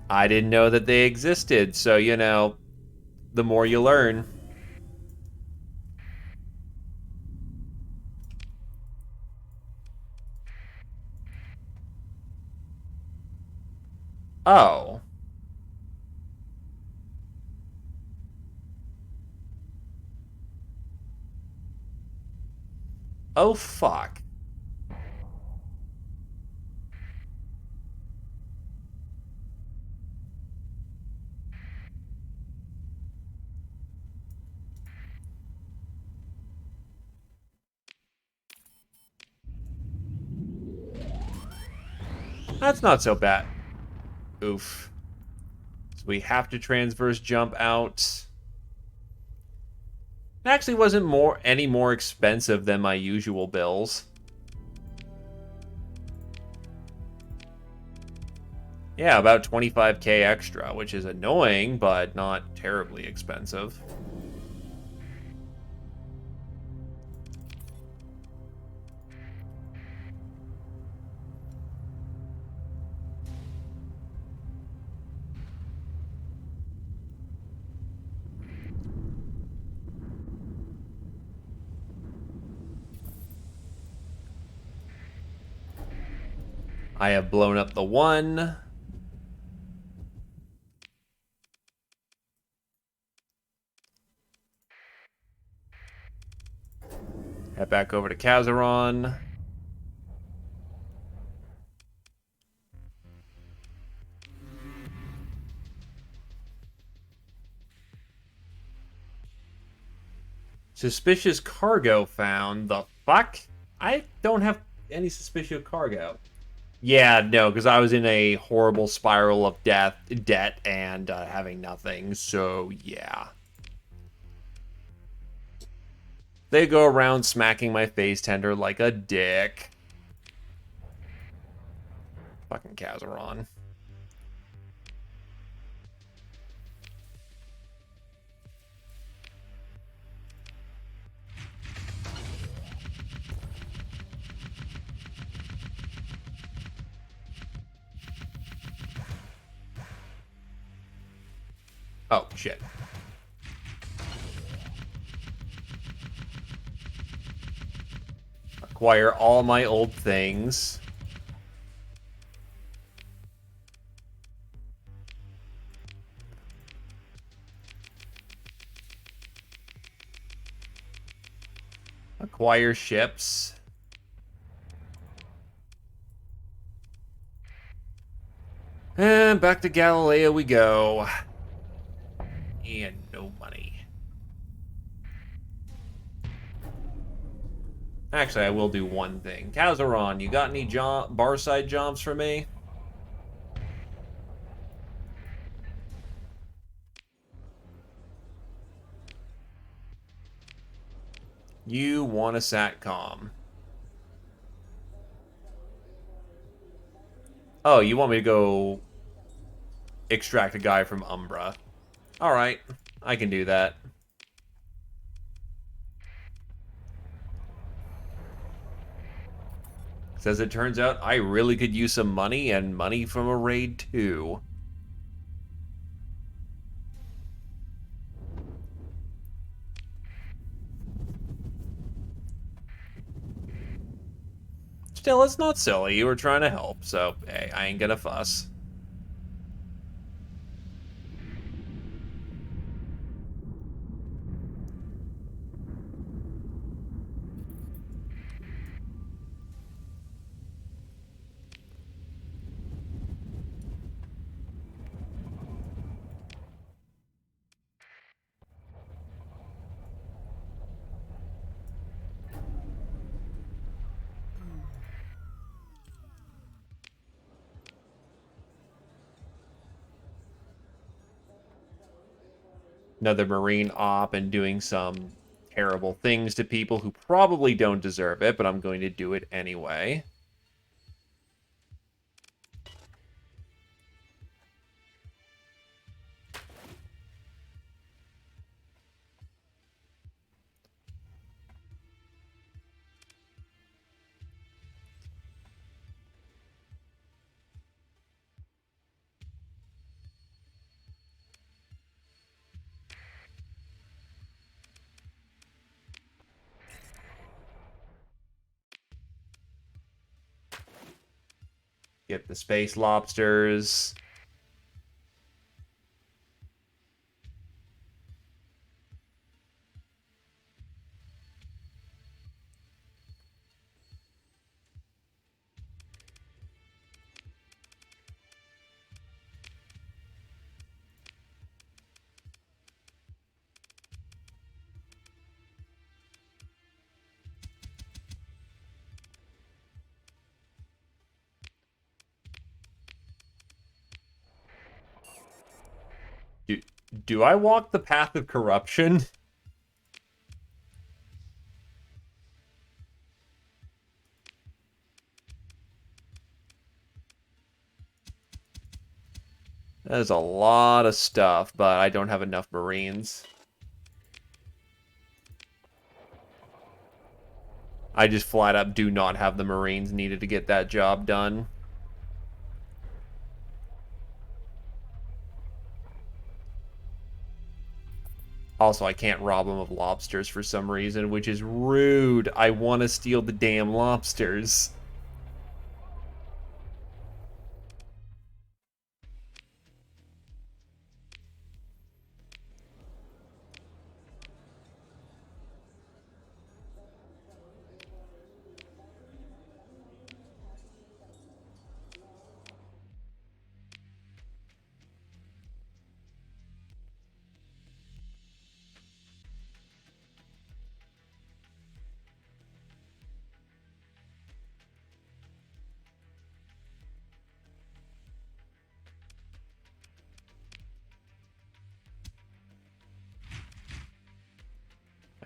Speaker 1: I didn't know that they existed, so, you know, the more you learn. Oh. Oh, fuck. That's not so bad. Oof. So we have to transverse jump out. It actually wasn't any more expensive than my usual bills. Yeah, about 25k extra, which is annoying, but not terribly expensive. I have blown up the one. Head back over to Kazaron. Suspicious cargo found. The fuck? I don't have any suspicious cargo. Yeah, no, because I was in a horrible spiral of debt, and having nothing, so yeah. They go around smacking my face tender like a dick. Fucking Kazaron. Oh, shit. Acquire all my old things. Acquire ships. And back to Galileo we go. And no money. Actually, I will do one thing. Kazaron, you got any bar side jobs for me? You want a SATCOM. Oh, you want me to go extract a guy from Umbra. Alright, I can do that. As it turns out, I really could use some money, and money from a raid too. Still, it's not silly. You were trying to help, so hey, I ain't gonna fuss. Another Marine op and doing some terrible things to people who probably don't deserve it, but I'm going to do it anyway. Get the space lobsters. Do I walk the path of corruption? That is a lot of stuff, but I don't have enough Marines. I just flat up do not have the Marines needed to get that job done. Also, I can't rob them of lobsters for some reason, which is rude. I want to steal the damn lobsters.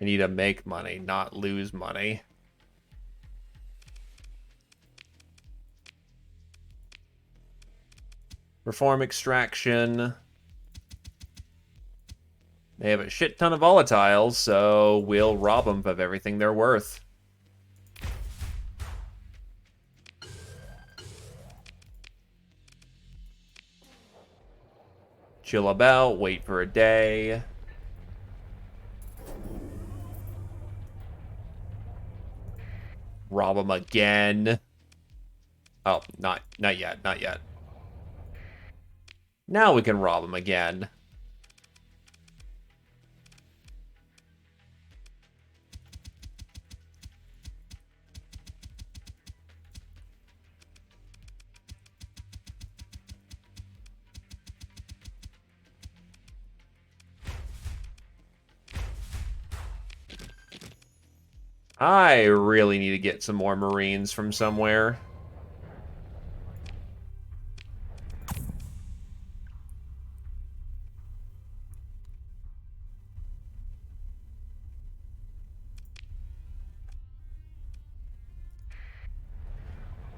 Speaker 1: I need to make money, not lose money. Reform extraction. They have a shit ton of volatiles, so we'll rob them of everything they're worth. Chill about, wait for a day. Rob them again. Oh, not yet, not yet. Now we can rob them again. I really need to get some more Marines from somewhere.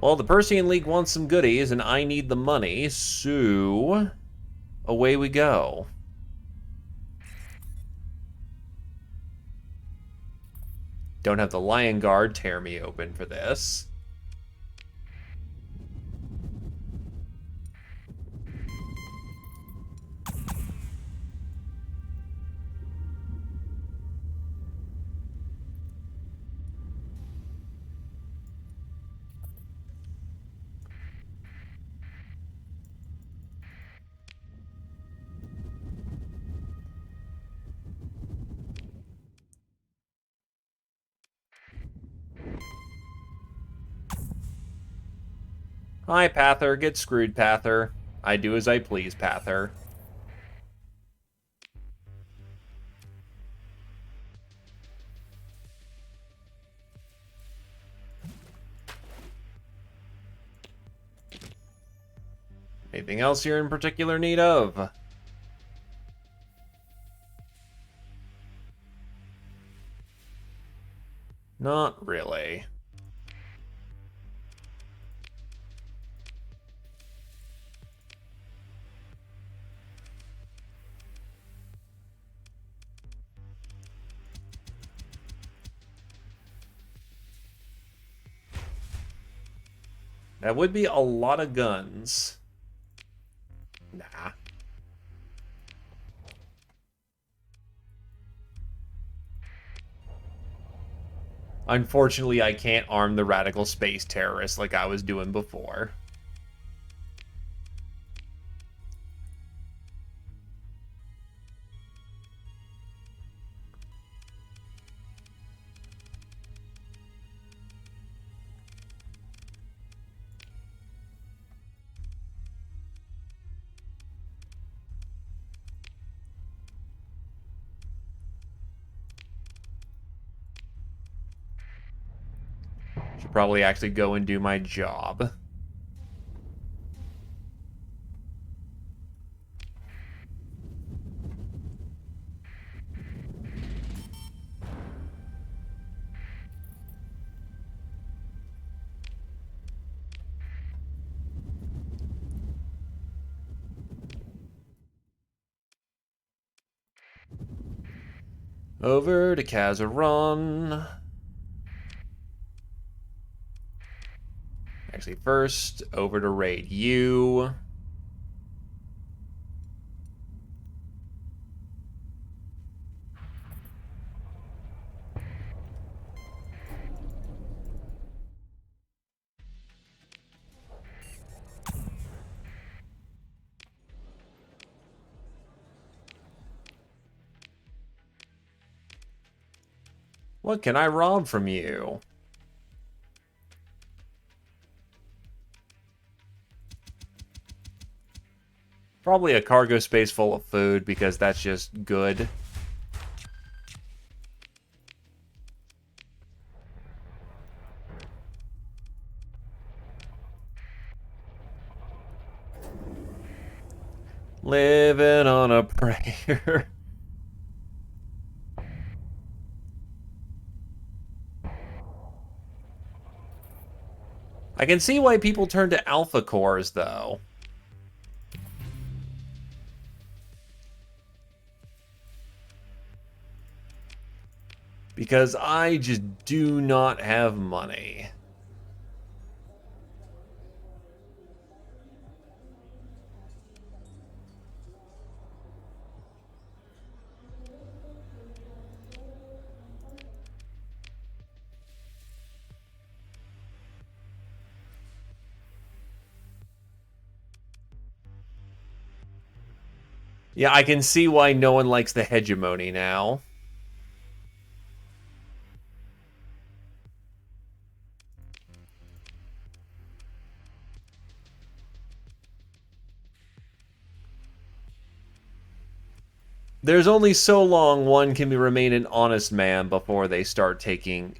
Speaker 1: Well, the Persian League wants some goodies, and I need the money, so away we go. Don't have the Lion Guard tear me open for this. Hi, Pather. Get screwed, Pather. I do as I please, Pather. Anything else you're in particular need of? Not really. That would be a lot of guns. Nah. Unfortunately, I can't arm the radical space terrorists like I was doing before. Should probably actually go and do my job. Over to Kazaron. Actually, first, over to raid you. What can I rob from you? Probably a cargo space full of food, because that's just good. Living on a prayer. I can see why people turn to alpha cores, though. Because I just do not have money. Yeah, I can see why no one likes the hegemony now. There's only so long one can remain an honest man before they start taking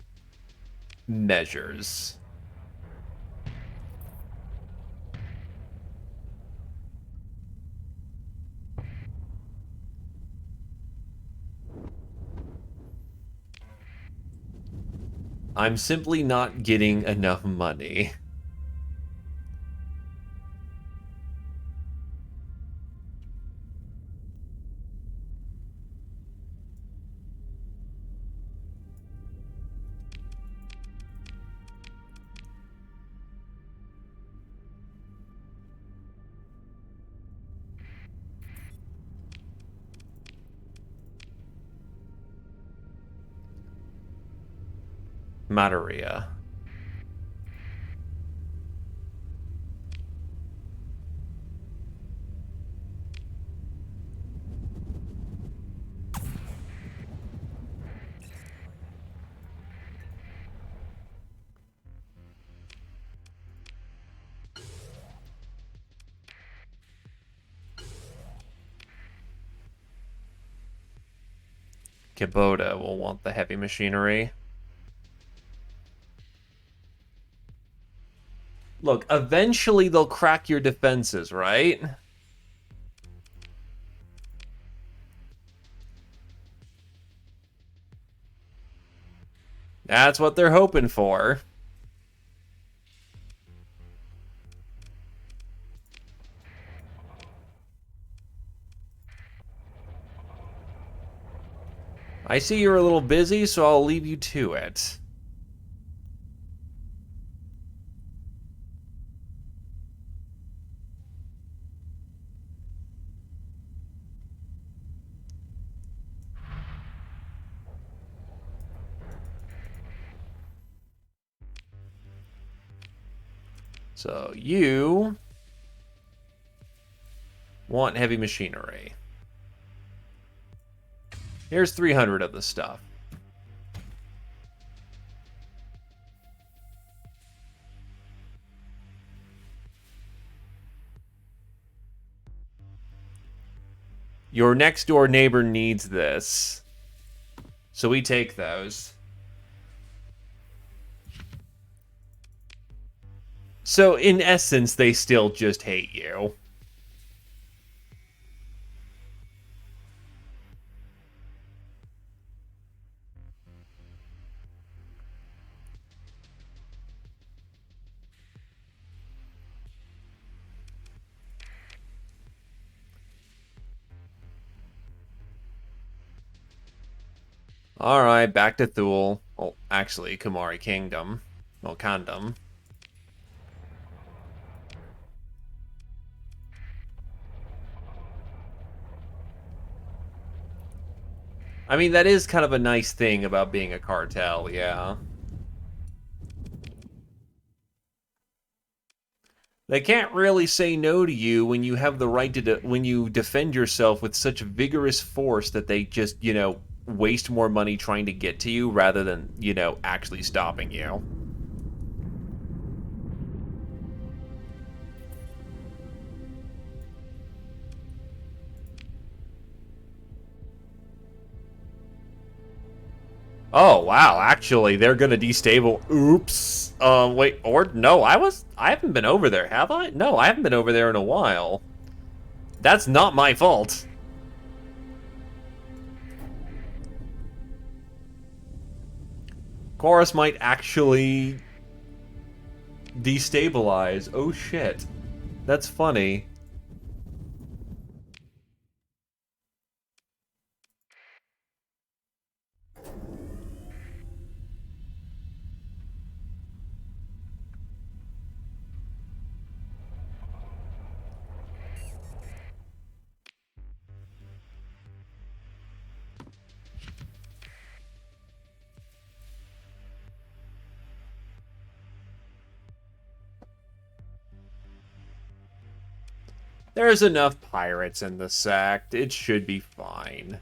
Speaker 1: measures. I'm simply not getting enough money. Materia. Kubota will want the heavy machinery. Look, eventually they'll crack your defenses, right? That's what they're hoping for. I see you're a little busy, so I'll leave you to it. So you want heavy machinery. Here's 300 of the stuff. Your next door neighbor needs this. So we take those. So in essence, they still just hate you. Alright, back to Thule. Well, actually, Kumari Kingdom. Well, Kingdom. I mean, that is kind of a nice thing about being a cartel, yeah. They can't really say no to you when you have the right to when you defend yourself with such vigorous force that they just, waste more money trying to get to you rather than, actually stopping you. Oh, wow, actually, they're gonna destabilize. Oops. Wait, or no, I haven't been over there, have I? No, I haven't been over there in a while. That's not my fault. Chorus might actually destabilize. Oh shit. That's funny. There's enough pirates in the sect. It should be fine.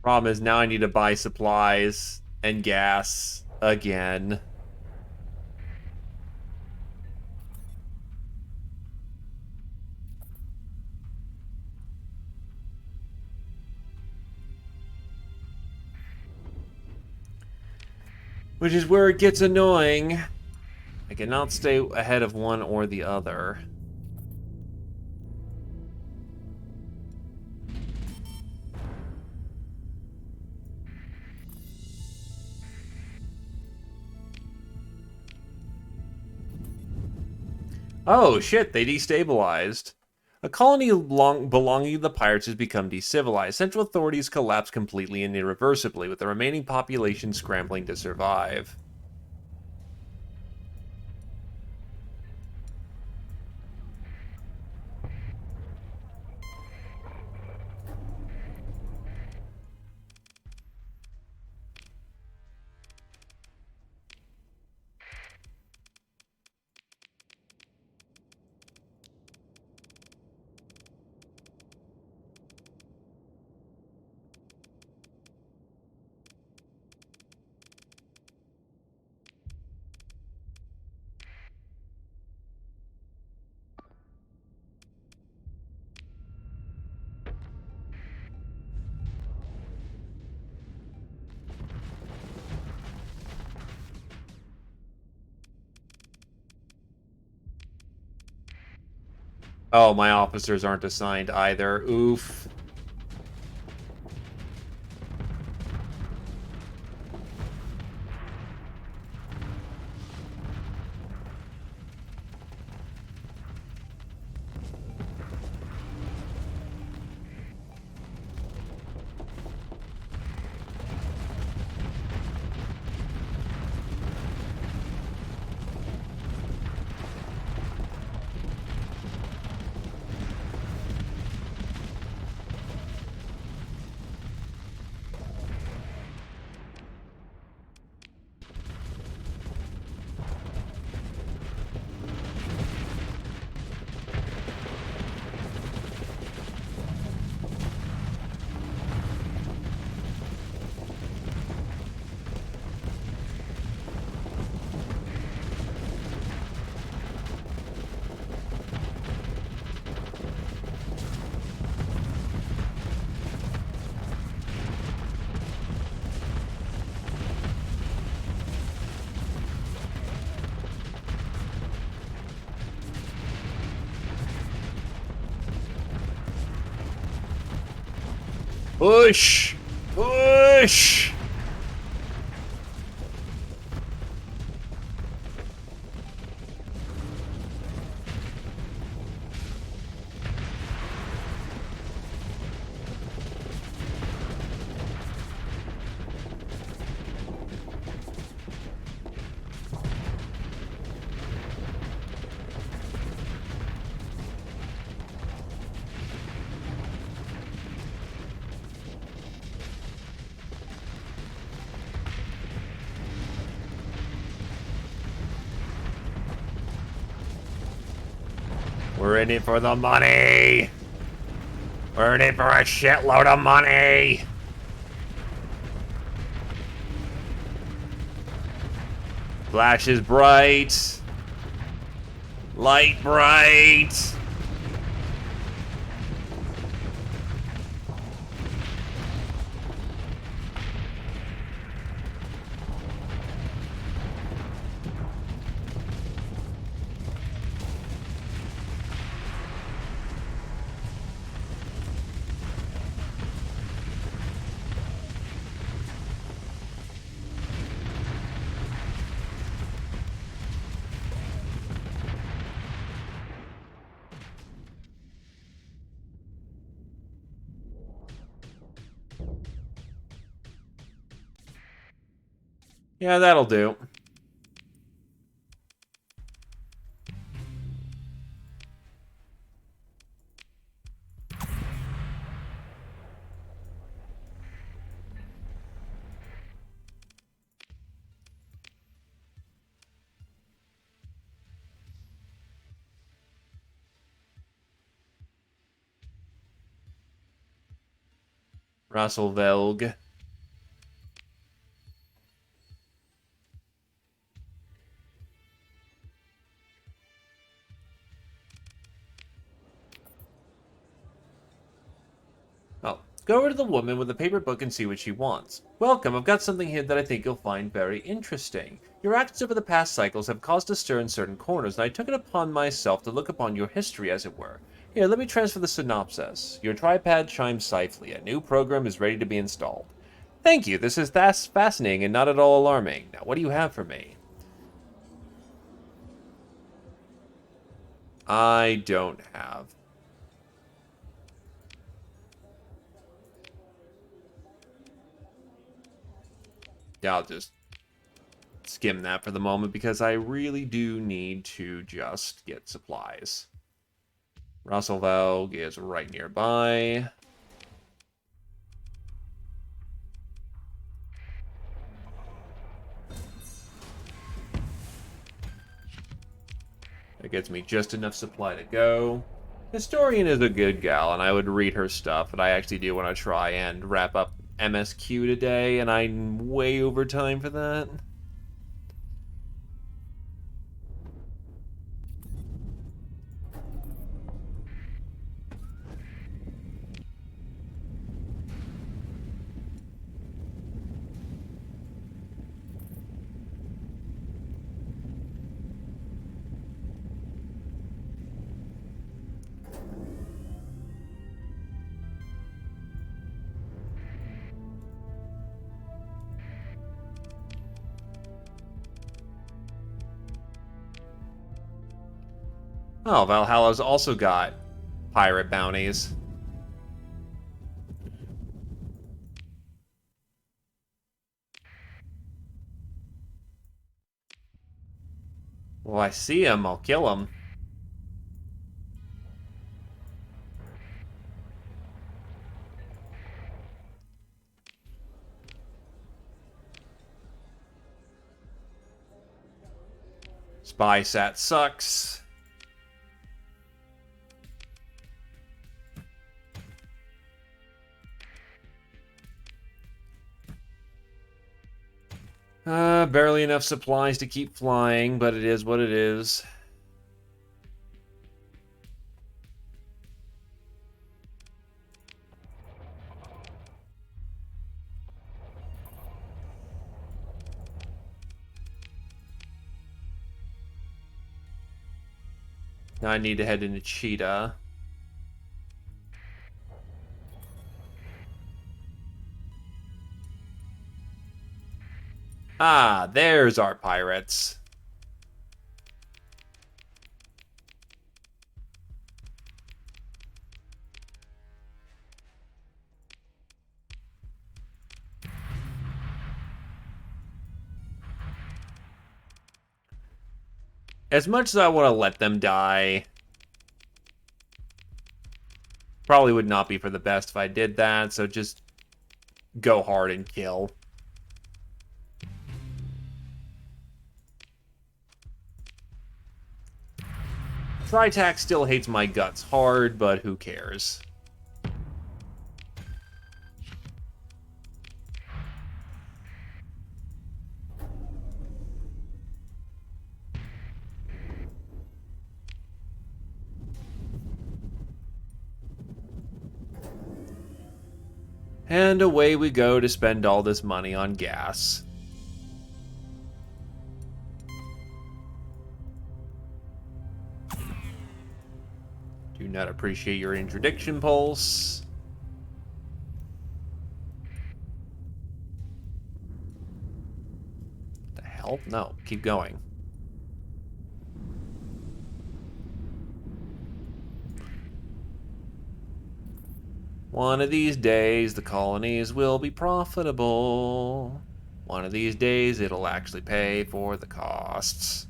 Speaker 1: Problem is now I need to buy supplies and gas again. Which is where it gets annoying. I cannot stay ahead of one or the other. Oh shit, they destabilized. A colony belonging to the pirates has become decivilized. Central authorities collapse completely and irreversibly, with the remaining population scrambling to survive. Oh, my officers aren't assigned either. Oof. Push! Push! We're in it for the money! We're in it for a shitload of money! Flash is bright. Light bright. Yeah, that'll do. Russell Velg. Oh, go over to the woman with the paper book and see what she wants. Welcome, I've got something here that I think you'll find very interesting. Your actions over the past cycles have caused a stir in certain corners, and I took it upon myself to look upon your history, as it were. Here, let me transfer the synopsis. Your tripad chimes safely. A new program is ready to be installed. Thank you, this is fascinating and not at all alarming. Now, what do you have for me? I don't have. Yeah, I'll just skim that for the moment because I really do need to just get supplies. Russell Vogue is right nearby. That gets me just enough supply to go. Historian is a good gal, and I would read her stuff, but I actually do want to try and wrap up MSQ today, and I'm way over time for that. Oh, Valhalla's also got pirate bounties. Well, I see him. I'll kill him. Spy sat sucks. Barely enough supplies to keep flying, but it is what it is. Now I need to head into Cheetah. Ah, there's our pirates. As much as I want to let them die, probably would not be for the best if I did that, so just go hard and kill. Tritax still hates my guts hard, but who cares? And away we go to spend all this money on gas. Do not appreciate your interdiction pulse. The hell? No, keep going. One of these days, the colonies will be profitable. One of these days, it'll actually pay for the costs.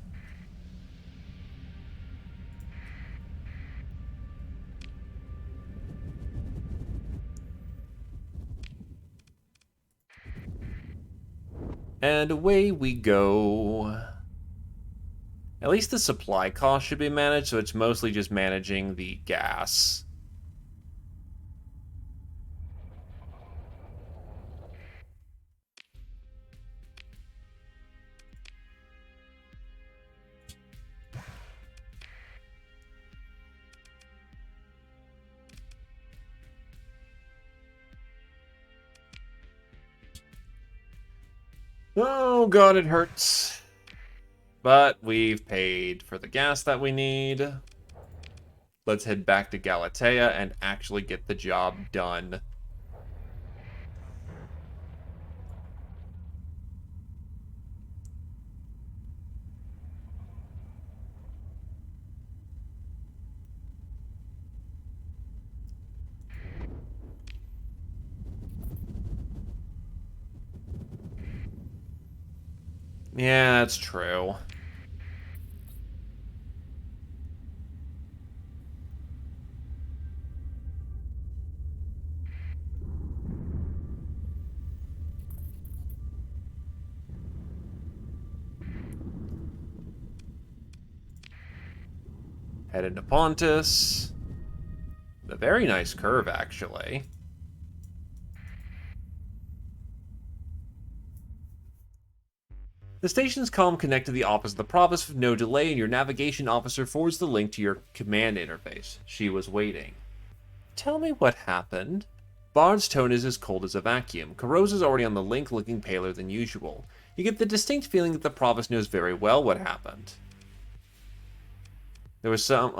Speaker 1: And away we go. At least the supply cost should be managed, so it's mostly just managing the gas. Oh god, it hurts. But we've paid for the gas that we need. Let's head back to Galatea and actually get the job done. Yeah, that's true. Head into Pontus. A very nice curve, actually. The station's comm connect to the office of the province with no delay, and your navigation officer forwards the link to your command interface. She was waiting. Tell me what happened. Bard's tone is as cold as a vacuum. Caroz is already on the link, looking paler than usual. You get the distinct feeling that the province knows very well what happened. There was some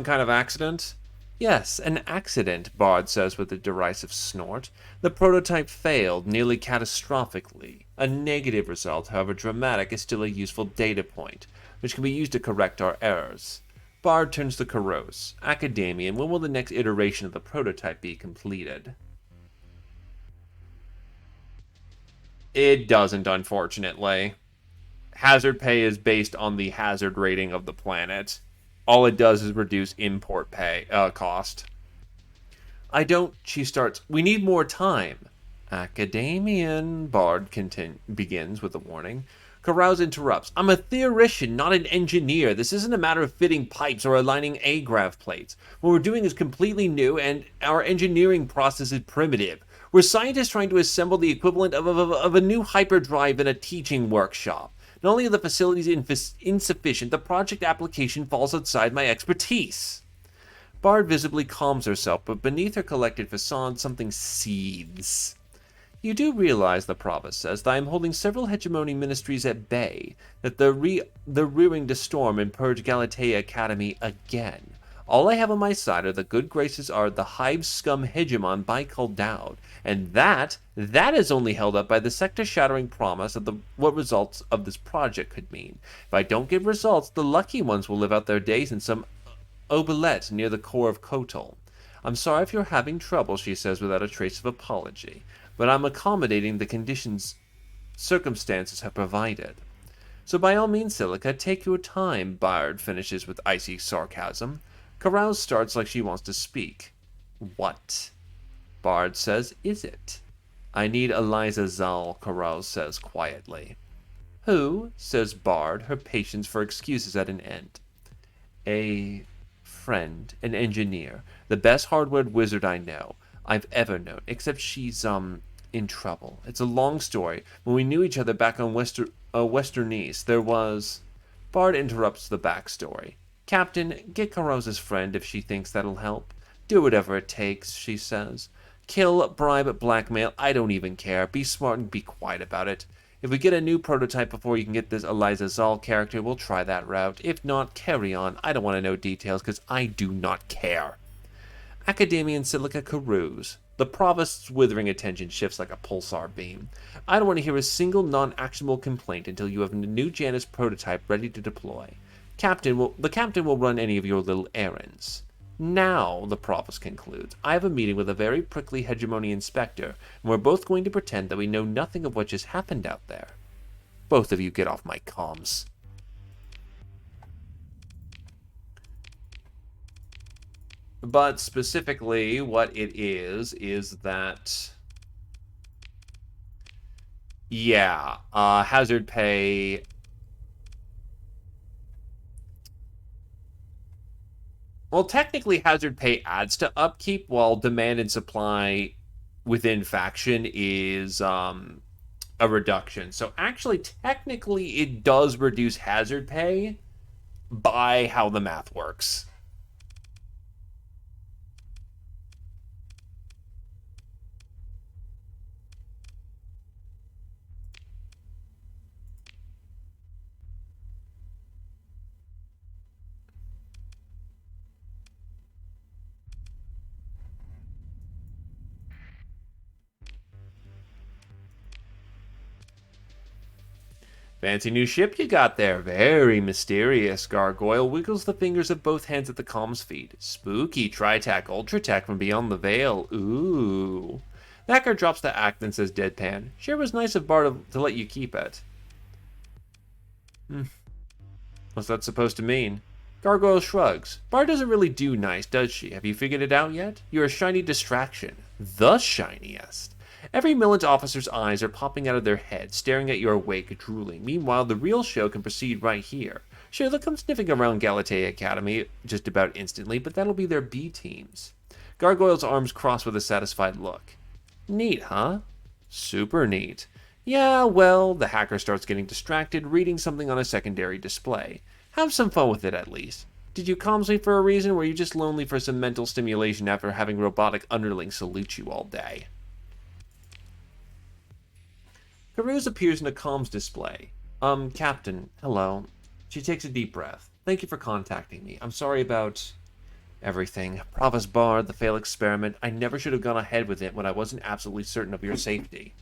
Speaker 1: kind of accident? Yes, an accident, Bard says with a derisive snort. The prototype failed, nearly catastrophically. A negative result, however dramatic, is still a useful data point. which can be used to correct our errors. Bard turns to Karos. Academian, when will the next iteration of the prototype be completed? It doesn't, unfortunately. Hazard pay is based on the hazard rating of the planet. All it does is reduce import pay cost. I don't, she starts. We need more time. Academian, Bard begins with a warning. Carouse interrupts. I'm a theoretician, not an engineer. This isn't a matter of fitting pipes or aligning agrav plates. What we're doing is completely new, and our engineering process is primitive. We're scientists trying to assemble the equivalent of a new hyperdrive in a teaching workshop. Not only are the facilities insufficient, the project application falls outside my expertise. Bard visibly calms herself, but beneath her collected facade, something seethes. You do realize, the provost says, that I am holding several hegemony ministries at bay, that they're rearing to storm and purge Galatea Academy again. All I have on my side are the good graces of the hive scum hegemon Baikal Dowd, and that is only held up by the sector-shattering promise of what results of this project could mean. If I don't get results, the lucky ones will live out their days in some oubliette near the core of Kotal. I'm sorry if you're having trouble, she says without a trace of apology, but I'm accommodating the conditions circumstances have provided. So by all means, Silica, take your time, Bard finishes with icy sarcasm. Carouse starts like she wants to speak. What? Bard says, is it? I need Eliza Zal, Carouse says quietly. Who? Says Bard, her patience for excuses at an end. A friend, an engineer, the best hardware wizard I've ever known, except she's, in trouble. It's a long story. When we knew each other back on Western East, there was... Bard interrupts the backstory. Captain, get Carouse's friend if she thinks that'll help. Do whatever it takes, she says. Kill, bribe, blackmail, I don't even care. Be smart and be quiet about it. If we get a new prototype before you can get this Eliza Zal character, we'll try that route. If not, carry on. I don't want to know details, because I do not care. Academian Silica Carouse. The provost's withering attention shifts like a pulsar beam. I don't want to hear a single non-actionable complaint until you have a new Janus prototype ready to deploy. The captain will run any of your little errands. Now, the provost concludes, I have a meeting with a very prickly hegemony inspector, and we're both going to pretend that we know nothing of what just happened out there. Both of you get off my comms. But specifically, what it is that... Yeah, hazard pay... Well, technically, hazard pay adds to upkeep, while demand and supply within faction is a reduction. So actually, technically, it does reduce hazard pay by how the math works. Fancy new ship you got there. Very mysterious. Gargoyle wiggles the fingers of both hands at the comms feed. Spooky Tritac Ultratech from beyond the veil. Ooh. The hacker drops the act and says deadpan. Sure was nice of Bard to let you keep it. What's that supposed to mean? Gargoyle shrugs. Bard doesn't really do nice, does she? Have you figured it out yet? You're a shiny distraction. The shiniest. Every militant officer's eyes are popping out of their heads, staring at your wake, drooling. Meanwhile, the real show can proceed right here. Sure, they'll come sniffing around Galatea Academy just about instantly, but that'll be their B teams. Gargoyle's arms cross with a satisfied look. Neat, huh? Super neat. Yeah, well, the hacker starts getting distracted, reading something on a secondary display. Have some fun with it, at least. Did you comms me for a reason, or were you just lonely for some mental stimulation after having robotic underlings salute you all day? Carouse appears in a comms display. Captain, hello. She takes a deep breath. Thank you for contacting me. I'm sorry about everything. Provost Bard, the failed experiment. I never should have gone ahead with it when I wasn't absolutely certain of your safety.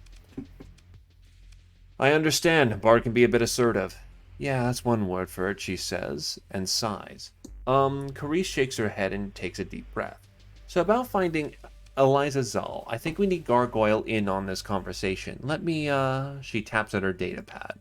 Speaker 1: I understand. Bard can be a bit assertive. Yeah, that's one word for it, she says, and sighs. Carice shakes her head and takes a deep breath. So about finding Eliza Zal, I think we need Gargoyle in on this conversation. Let me, she taps at her data pad.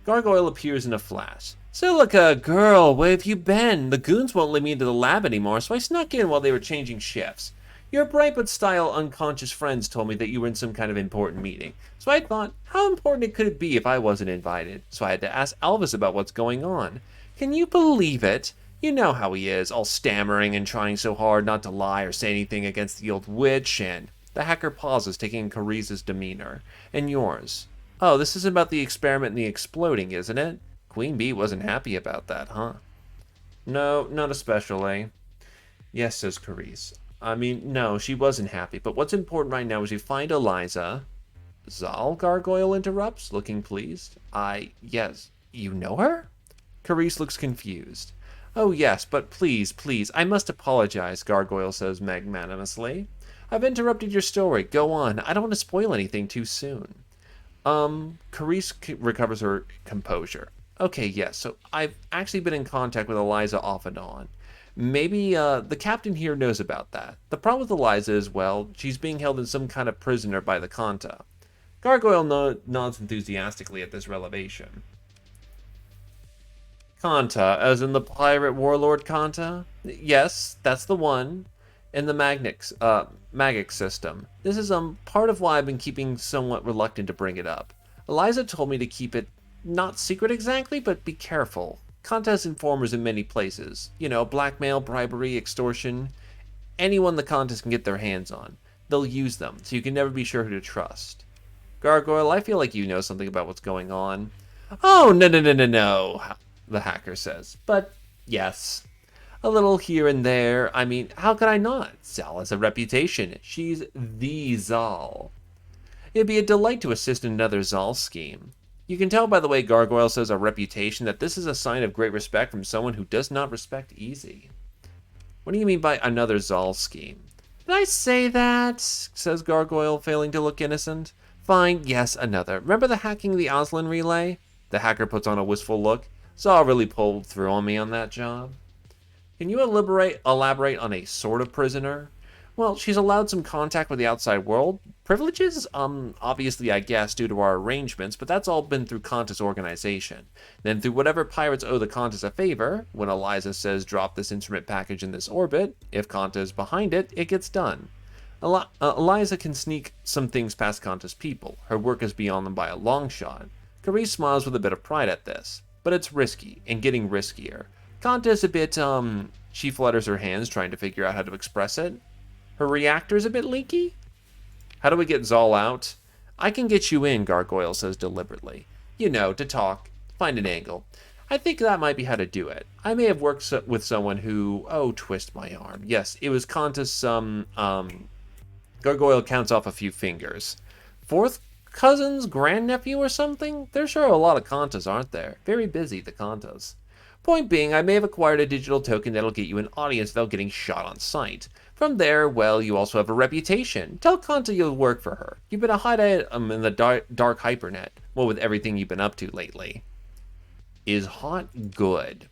Speaker 1: Gargoyle appears in a flash. Silica, girl, where have you been? The goons won't let me into the lab anymore, so I snuck in while they were changing shifts. Your bright but style unconscious friends told me that you were in some kind of important meeting. So I thought, how important could it be if I wasn't invited? So I had to ask Alvis about what's going on. Can you believe it? You know how he is, all stammering and trying so hard not to lie or say anything against the old witch, and the hacker pauses, taking in Carice's demeanor. And yours. Oh, this is about the experiment and the exploding, isn't it? Queen Bee wasn't happy about that, huh? No, not especially. Yes, says Carice. I mean, no, she wasn't happy, but what's important right now is we find Eliza. Zal, Gargoyle interrupts, looking pleased. Yes, you know her? Carice looks confused. Oh, yes, but please, I must apologize, Gargoyle says magnanimously. I've interrupted your story. Go on. I don't want to spoil anything too soon. Carice recovers her composure. Okay, yes, so I've actually been in contact with Eliza off and on. Maybe, the captain here knows about that. The problem with Eliza is, well, she's being held in some kind of prisoner by the Kanta. Gargoyle nods enthusiastically at this revelation. Kanta, as in the pirate warlord Kanta? Yes, that's the one. In the Magic system. This is part of why I've been keeping somewhat reluctant to bring it up. Eliza told me to keep it not secret exactly, but be careful. Kanta has informers in many places. You know, blackmail, bribery, extortion. Anyone the Kantas can get their hands on. They'll use them, so you can never be sure who to trust. Gargoyle, I feel like you know something about what's going on. Oh, no, the hacker says. But, yes. A little here and there. I mean, how could I not? Zal has a reputation. She's the Zal. It'd be a delight to assist in another Zal scheme. You can tell by the way Gargoyle says a reputation that this is a sign of great respect from someone who does not respect easy. What do you mean by another Zal scheme? Did I say that? Says Gargoyle, failing to look innocent. Fine, yes, another. Remember the hacking the Oslin relay? The hacker puts on a wistful look. Zal really pulled through on me on that job. Can you elaborate on a sort of prisoner? Well, she's allowed some contact with the outside world. Privileges? Obviously, I guess, due to our arrangements, but that's all been through Kanta's organization. Then through whatever pirates owe the Kantas a favor, when Eliza says drop this instrument package in this orbit, if Kanta is behind it, it gets done. Eliza can sneak some things past Kanta's people. Her work is beyond them by a long shot. Carice smiles with a bit of pride at this, but it's risky, and getting riskier. Kanta is a bit, she flutters her hands trying to figure out how to express it. Her reactor's a bit leaky? How do we get Zal out? I can get you in, Gargoyle says deliberately. You know, to talk, find an angle. I think that might be how to do it. I may have worked with someone who, twist my arm. Yes, it was Kanta's, Gargoyle counts off a few fingers. Fourth cousin's grandnephew or something? There's sure a lot of Kantas, aren't there? Very busy, the Kantas. Point being, I may have acquired a digital token that'll get you an audience without getting shot on sight. From there, well, you also have a reputation. Tell Kanta you'll work for her. You've been a hot item in the dark hypernet, what with everything you've been up to lately. Is hot good?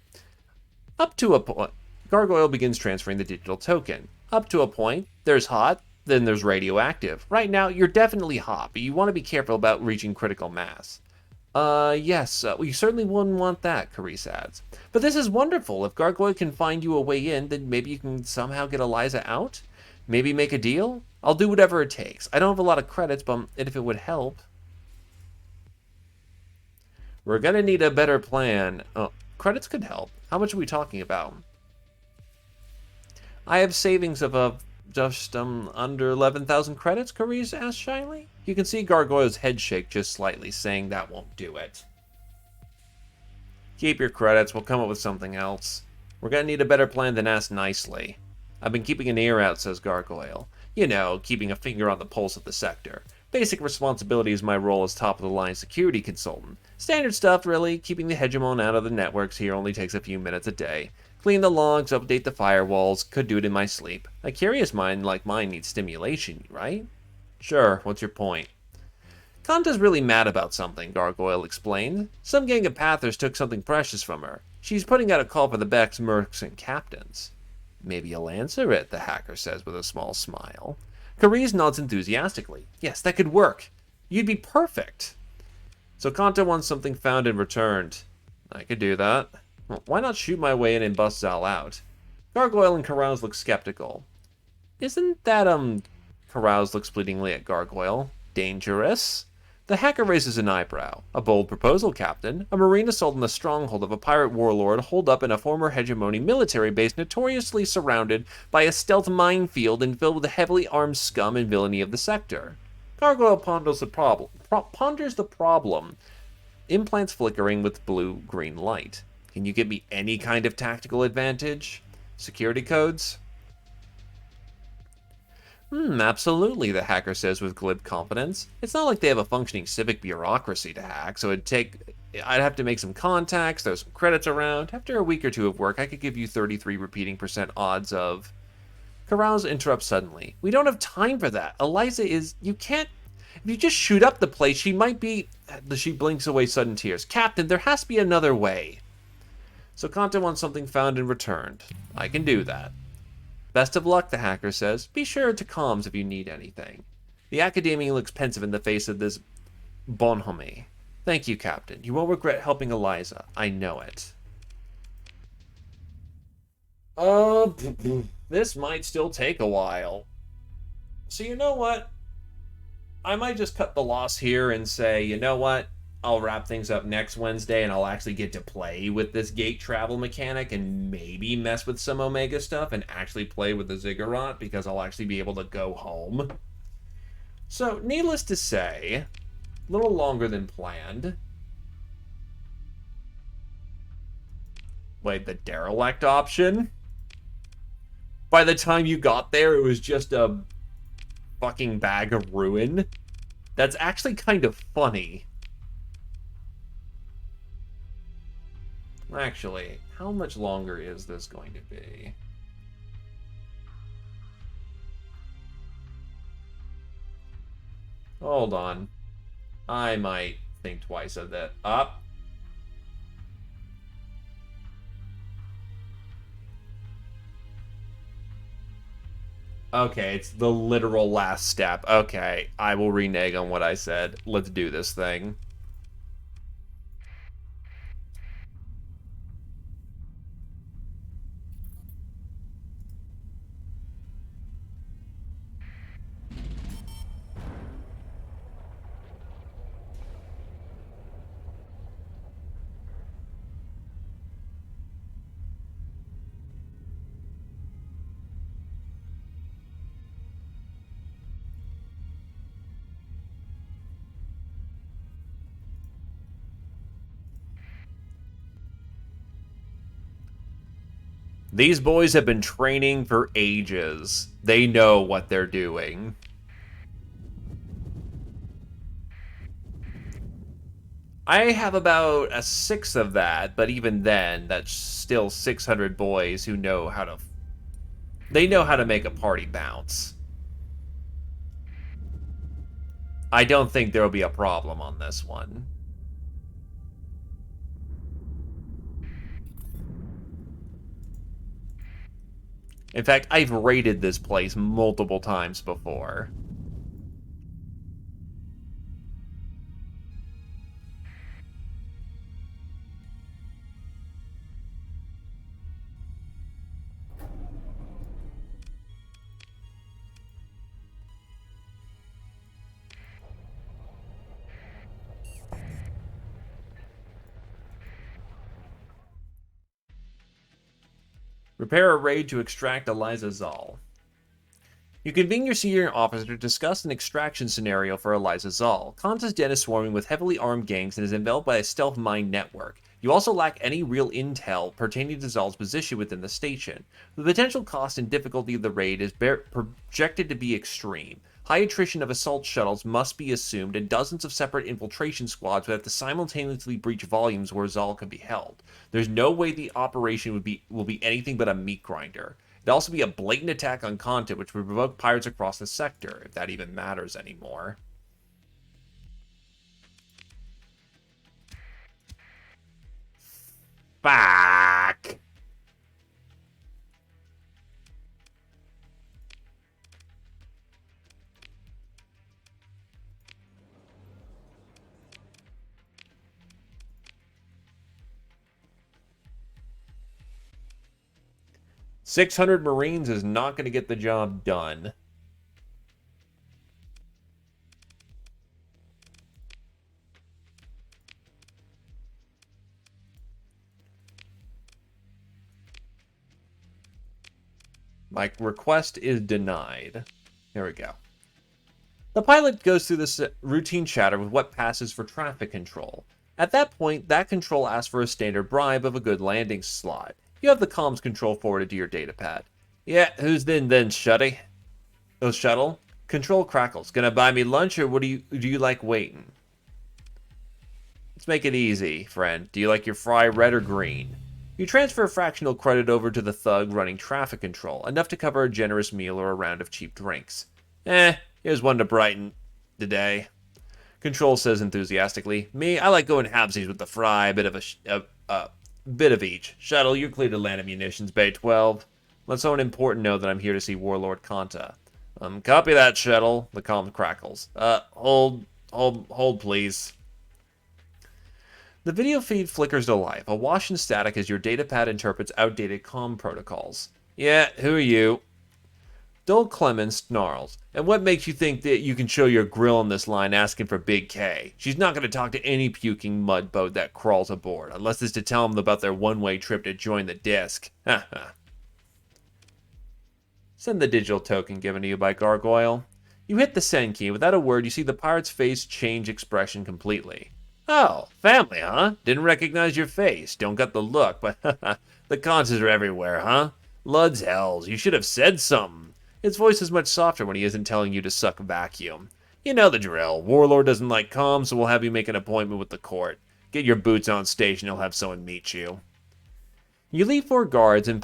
Speaker 1: Up to a point. Gargoyle begins transferring the digital token. Up to a point, there's hot, then there's radioactive. Right now, you're definitely hot, but you want to be careful about reaching critical mass. Yes, we certainly wouldn't want that, Carice adds. But this is wonderful. If Gargoyle can find you a way in, then maybe you can somehow get Eliza out? Maybe make a deal? I'll do whatever it takes. I don't have a lot of credits, but if it would help. We're gonna need a better plan. Oh, credits could help. How much are we talking about? I have savings of just under 11,000 credits, Carice asked shyly. You can see Gargoyle's head shake just slightly, saying that won't do it. Keep your credits, we'll come up with something else. We're gonna need a better plan than ask nicely. I've been keeping an ear out, says Gargoyle. You know, keeping a finger on the pulse of the sector. Basic responsibility is my role as top-of-the-line security consultant. Standard stuff, really. Keeping the hegemon out of the networks here only takes a few minutes a day. Clean the logs, update the firewalls, could do it in my sleep. A curious mind like mine needs stimulation, right? Sure, what's your point? Kanta's really mad about something, Gargoyle explained. Some gang of Pathers took something precious from her. She's putting out a call for the Beck's merchant captains. Maybe you'll answer it, the hacker says with a small smile. Carice nods enthusiastically. Yes, that could work. You'd be perfect. So Kanta wants something found and returned. I could do that. Well, why not shoot my way in and bust Zal out? Gargoyle and Carouse look skeptical. Isn't that, Carouse looks pleadingly at Gargoyle. Dangerous? The hacker raises an eyebrow. A bold proposal, Captain. A marine assault on the stronghold of a pirate warlord holed up in a former hegemony military base notoriously surrounded by a stealth minefield and filled with the heavily armed scum and villainy of the sector. Gargoyle ponders the problem. Implants flickering with blue-green light. Can you give me any kind of tactical advantage? Security codes? Absolutely, the hacker says with glib confidence. It's not like they have a functioning civic bureaucracy to hack, so I'd have to make some contacts, throw some credits around. After a week or two of work, I could give you 33 repeating % odds of... Carouse interrupts suddenly. We don't have time for that. Eliza is... You can't... If you just shoot up the place, she might be... She blinks away sudden tears. Captain, there has to be another way. So Kanta wants something found and returned. I can do that. Best of luck, the hacker says. Be sure to comms if you need anything. The Academia looks pensive in the face of this bonhomme. Thank you, Captain. You won't regret helping Eliza. I know it. This might still take a while. So you know what? I might just cut the loss here and say, you know what? I'll wrap things up next Wednesday and I'll actually get to play with this gate travel mechanic and maybe mess with some Omega stuff and actually play with the Ziggurat because I'll actually be able to go home. So, needless to say, a little longer than planned. Wait, the derelict option? By the time you got there, it was just a fucking bag of ruin? That's actually kind of funny. Actually, how much longer is this going to be? Hold on. I might think twice of that. Up. Okay, it's the literal last step. Okay, I will renege on what I said. Let's do this thing. These boys have been training for ages. They know what they're doing. I have about a sixth of that, but even then, that's still 600 boys who know how to... They know how to make a party bounce. I don't think there'll be a problem on this one. In fact, I've raided this place multiple times before. Repair a raid to extract Eliza Zal. You convene your senior officer to discuss an extraction scenario for Eliza Zal. Kanta's den is swarming with heavily armed gangs and is enveloped by a stealth mine network. You also lack any real intel pertaining to Zal's position within the station. The potential cost and difficulty of the raid is projected to be extreme. High attrition of assault shuttles must be assumed, and dozens of separate infiltration squads would have to simultaneously breach volumes where Zal can be held. There's no way the operation will be anything but a meat grinder. It'd also be a blatant attack on content, which would provoke pirates across the sector, if that even matters anymore. Fuck! 600 Marines is not going to get the job done. My request is denied. Here we go. The pilot goes through this routine chatter with what passes for traffic control. At that point, that control asks for a standard bribe of a good landing slot. You have the comms control forwarded to your datapad. Yeah, who's then Shutty? Oh, shuttle? Control crackles. Gonna buy me lunch, or what do you like waiting? Let's make it easy, friend. Do you like your fry red or green? You transfer fractional credit over to the thug running traffic control, enough to cover a generous meal or a round of cheap drinks. Here's one to brighten the day. Control says enthusiastically. Me, I like going halvesies with the fry, a bit of each. Shuttle, you're clear to land at munitions bay 12. Let someone important know that I'm here to see Warlord Kanta. Copy that, Shuttle. The comm crackles. Hold, please. The video feed flickers to life, awash in static as your datapad interprets outdated comm protocols. Yeah, who are you? Dol Clemens snarls. And what makes you think that you can show your grill on this line asking for Big K? She's not going to talk to any puking mud boat that crawls aboard, unless it's to tell them about their one-way trip to join the disc. Send the digital token given to you by Gargoyle. You hit the send key. Without a word, you see the pirate's face change expression completely. Oh, family, huh? Didn't recognize your face. Don't got the look, but the conses are everywhere, huh? Lud's hells, you should have said something. His voice is much softer when he isn't telling you to suck vacuum. You know the drill. Warlord doesn't like comms, so we'll have you make an appointment with the court. Get your boots on station, he'll have someone meet you. You leave 4 guards and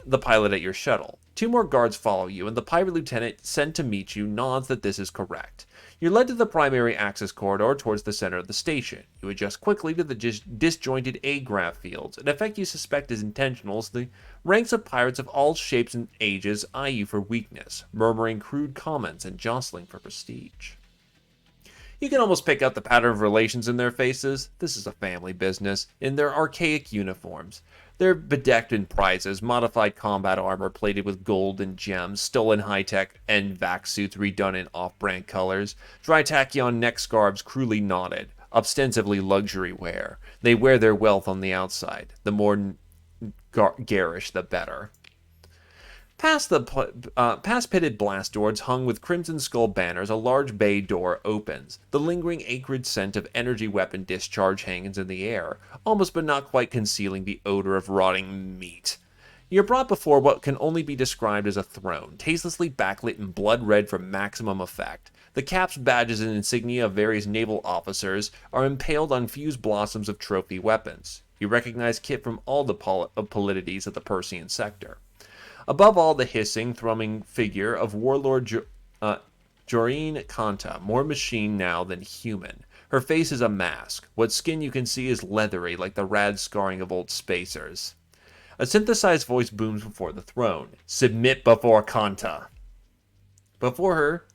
Speaker 1: the pilot at your shuttle. 2 more guards follow you, and the pirate lieutenant sent to meet you nods that this is correct. You're led to the primary access corridor towards the center of the station. You adjust quickly to the disjointed A-graph fields, an effect you suspect is intentional as the ranks of pirates of all shapes and ages eye you for weakness, murmuring crude comments and jostling for prestige. You can almost pick out the pattern of relations in their faces. This is a family business, in their archaic uniforms. They're bedecked in prizes, modified combat armor plated with gold and gems, stolen high-tech NVAC suits redone in off-brand colors, dry tachyon neck scarves cruelly knotted, ostensibly luxury wear. They wear their wealth on the outside. The more garish, the better. Past pitted blast doors hung with crimson skull banners, a large bay door opens. The lingering acrid scent of energy weapon discharge hangs in the air, almost but not quite concealing the odor of rotting meat. You're brought before what can only be described as a throne, tastelessly backlit and blood red for maximum effect. The caps, badges, and insignia of various naval officers are impaled on fused blossoms of trophy weapons. You recognize kit from all the polities of the Persian sector. Above all, the hissing, thrumming figure of Warlord Joreen Kanta, more machine now than human. Her face is a mask. What skin you can see is leathery, like the rad scarring of old spacers. A synthesized voice booms before the throne. Submit before Kanta. Before her,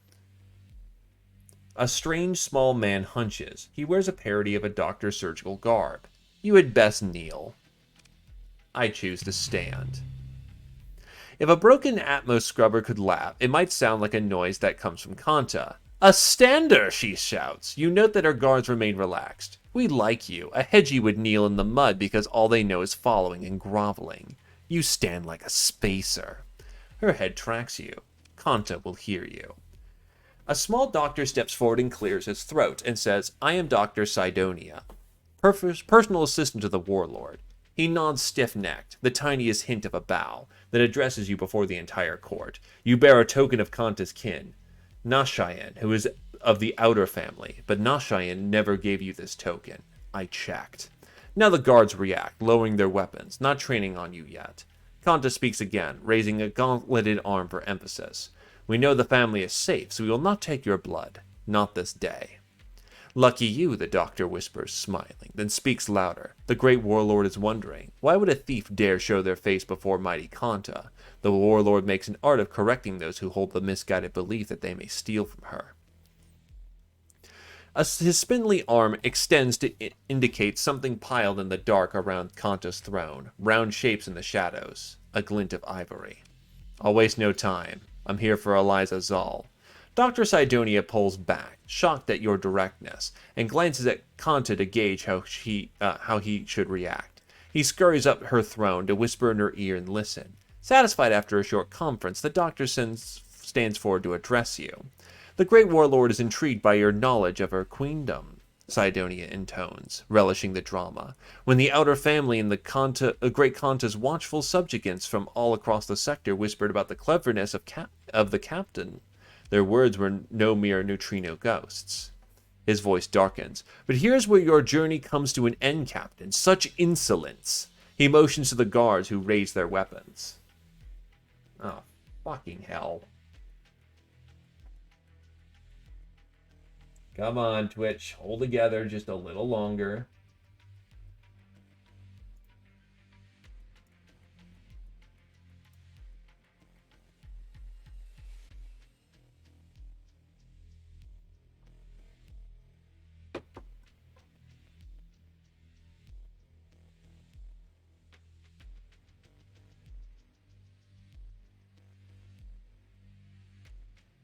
Speaker 1: a strange small man hunches. He wears a parody of a doctor's surgical garb. You had best kneel. I choose to stand. If a broken Atmos scrubber could laugh, it might sound like a noise that comes from Kanta. A stander, she shouts. You note that her guards remain relaxed. We like you. A hedgie would kneel in the mud because all they know is following and groveling. You stand like a spacer. Her head tracks you. Kanta will hear you. A small doctor steps forward and clears his throat and says, I am Dr. Sidonia, personal assistant to the warlord. He nods stiff-necked, the tiniest hint of a bow, that addresses you before the entire court. You bear a token of Kanta's kin, Nashayan, who is of the outer family, but Nashayan never gave you this token. I checked. Now the guards react, lowering their weapons, not training on you yet. Kanta speaks again, raising a gauntleted arm for emphasis. We know the family is safe, so we will not take your blood. Not this day. Lucky you, the doctor whispers, smiling, then speaks louder. The great warlord is wondering, why would a thief dare show their face before mighty Kanta? The warlord makes an art of correcting those who hold the misguided belief that they may steal from her. His spindly arm extends to indicate something piled in the dark around Kanta's throne, round shapes in the shadows, a glint of ivory. I'll waste no time. I'm here for Eliza Zal. Dr. Sidonia pulls back, shocked at your directness, and glances at Kanta to gauge how he should react. He scurries up her throne to whisper in her ear and listen. Satisfied after a short conference, the doctor stands forward to address you. The great warlord is intrigued by your knowledge of her queendom, Sidonia intones, relishing the drama. When the outer family and the great Kanta's watchful subjugants from all across the sector whispered about the cleverness of the captain, their words were no mere neutrino ghosts. His voice darkens. But here's where your journey comes to an end, Captain. Such insolence. He motions to the guards who raise their weapons. Oh, fucking hell. Come on, Twitch. Hold together just a little longer.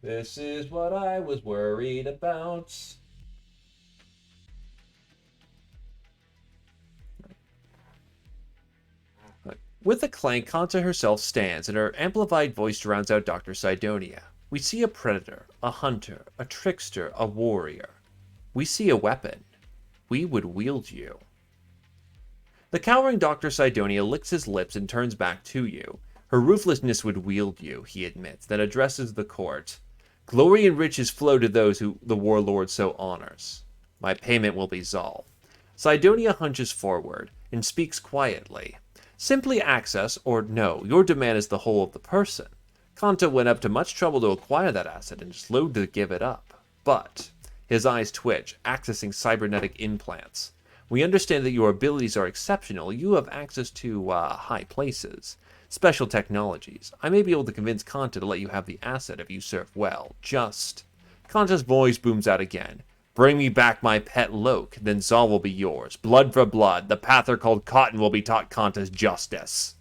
Speaker 1: This is what I was worried about. With a clank, Kanta herself stands, and her amplified voice drowns out Dr. Sidonia. We see a predator, a hunter, a trickster, a warrior. We see a weapon. We would wield you. The cowering Dr. Sidonia licks his lips and turns back to you. Her ruthlessness would wield you, he admits, then addresses the court. Glory and riches flow to those who the warlord so honors. My payment will be Zal. Sidonia hunches forward and speaks quietly. Simply access, or no, your demand is the whole of the person. Kanta went up to much trouble to acquire that asset and is slow to give it up. But, his eyes twitch, accessing cybernetic implants. We understand that your abilities are exceptional. You have access to, high places. Special technologies. I may be able to convince Kanta to let you have the asset if you serve well. Just... Kanta's voice booms out again. Bring me back my pet Loke, then Zal will be yours. Blood for blood. The pather called Cotton will be taught Kanta's justice.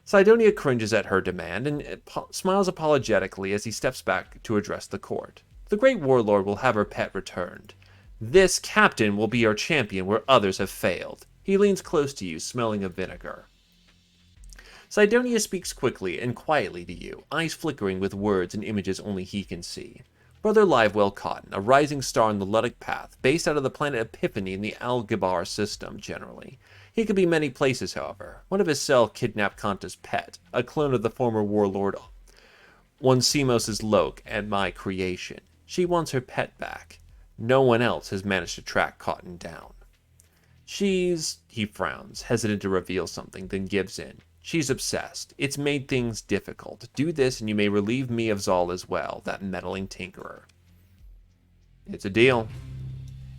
Speaker 1: Sidonia cringes at her demand and smiles apologetically as he steps back to address the court. The great warlord will have her pet returned. This captain will be our champion where others have failed. He leans close to you, smelling of vinegar. Sidonia speaks quickly and quietly to you, eyes flickering with words and images only he can see. Brother Livewell Cotton, a rising star in the Ludic path, based out of the planet Epiphany in the Algebar system, generally. He could be many places, however. One of his cell kidnapped Kanta's pet, a clone of the former warlord Onsimos' Loke and my creation. She wants her pet back. No one else has managed to track Cotton down. He frowns, hesitant to reveal something, then gives in. She's obsessed. It's made things difficult. Do this and you may relieve me of Zal as well, that meddling tinkerer. It's a deal.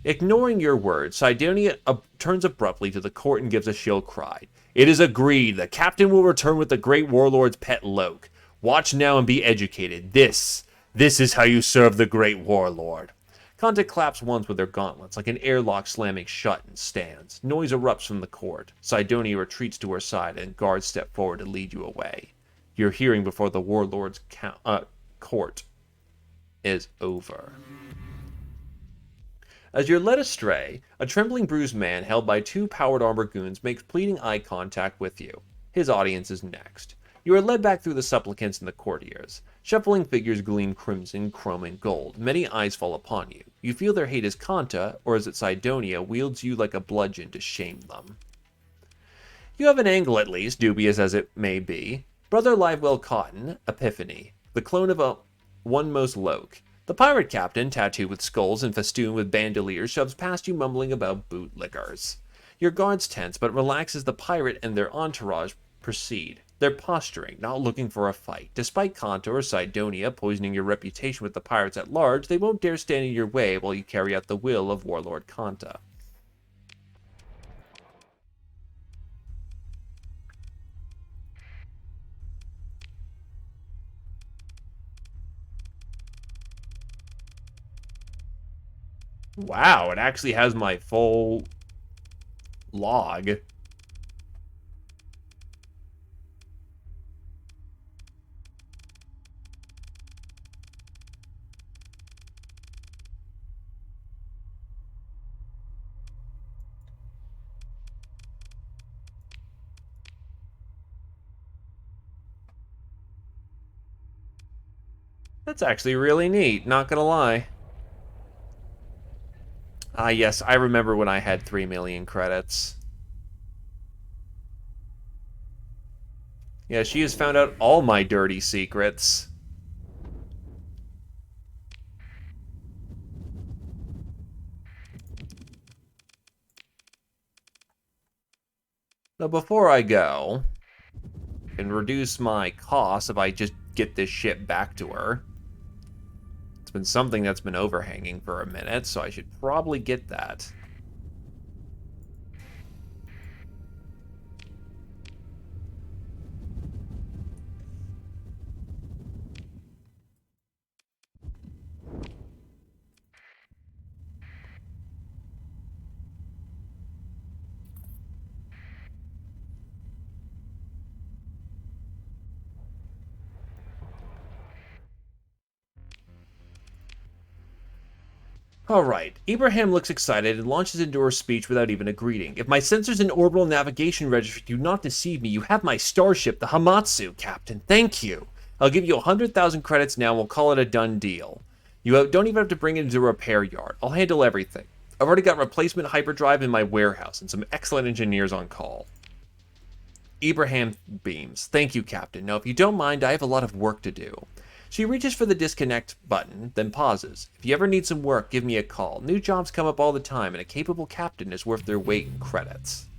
Speaker 1: Ignoring your words, Sidonia turns abruptly to the court and gives a shrill cry. It is agreed. The captain will return with the great warlord's pet Loke. Watch now and be educated. This is how you serve the great warlord. Kanta claps once with her gauntlets, like an airlock slamming shut, and stands. Noise erupts from the court. Sidonia retreats to her side, and guards step forward to lead you away. Your hearing before the warlord's court is over. As you're led astray, a trembling bruised man held by two powered armor goons makes pleading eye contact with you. His audience is next. You are led back through the supplicants and the courtiers. Shuffling figures gleam crimson, chrome, and gold. Many eyes fall upon you. You feel their hate as Kanta, or as it Sidonia, wields you like a bludgeon to shame them. You have an angle at least, dubious as it may be. Brother Livewell Cotton, Epiphany, the clone of one most Loke. The pirate captain, tattooed with skulls and festooned with bandoliers, shoves past you mumbling about bootlickers. Your guards tense, but relax as the pirate and their entourage proceed. They're posturing, not looking for a fight. Despite Kanto or Cydonia poisoning your reputation with the pirates at large, they won't dare stand in your way while you carry out the will of Warlord Kanta. Wow, it actually has my full log. That's actually really neat, not gonna lie. Ah, yes, I remember when I had 3 million credits. Yeah, she has found out all my dirty secrets. Now, before I go, and reduce my costs if I just get this ship back to her. It's been something that's been overhanging for a minute, so I should probably get that. Alright, Ibrahim looks excited and launches into her speech without even a greeting. If my sensors and orbital navigation registry do not deceive me, you have my starship, the Hamatsu, Captain. Thank you. I'll give you 100,000 credits now and we'll call it a done deal. You don't even have to bring it into a repair yard. I'll handle everything. I've already got replacement hyperdrive in my warehouse and some excellent engineers on call. Ibrahim beams. Thank you, Captain. Now, if you don't mind, I have a lot of work to do. She reaches for the disconnect button, then pauses. If you ever need some work, give me a call. New jobs come up all the time, and a capable captain is worth their weight in credits.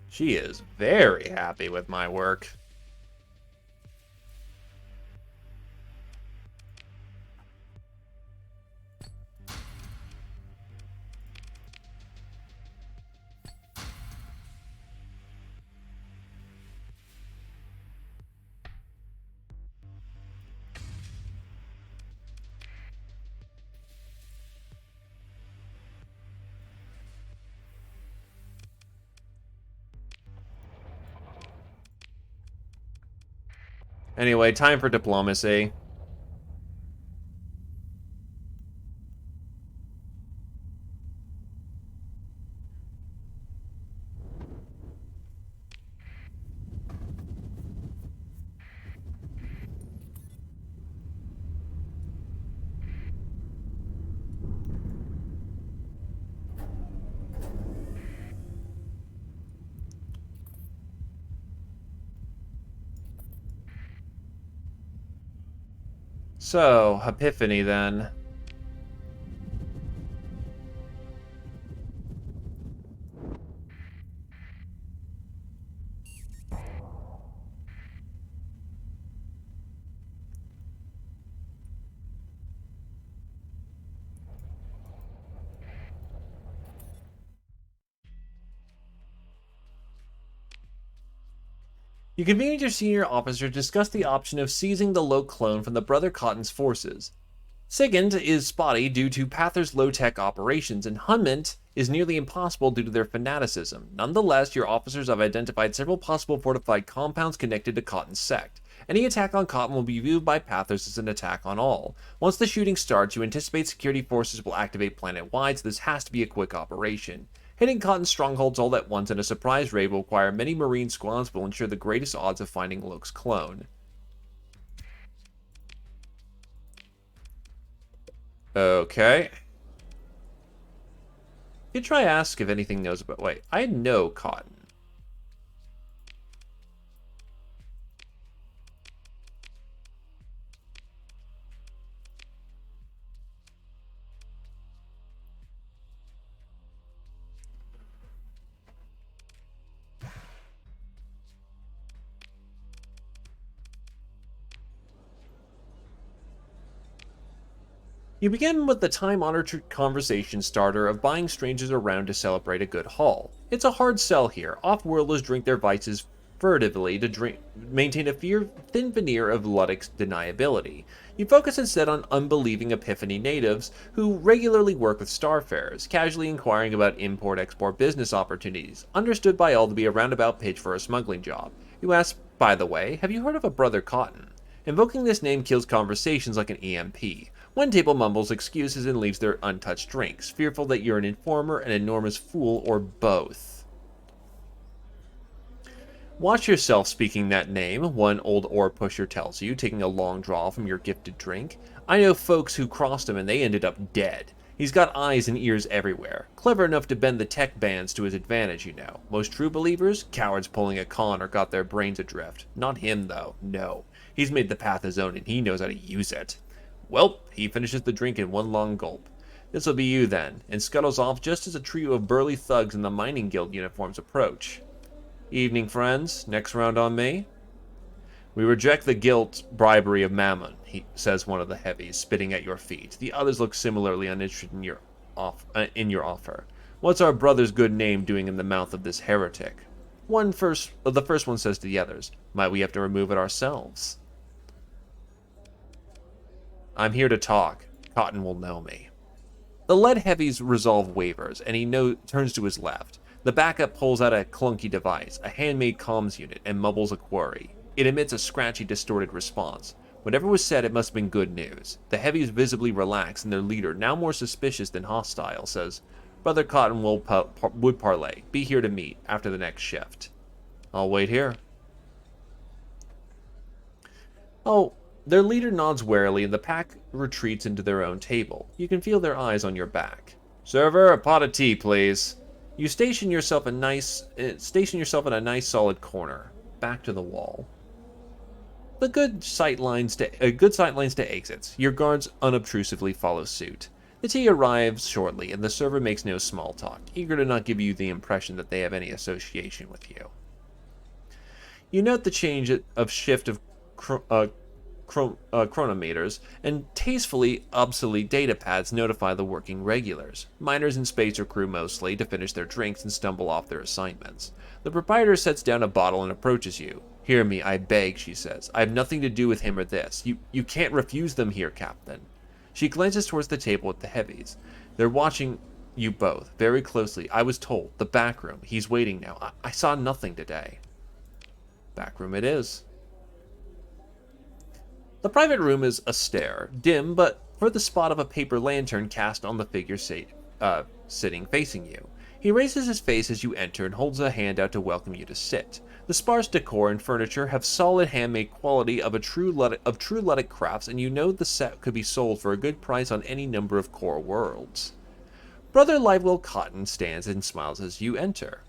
Speaker 1: She is very happy with my work. Anyway, time for diplomacy. So, Epiphany then. You convene with your senior officer to discuss the option of seizing the low clone from the Brother Cotton's forces. Sigand is spotty due to Pather's low-tech operations, and Hunment is nearly impossible due to their fanaticism. Nonetheless, your officers have identified several possible fortified compounds connected to Cotton's sect. Any attack on Cotton will be viewed by Pathers as an attack on all. Once the shooting starts, you anticipate security forces will activate planet-wide, so this has to be a quick operation. Hitting Cotton's strongholds all at once in a surprise raid will require many Marine squads, but will ensure the greatest odds of finding Luke's clone. Okay. You try ask if anything knows about. Wait, I know Cotton. You begin with the time-honored conversation starter of buying strangers around to celebrate a good haul. It's a hard sell here. Off-worlders drink their vices furtively to maintain a thin veneer of Luddick's deniability. You focus instead on unbelieving Epiphany natives who regularly work with starfarers, casually inquiring about import-export business opportunities, understood by all to be a roundabout pitch for a smuggling job. You ask, by the way, have you heard of a Brother Cotton? Invoking this name kills conversations like an EMP. One table mumbles excuses and leaves their untouched drinks, fearful that you're an informer, an enormous fool, or both. Watch yourself speaking that name, one old ore pusher tells you, taking a long draw from your gifted drink. I know folks who crossed him and they ended up dead. He's got eyes and ears everywhere. Clever enough to bend the tech bans to his advantage, you know. Most true believers? Cowards pulling a con or got their brains adrift. Not him, though. No. He's made the path his own and he knows how to use it. Welp, he finishes the drink in one long gulp. This'll be you then, and scuttles off just as a trio of burly thugs in the mining guild uniforms approach. Evening, friends. Next round on me. We reject the guilt bribery of mammon, says one of the heavies, spitting at your feet. The others look similarly uninterested in your offer. What's our brother's good name doing in the mouth of this heretic? The first one says to the others, might we have to remove it ourselves? I'm here to talk. Cotton will know me. The lead heavy's resolve wavers, and he turns to his left. The backup pulls out a clunky device, a handmade comms unit, and mumbles a query. It emits a scratchy, distorted response. Whatever was said, it must have been good news. The heavies visibly relax, and their leader, now more suspicious than hostile, says, Brother Cotton would parlay. Be here to meet, after the next shift. I'll wait here. Oh, their leader nods warily, and the pack retreats into their own table. You can feel their eyes on your back. Server, a pot of tea, please. You station yourself in a nice solid corner, back to the wall. The good sight lines to exits. Your guards unobtrusively follow suit. The tea arrives shortly, and the server makes no small talk, eager to not give you the impression that they have any association with you. You note the change of shift of chronometers, and tastefully obsolete data pads notify the working regulars, miners and spacer crew mostly, to finish their drinks and stumble off their assignments. The proprietor sets down a bottle and approaches you. Hear me, I beg, she says. I have nothing to do with him or this. You can't refuse them here, Captain. She glances towards the table with the heavies. They're watching you both, very closely. I was told. The back room. He's waiting now. I saw nothing today. Back room it is. The private room is austere, dim, but for the spot of a paper lantern cast on the figure sitting facing you. He raises his face as you enter and holds a hand out to welcome you to sit. The sparse decor and furniture have solid handmade quality of true Luddic crafts, and you know the set could be sold for a good price on any number of core worlds. Brother Livewell Cotton stands and smiles as you enter.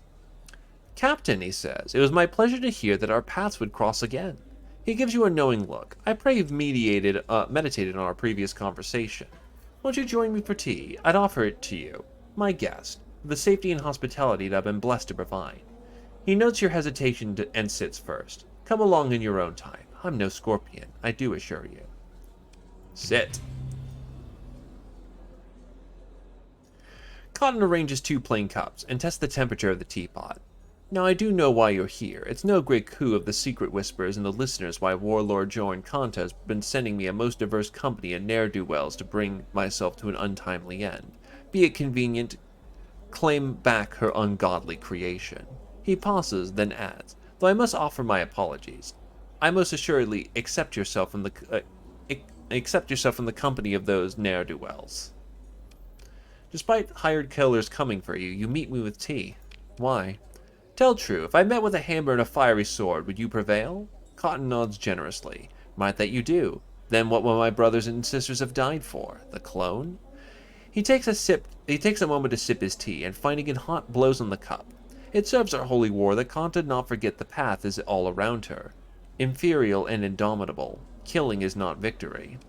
Speaker 1: Captain, he says, it was my pleasure to hear that our paths would cross again. He gives you a knowing look. I pray you've meditated on our previous conversation. Won't you join me for tea? I'd offer it to you, my guest, the safety and hospitality that I've been blessed to provide. He notes your hesitation and sits first. Come along in your own time. I'm no scorpion, I do assure you. Sit. Cotton arranges 2 plain cups and tests the temperature of the teapot. Now I do know why you're here. It's no great coup of the secret whispers and the listeners why Warlord Joran Kanta has been sending me a most diverse company of ne'er-do-wells to bring myself to an untimely end. Be it convenient, claim back her ungodly creation. He pauses, then adds, though I must offer my apologies. I most assuredly accept yourself from the company of those ne'er-do-wells. Despite hired killers coming for you, you meet me with tea. Why? Tell true, if I met with a hammer and a fiery sword, would you prevail? Cotton nods generously. Might that you do. Then what will my brothers and sisters have died for? The clone? He takes a moment to sip his tea, and finding it hot, blows on the cup. It serves our holy war that Kant did not forget the path is all around her. Imperial and indomitable. Killing is not victory.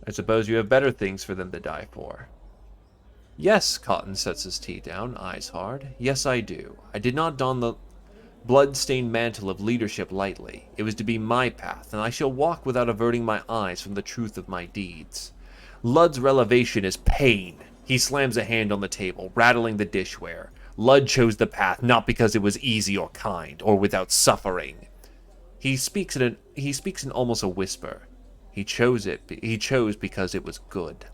Speaker 1: I suppose you have better things for them to die for. Yes, Cotton sets his tea down, eyes hard. Yes, I do. I did not don the blood-stained mantle of leadership lightly. It was to be my path, and I shall walk without averting my eyes from the truth of my deeds. Ludd's relevation is pain. He slams a hand on the table, rattling the dishware. Ludd chose the path not because it was easy or kind, or without suffering. He speaks in almost a whisper. He chose because it was good.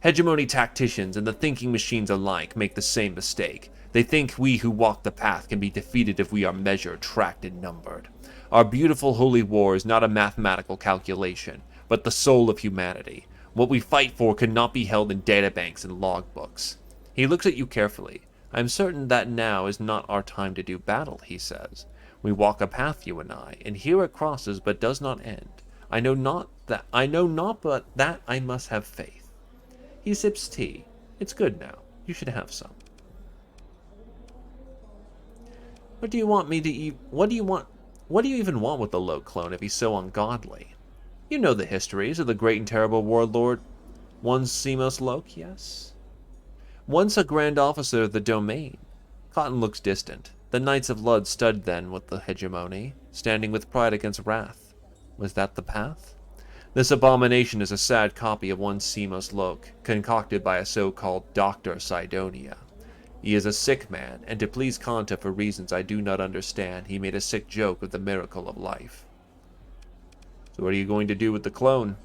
Speaker 1: Hegemony tacticians and the thinking machines alike make the same mistake. They think we who walk the path can be defeated if we are measured, tracked, and numbered. Our beautiful holy war is not a mathematical calculation, but the soul of humanity. What we fight for cannot be held in databanks and logbooks. He looks at you carefully. I am certain that now is not our time to do battle, he says. We walk a path, you and I, and here it crosses but does not end. I know not but that I must have faith. He sips tea. It's good now. You should have some. What do you want me to eat? What do you even want with the low clone if he's so ungodly? You know the histories of the great and terrible warlord, one Simos Lok, yes? Once a grand officer of the domain. Cotton looks distant. The Knights of Lud stood then with the hegemony, standing with pride against wrath. Was that the path? This abomination is a sad copy of one Simos Lok, concocted by a so-called Dr. Sidonia. He is a sick man, and to please Kanta for reasons I do not understand, he made a sick joke of the miracle of life. So what are you going to do with the clone?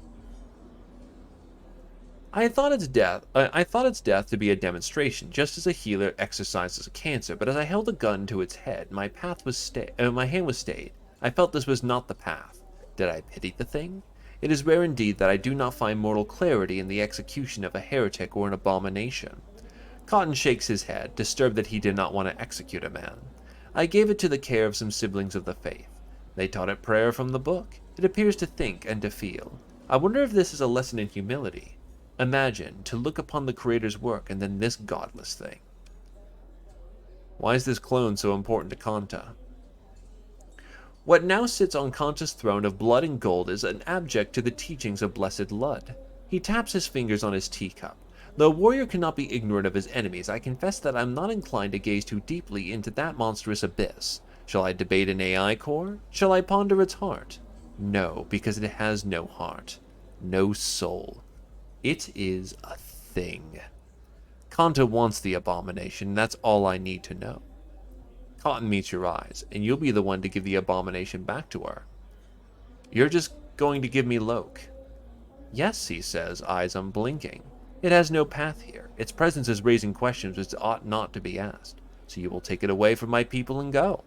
Speaker 1: I thought its death to be a demonstration, just as a healer exercises a cancer, but as I held a gun to its head, my hand was stayed. I felt this was not the path. Did I pity the thing? It is rare indeed that I do not find mortal clarity in the execution of a heretic or an abomination. Cotton shakes his head, disturbed that he did not want to execute a man. I gave it to the care of some siblings of the faith. They taught it prayer from the book. It appears to think and to feel. I wonder if this is a lesson in humility. Imagine, to look upon the Creator's work and then this godless thing. Why is this clone so important to Kanta? What now sits on Kanta's throne of blood and gold is an abject to the teachings of blessed Ludd. He taps his fingers on his teacup. Though a warrior cannot be ignorant of his enemies, I confess that I'm not inclined to gaze too deeply into that monstrous abyss. Shall I debate an AI core? Shall I ponder its heart? No, because it has no heart. No soul. It is a thing. Kanta wants the abomination, and that's all I need to know. Cotton meets your eyes, and you'll be the one to give the abomination back to her. You're just going to give me Loke. Yes, he says, eyes unblinking. It has no path here. Its presence is raising questions which ought not to be asked. So you will take it away from my people and go.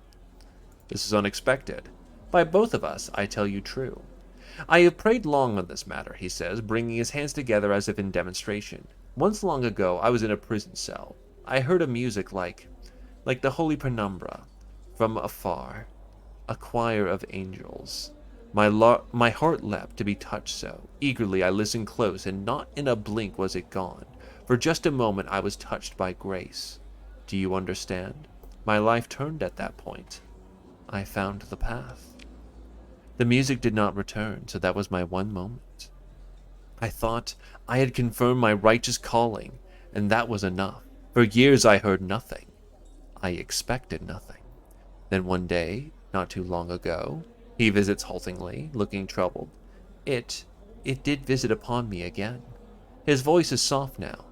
Speaker 1: This is unexpected. By both of us, I tell you true. I have prayed long on this matter, he says, bringing his hands together as if in demonstration. Once long ago, I was in a prison cell. I heard a music like the holy penumbra, from afar, a choir of angels. My heart leapt to be touched so. Eagerly I listened close, and not in a blink was it gone. For just a moment I was touched by grace. Do you understand? My life turned at that point. I found the path. The music did not return, so that was my one moment. I thought I had confirmed my righteous calling, and that was enough. For years I heard nothing. I expected nothing. Then one day, not too long ago, he visits haltingly, looking troubled. It did visit upon me again. His voice is soft now.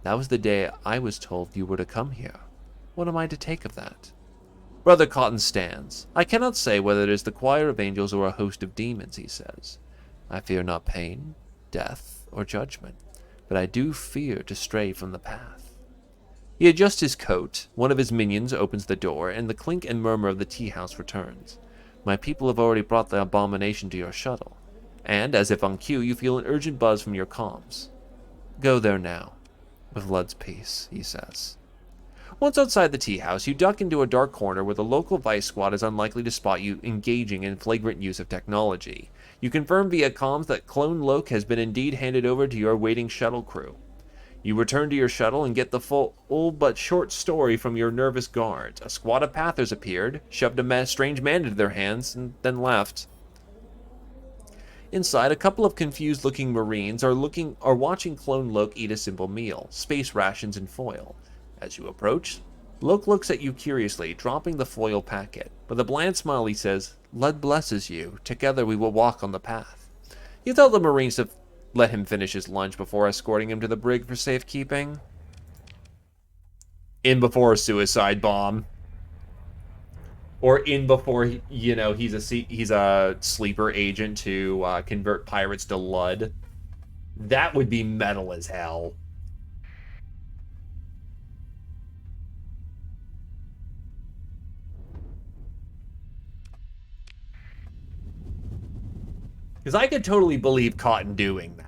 Speaker 1: That was the day I was told you were to come here. What am I to take of that? Brother Cotton stands. I cannot say whether it is the choir of angels or a host of demons, he says. I fear not pain, death, or judgment, but I do fear to stray from the path. He adjusts his coat, one of his minions opens the door, and the clink and murmur of the tea-house returns. My people have already brought the abomination to your shuttle, and, as if on cue, you feel an urgent buzz from your comms. Go there now, with Ludd's peace, he says. Once outside the tea-house, you duck into a dark corner where the local vice squad is unlikely to spot you engaging in flagrant use of technology. You confirm via comms that Clone Loke has been indeed handed over to your waiting shuttle crew. You return to your shuttle and get the full but short story from your nervous guards. A squad of Pathers appeared, shoved a strange man into their hands, and then left. Inside, a couple of confused-looking Marines are watching Clone Loke eat a simple meal, space rations and foil. As you approach, Loke looks at you curiously, dropping the foil packet. With a bland smile, he says, "Lud blesses you. Together we will walk on the path." You tell the Marines to let him finish his lunch before escorting him to the brig for safekeeping. In before a suicide bomb. Or in before, he's a sleeper agent to convert pirates to Lud. That would be metal as hell. Because I could totally believe Cotton doing that.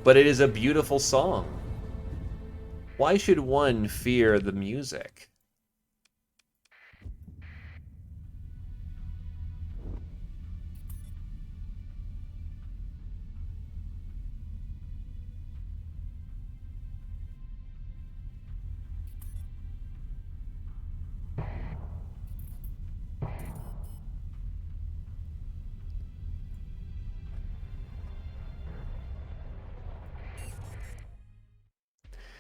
Speaker 1: But it is a beautiful song. Why should one fear the music?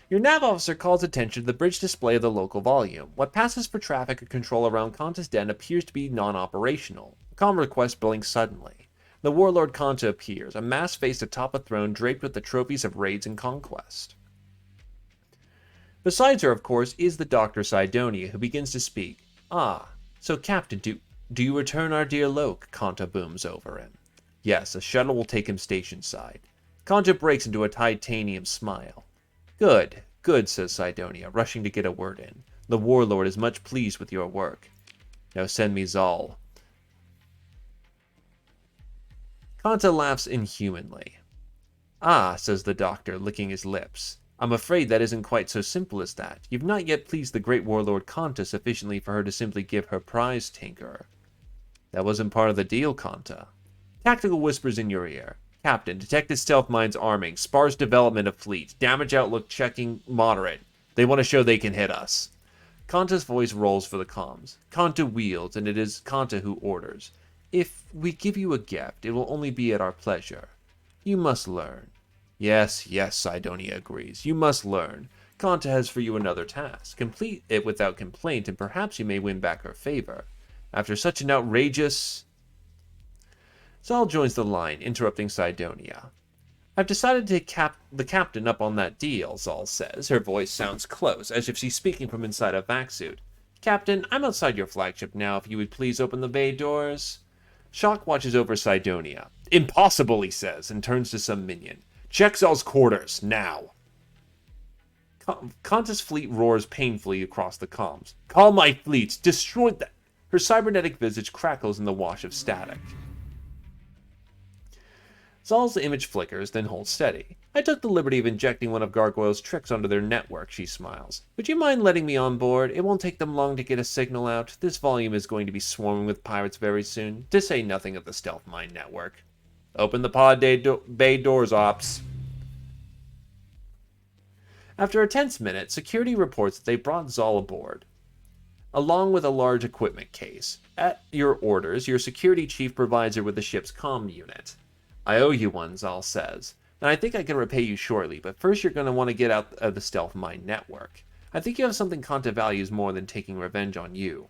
Speaker 1: Your nav officer calls attention to the bridge display of the local volume. What passes for traffic control around Kanta's den appears to be non-operational. A comm request blinks suddenly. The warlord Kanta appears, a masked face atop a throne draped with the trophies of raids and conquest. Besides her, of course, is the Dr. Sidonia, who begins to speak. "Ah, so Captain, do you return our dear Loke?" Kanta booms over him. "Yes, a shuttle will take him station-side." Kanta breaks into a titanium smile. "Good, good," says Sidonia, rushing to get a word in. "The warlord is much pleased with your work. Now send me Zal." Kanta laughs inhumanly. "Ah," says the doctor, licking his lips. "I'm afraid that isn't quite so simple as that. You've not yet pleased the great warlord Kanta sufficiently for her to simply give her prize tinker." "That wasn't part of the deal, Kanta." Tactical whispers in your ear. "Captain, detected stealth mines arming, sparse development of fleet, damage outlook checking moderate. They want to show they can hit us." Kanta's voice rolls for the comms. Kanta wields, and it is Kanta who orders. "If we give you a gift, it will only be at our pleasure. You must learn." "Yes, yes," Sidonia agrees. "You must learn. Kanta has for you another task. Complete it without complaint, and perhaps you may win back her favor. After such an outrageous..." Zal joins the line, interrupting Sidonia. "I've decided to take the captain up on that deal," Zal says. Her voice sounds close, as if she's speaking from inside a vac suit. "Captain, I'm outside your flagship now, if you would please open the bay doors." Shock watches over Sidonia. "Impossible," he says, and turns to some minion. "Check Zal's quarters, now." Kanta's fleet roars painfully across the comms. "Call my fleets! Destroy that!" Her cybernetic visage crackles in the wash of static. Zal's image flickers, then holds steady. "I took the liberty of injecting one of Gargoyle's tricks onto their network," she smiles. "Would you mind letting me on board? It won't take them long to get a signal out. This volume is going to be swarming with pirates very soon, to say nothing of the stealth mine network." "Open the pod bay doors, Ops." After a tense minute, security reports that they brought Zal aboard, along with a large equipment case. At your orders, your security chief provides her with the ship's comm unit. "I owe you one," Zal says, "and I think I can repay you shortly, but first you're going to want to get out of the stealth mine network. I think you have something Kanta values more than taking revenge on you.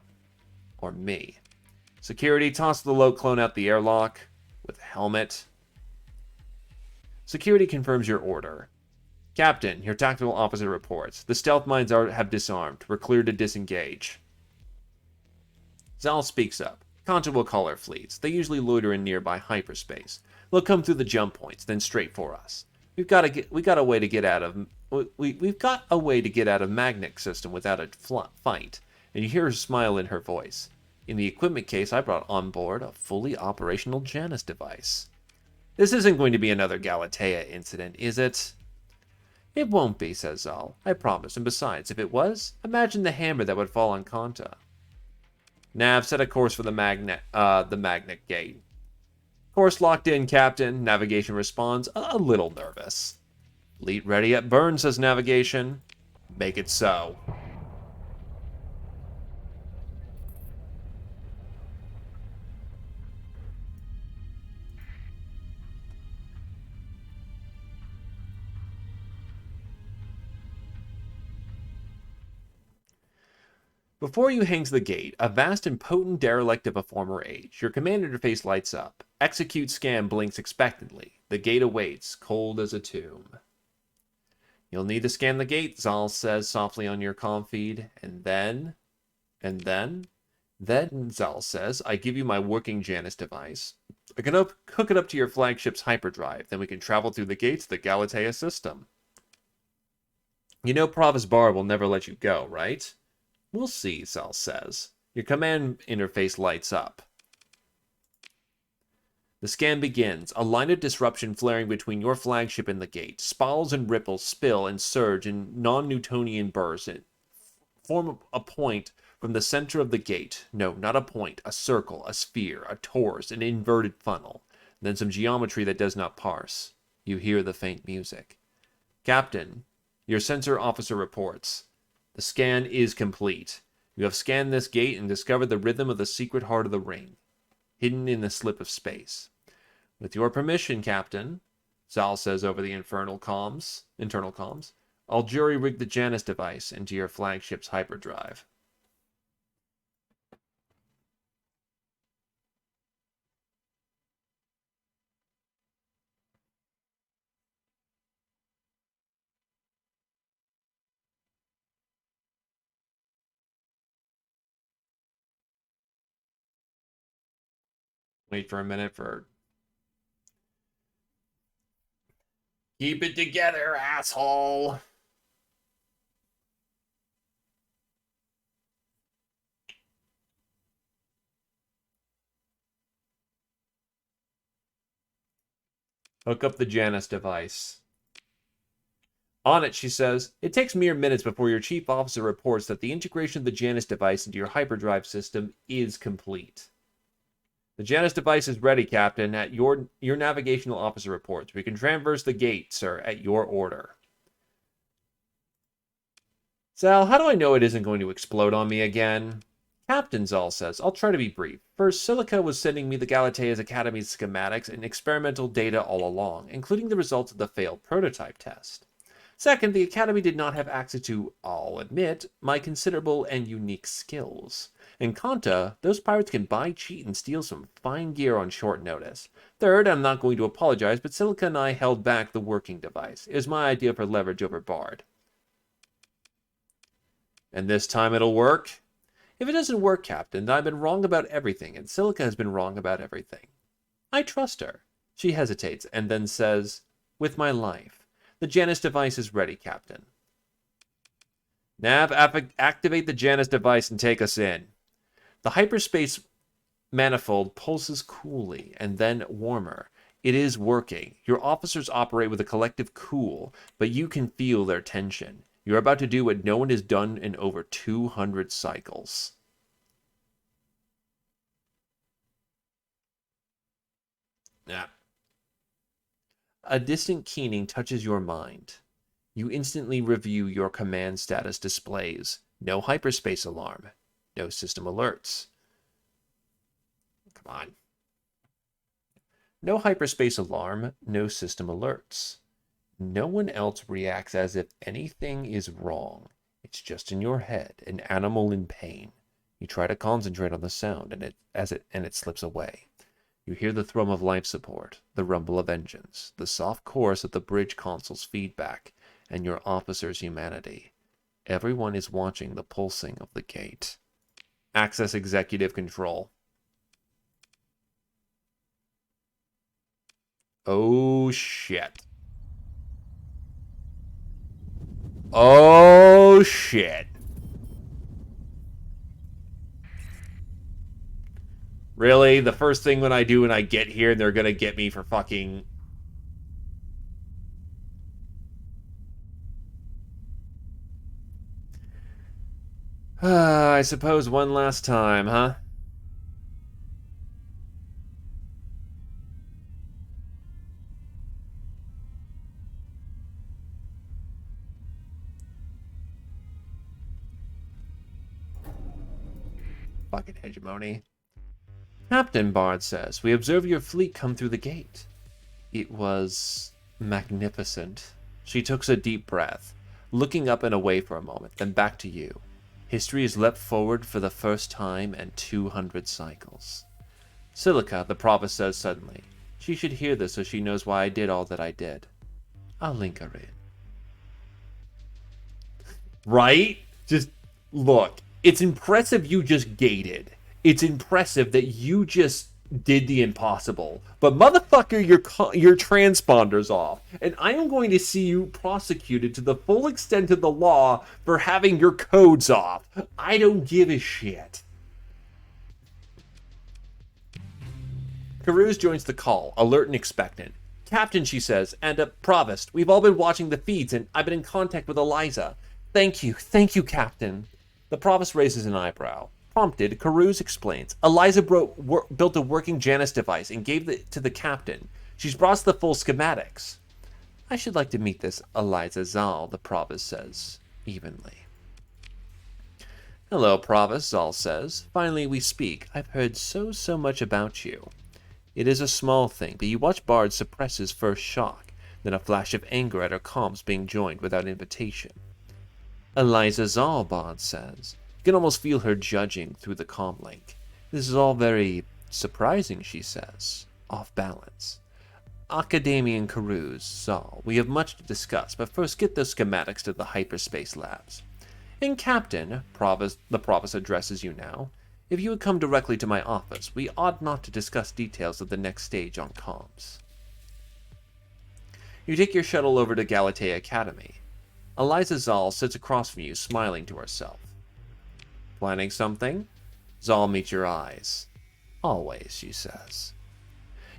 Speaker 1: Or me." Security, toss the Loke clone out the airlock with a helmet. Security confirms your order. "Captain, your tactical officer reports. The stealth mines have disarmed. We're clear to disengage." Zal speaks up. "Kanta will call our fleets. They usually loiter in nearby hyperspace. They'll come through the jump points, then straight for us. We've got a way to get out of Magnetic system without a fight." And you hear her smile in her voice. "In the equipment case, I brought on board a fully operational Janus device." "This isn't going to be another Galatea incident, is it?" "It won't be," says Zal. "I promise. And besides, if it was, imagine the hammer that would fall on Kanta." "Nav, set a course for the magnet gate." "Course locked in, Captain." Navigation responds, a little nervous. "Fleet ready at burn," says Navigation. "Make it so." Before you hangs the gate, a vast and potent derelict of a former age. Your command interface lights up. Execute scan blinks expectantly. The gate awaits, cold as a tomb. You'll need to scan the gate, Zal says softly on your comm feed. And then, Zal says, I give you my working Janus device. I can hook it up to your flagship's hyperdrive. Then we can travel through the gates of the Galatea system. You know Provis Bar will never let you go, right? We'll see, Zal says. Your command interface lights up. The scan begins, a line of disruption flaring between your flagship and the gate. Spirals and ripples spill and surge in non-Newtonian bursts and form a point from the center of the gate. No, not a point, a circle, a sphere, a torus, an inverted funnel. Then some geometry that does not parse. You hear the faint music. Captain, your sensor officer reports. The scan is complete. You have scanned this gate and discovered the rhythm of the secret heart of the ring, hidden in the slip of space. With your permission, Captain, Zal says over the internal comms, I'll jury-rig the Janus device into your flagship's hyperdrive. Wait for a minute for... Keep it together, asshole! Hook up the Janus device. On it, she says, it takes mere minutes before your chief officer reports that the integration of the Janus device into your hyperdrive system is complete. The Janus device is ready, Captain, at your navigational officer reports. We can traverse the gate, sir, at your order. Zal, how do I know it isn't going to explode on me again? Captain, Zal says, I'll try to be brief. First, Silica was sending me the Galatea's Academy's schematics and experimental data all along, including the results of the failed prototype test. Second, the Academy did not have access to, I'll admit, my considerable and unique skills. In Kanta, those pirates can buy, cheat, and steal some fine gear on short notice. Third, I'm not going to apologize, but Silica and I held back the working device. It was my idea for leverage over Bard. And this time it'll work? If it doesn't work, Captain, then I've been wrong about everything, and Silica has been wrong about everything. I trust her. She hesitates, and then says, with my life. The Janus device is ready, Captain. Nav, activate the Janus device and take us in. The hyperspace manifold pulses coolly and then warmer. It is working. Your officers operate with a collective cool, but you can feel their tension. You're about to do what no one has done in over 200 cycles. Yeah. A distant keening touches your mind. You instantly review your command status displays. No hyperspace alarm. No system alerts. Come on. No hyperspace alarm. No system alerts. No one else reacts as if anything is wrong. It's just in your head, an animal in pain. You try to concentrate on the sound, and it slips away. You hear the thrum of life support, the rumble of engines, the soft chorus of the bridge console's feedback, and your officer's humanity. Everyone is watching the pulsing of the gate. Access executive control. Oh, shit. Oh, shit. Really? The first thing when I do when I get here, they're gonna get me for fucking... I suppose one last time, huh? Fucking hegemony. Captain, Bard says, we observe your fleet come through the gate. It was magnificent. She took a deep breath, looking up and away for a moment, then back to you. History has leapt forward for the first time in 200 cycles. Silica, the provost says suddenly. She should hear this so she knows why I did all that I did. I'll link her in. Right? Just look. It's impressive you just gated. It's impressive that you just did the impossible. But motherfucker, your transponder's off. And I am going to see you prosecuted to the full extent of the law for having your codes off. I don't give a shit. Carouse joins the call, alert and expectant. Captain, she says, and Provost, we've all been watching the feeds and I've been in contact with Eliza. Thank you, Captain. The Provost raises an eyebrow. Prompted, Carouse explains. Eliza built a working Janus device and gave it to the captain. She's brought us the full schematics. I should like to meet this Eliza Zal, the Provost says, evenly. Hello, Provost, Zal says. Finally we speak. I've heard so much about you. It is a small thing, but you watch Bard suppress his first shock, then a flash of anger at her comms being joined without invitation. Eliza Zal, Bard says. You can almost feel her judging through the comm link. This is all very surprising, she says. Off balance. Academian Carouse, Zal, we have much to discuss, but first get those schematics to the hyperspace labs. And Captain, the Provost addresses you now. If you would come directly to my office, we ought not to discuss details of the next stage on comms. You take your shuttle over to Galatea Academy. Eliza Zal sits across from you, smiling to herself. Planning something? Zal meets your eyes. Always, she says.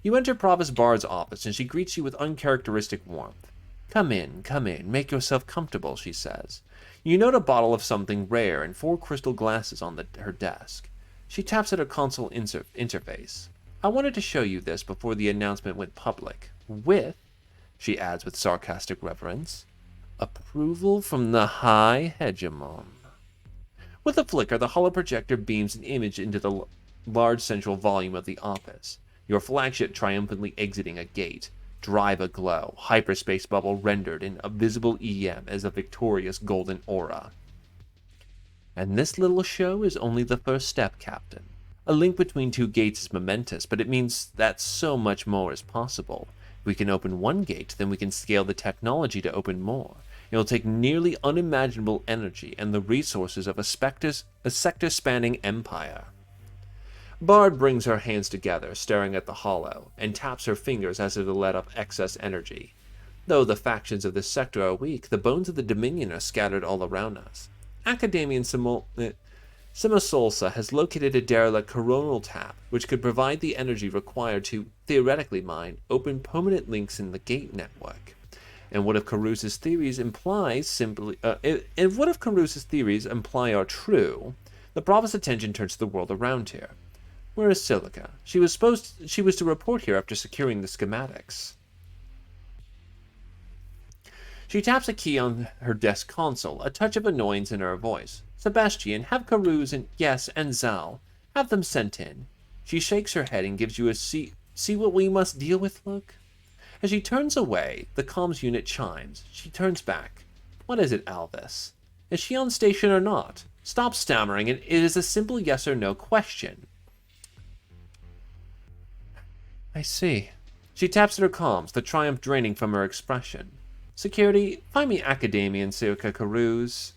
Speaker 1: You enter Provost Bard's office, and she greets you with uncharacteristic warmth. Come in, make yourself comfortable, she says. You note a bottle of something rare and 4 crystal glasses on her desk. She taps at her console interface. I wanted to show you this before the announcement went public. With, she adds with sarcastic reverence, approval from the High Hegemon. With a flicker, the holoprojector beams an image into the large central volume of the office. Your flagship triumphantly exiting a gate. Drive aglow, hyperspace bubble rendered in a visible EM as a victorious golden aura. And this little show is only the first step, Captain. A link between 2 gates is momentous, but it means that so much more is possible. If we can open one gate, then we can scale the technology to open more. It will take nearly unimaginable energy and the resources of a sector-spanning empire. Bard brings her hands together, staring at the hollow, and taps her fingers as if to let up excess energy. Though the factions of this sector are weak, the bones of the Dominion are scattered all around us. Academian Simosolsa has located a derelict coronal tap, which could provide the energy required to, theoretically mine, open permanent links in the gate network. And what if Carouse's theories imply are true? The Provost's attention turns to the world around here. Where is Silica? She was to report here after securing the schematics. She taps a key on her desk console, a touch of annoyance in her voice. Sebastian, have Carouse and Zal. Have them sent in. She shakes her head and gives you a see what we must deal with look. As she turns away, the comms unit chimes. She turns back. What is it, Alvis? Is she on station or not? Stop stammering, and it is a simple yes or no question. I see. She taps at her comms, the triumph draining from her expression. Security, find me Academian Silica Carouse.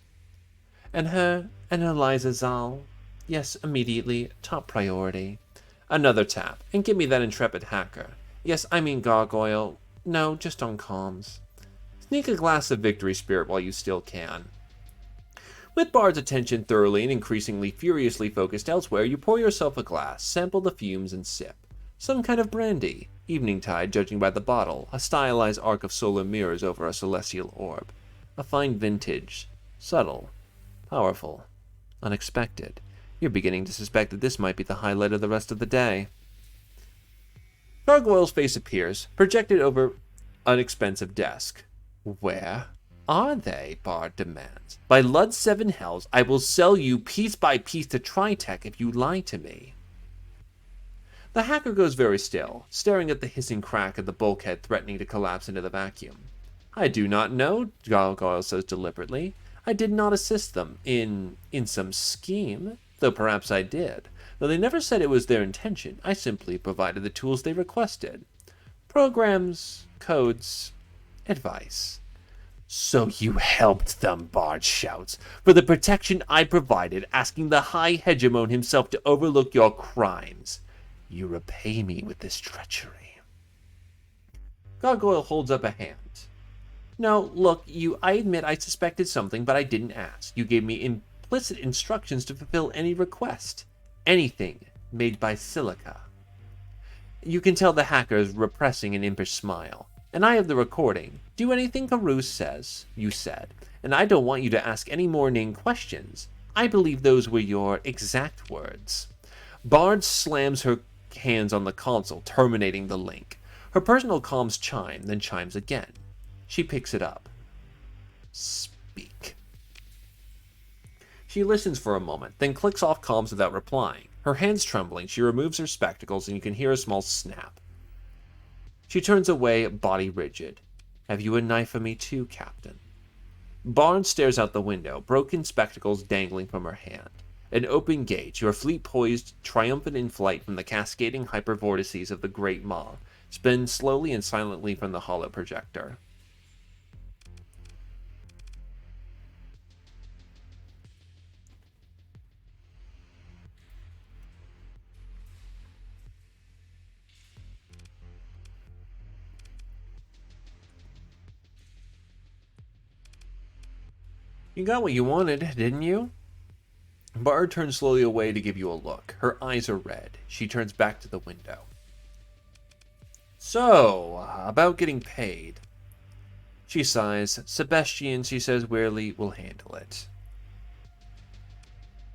Speaker 1: And Eliza Zal. Yes, immediately, top priority. Another tap, and give me that intrepid hacker. Yes, I mean Gargoyle. No, just on comms. Sneak a glass of victory spirit while you still can. With Bard's attention thoroughly and increasingly furiously focused elsewhere, you pour yourself a glass, sample the fumes, and sip. Some kind of brandy. Eveningtide, judging by the bottle, a stylized arc of solar mirrors over a celestial orb. A fine vintage. Subtle. Powerful. Unexpected. You're beginning to suspect that this might be the highlight of the rest of the day. Gargoyle's face appears, projected over an expensive desk. Where are they? Bard demands. By Lud's 7 hells, I will sell you piece by piece to Tritech if you lie to me. The hacker goes very still, staring at the hissing crack of the bulkhead threatening to collapse into the vacuum. I do not know, Gargoyle says deliberately. I did not assist them in some scheme, though perhaps I did. Though they never said it was their intention, I simply provided the tools they requested. Programs, codes, advice. So you helped them, Bard shouts, for the protection I provided, asking the High Hegemon himself to overlook your crimes. You repay me with this treachery. Gargoyle holds up a hand. No, look, I admit I suspected something, but I didn't ask. You gave me implicit instructions to fulfill any request. Anything made by silica. You can tell the hacker is repressing an impish smile. And I have the recording. Do anything Caruso says, you said. And I don't want you to ask any more inane questions. I believe those were your exact words. Bard slams her hands on the console, terminating the link. Her personal comms chime, then chimes again. She picks it up. Speak. She listens for a moment, then clicks off comms without replying. Her hands trembling, she removes her spectacles and you can hear a small snap. She turns away, body rigid. Have you a knife for me too, Captain? Barnes stares out the window, broken spectacles dangling from her hand. An open gate, your fleet poised, triumphant in flight from the cascading hypervortices of the Great Maw, spins slowly and silently from the hollow projector. You got what you wanted, didn't you? Bard turns slowly away to give you a look. Her eyes are red. She turns back to the window. So, about getting paid. She sighs. Sebastian, she says wearily, will handle it.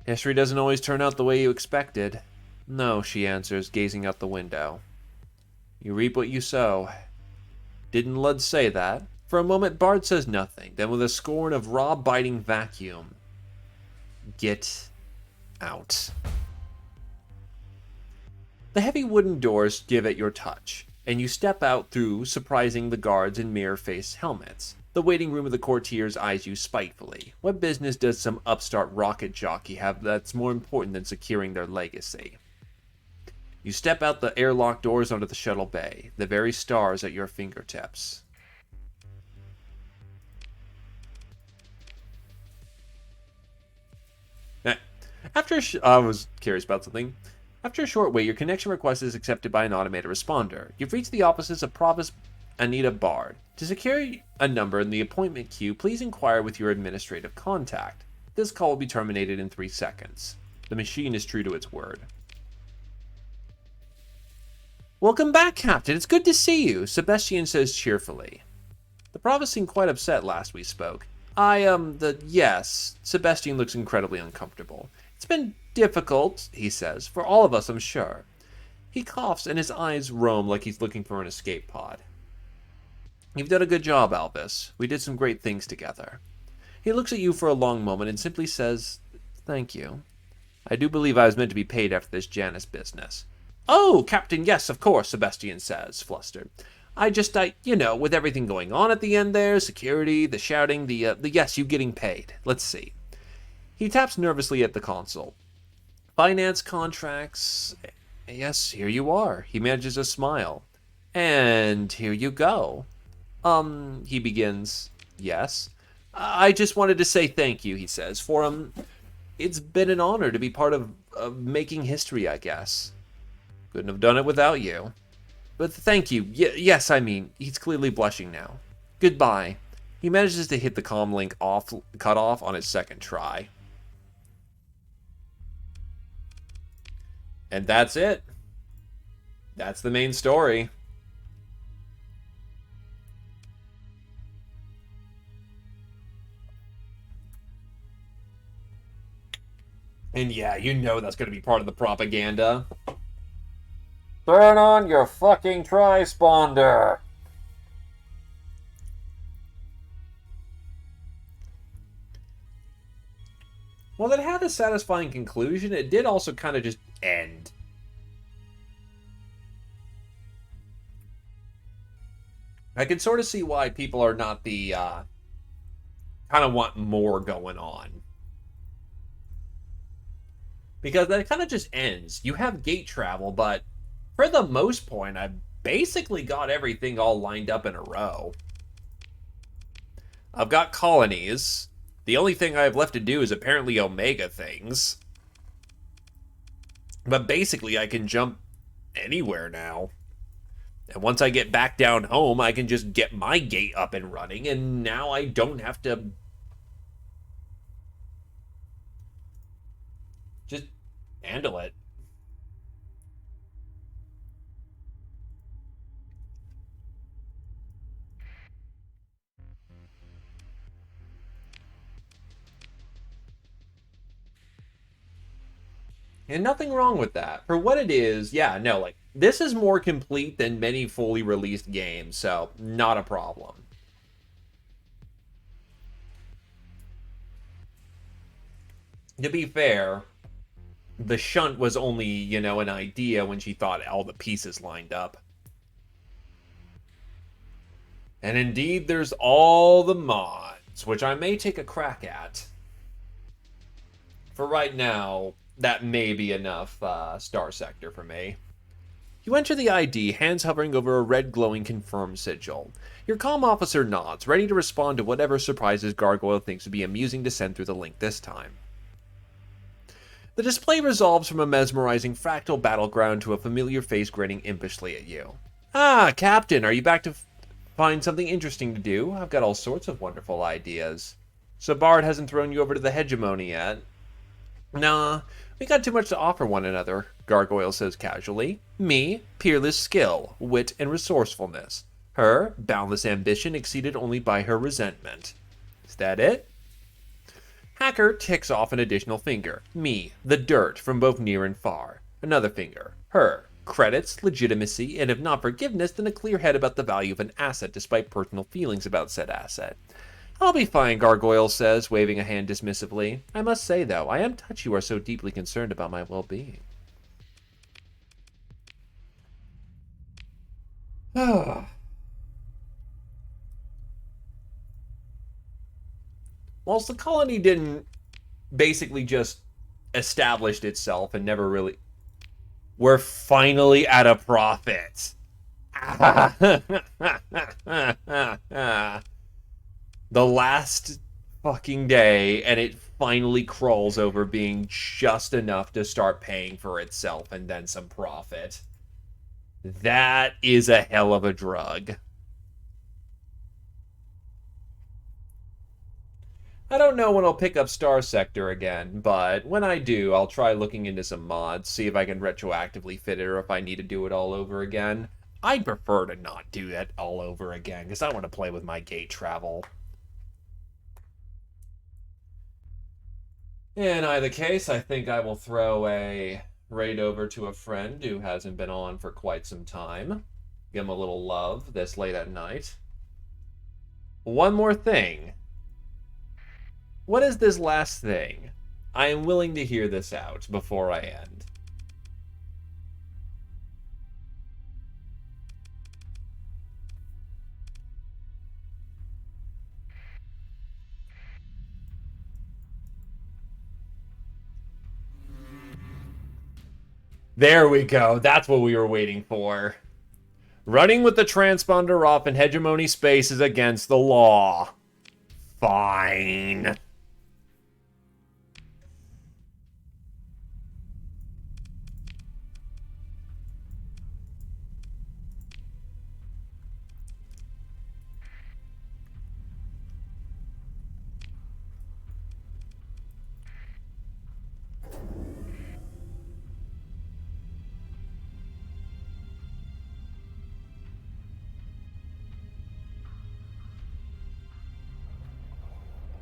Speaker 1: History doesn't always turn out the way you expected. No, she answers, gazing out the window. You reap what you sow. Didn't Lud say that? For a moment, Bard says nothing. Then with a scorn of raw-biting vacuum. Get out. The heavy wooden doors give at your touch, and you step out through, surprising the guards in mirror-faced helmets. The waiting room of the courtiers eyes you spitefully. What business does some upstart rocket jockey have that's more important than securing their legacy? You step out the airlock doors onto the shuttle bay, the very stars at your fingertips. I was curious about something. After a short wait, your connection request is accepted by an automated responder. You've reached the offices of Provost Anita Bard. To secure a number in the appointment queue, please inquire with your administrative contact. This call will be terminated in 3 seconds. The machine is true to its word. Welcome back, Captain. It's good to see you, Sebastian says cheerfully. The Provost seemed quite upset last we spoke. Yes. Sebastian looks incredibly uncomfortable. It's been difficult, he says, for all of us, I'm sure. He coughs and his eyes roam like he's looking for an escape pod. You've done a good job, Albus. We did some great things together. He looks at you for a long moment and simply says, thank you. I do believe I was meant to be paid after this Janus business. Oh, Captain, yes, of course, Sebastian says, flustered. With everything going on at the end there, security, the shouting, the yes, you getting paid. Let's see. He taps nervously at the console. Finance contracts. Yes, here you are. He manages a smile. And here you go. He begins. Yes. I just wanted to say thank you, he says, for, it's been an honor to be part of making history, I guess. Couldn't have done it without you. But thank you. Yes, he's clearly blushing now. Goodbye. He manages to hit the comm link cut off on his second try. And that's it. That's the main story. And yeah, you know that's going to be part of the propaganda. Turn on your fucking transponder. Well, that had a satisfying conclusion. It did also kind of just end. I can sort of see why people are not the kind of want more going on. Because that kind of just ends. You have gate travel, but for the most part, I've basically got everything all lined up in a row. I've got colonies. The only thing I have left to do is apparently Omega things. But basically, I can jump anywhere now. And once I get back down home, I can just get my gate up and running, and now I don't have to just handle it. And nothing wrong with that. For what it is, yeah, no, like, this is more complete than many fully released games, so not a problem. To be fair, the shunt was only, you know, an idea when she thought all the pieces lined up. And indeed, there's all the mods, which I may take a crack at. For right now, that may be enough Starsector for me. You enter the ID, hands hovering over a red glowing confirm sigil. Your comm officer nods, ready to respond to whatever surprises Gargoyle thinks would be amusing to send through the link this time. The display resolves from a mesmerizing fractal battleground to a familiar face grinning impishly at you. Ah, Captain, are you back to find something interesting to do? I've got all sorts of wonderful ideas. So Bard hasn't thrown you over to the hegemony yet? Nah, we got too much to offer one another, Gargoyle says casually. Me, peerless skill, wit, and resourcefulness. Her, boundless ambition exceeded only by her resentment. Is that it? Hacker ticks off an additional finger. Me, the dirt from both near and far. Another finger. Her, credits, legitimacy, and if not forgiveness, then a clear head about the value of an asset despite personal feelings about said asset. I'll be fine, Gargoyle says, waving a hand dismissively. I must say, though, I am touched you are so deeply concerned about my well-being. Whilst the colony didn't basically just established itself and never really... We're finally at a profit. The last fucking day, and it finally crawls over being just enough to start paying for itself and then some profit. That is a hell of a drug. I don't know when I'll pick up Starsector again, but when I do, I'll try looking into some mods, see if I can retroactively fit it or if I need to do it all over again. I'd prefer to not do that all over again, because I want to play with my gate travel. In either case, I think I will throw a raid over to a friend who hasn't been on for quite some time. Give him a little love this late at night. One more thing. What is this last thing? I am willing to hear this out before I end. There we go. That's what we were waiting for. Running with the transponder off in hegemony space is against the law. Fine.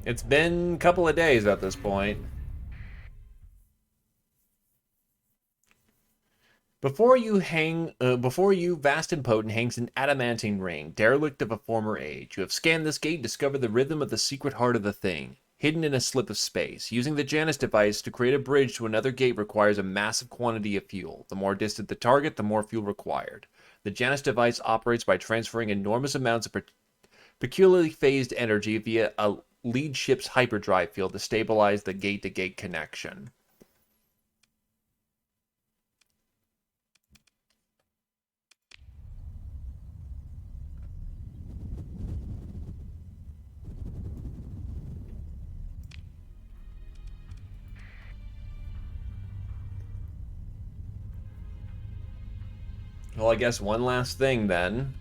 Speaker 1: It's been a couple of days at this point. Before you, vast and potent, hangs an adamantine ring, derelict of a former age. You have scanned this gate and discovered the rhythm of the secret heart of the thing, hidden in a slip of space. Using the Janus device to create a bridge to another gate requires a massive quantity of fuel. The more distant the target, the more fuel required. The Janus device operates by transferring enormous amounts of peculiarly phased energy via a lead ship's hyperdrive field to stabilize the gate-to-gate connection. Well, I guess one last thing then.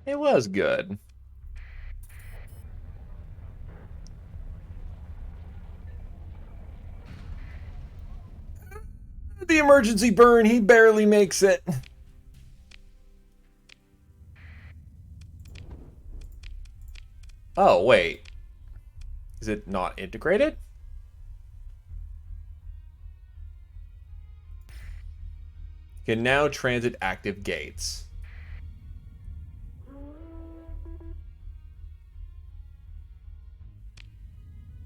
Speaker 1: It was good. The emergency burn, he barely makes it. Oh, wait. Is it not integrated? Can now transit active gates.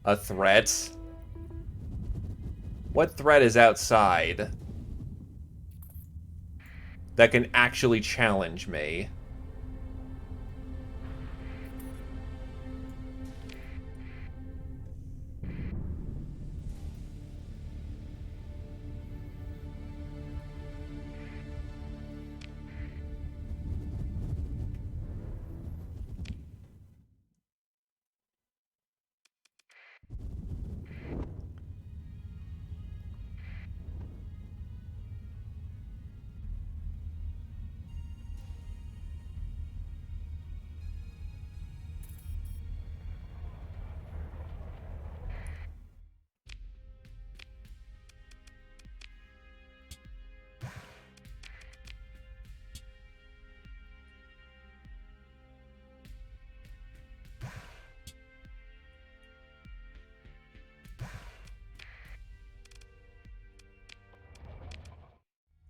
Speaker 1: A threat? What threat is outside that can actually challenge me?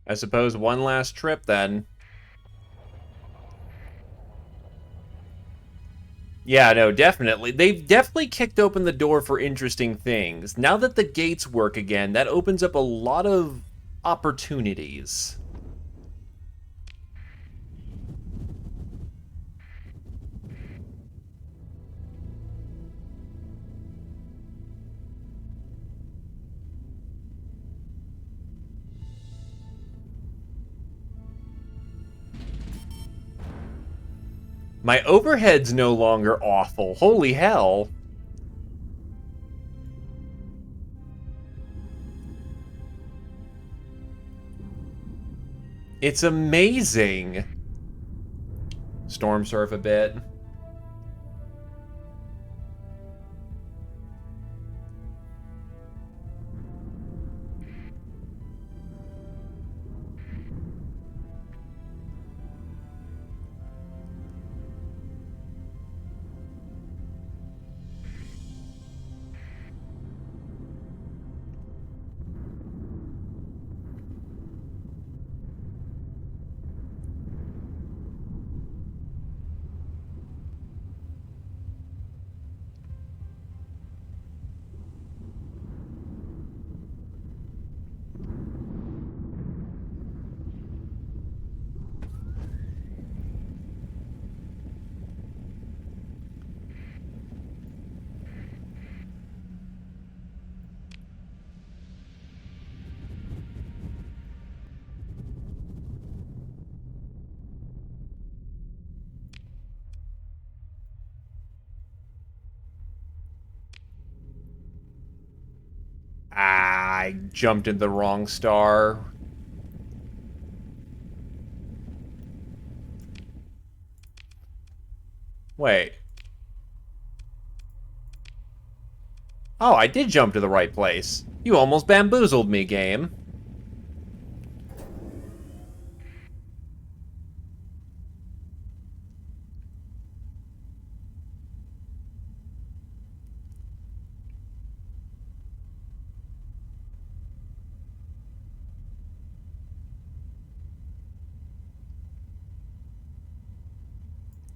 Speaker 1: I suppose one last trip then. Yeah, no, definitely. They've definitely kicked open the door for interesting things. Now that the gates work again, that opens up a lot of opportunities. My overhead's no longer awful. Holy hell. It's amazing. Storm surf a bit. Ah, I jumped in the wrong star. Wait. Oh, I did jump to the right place. You almost bamboozled me, game.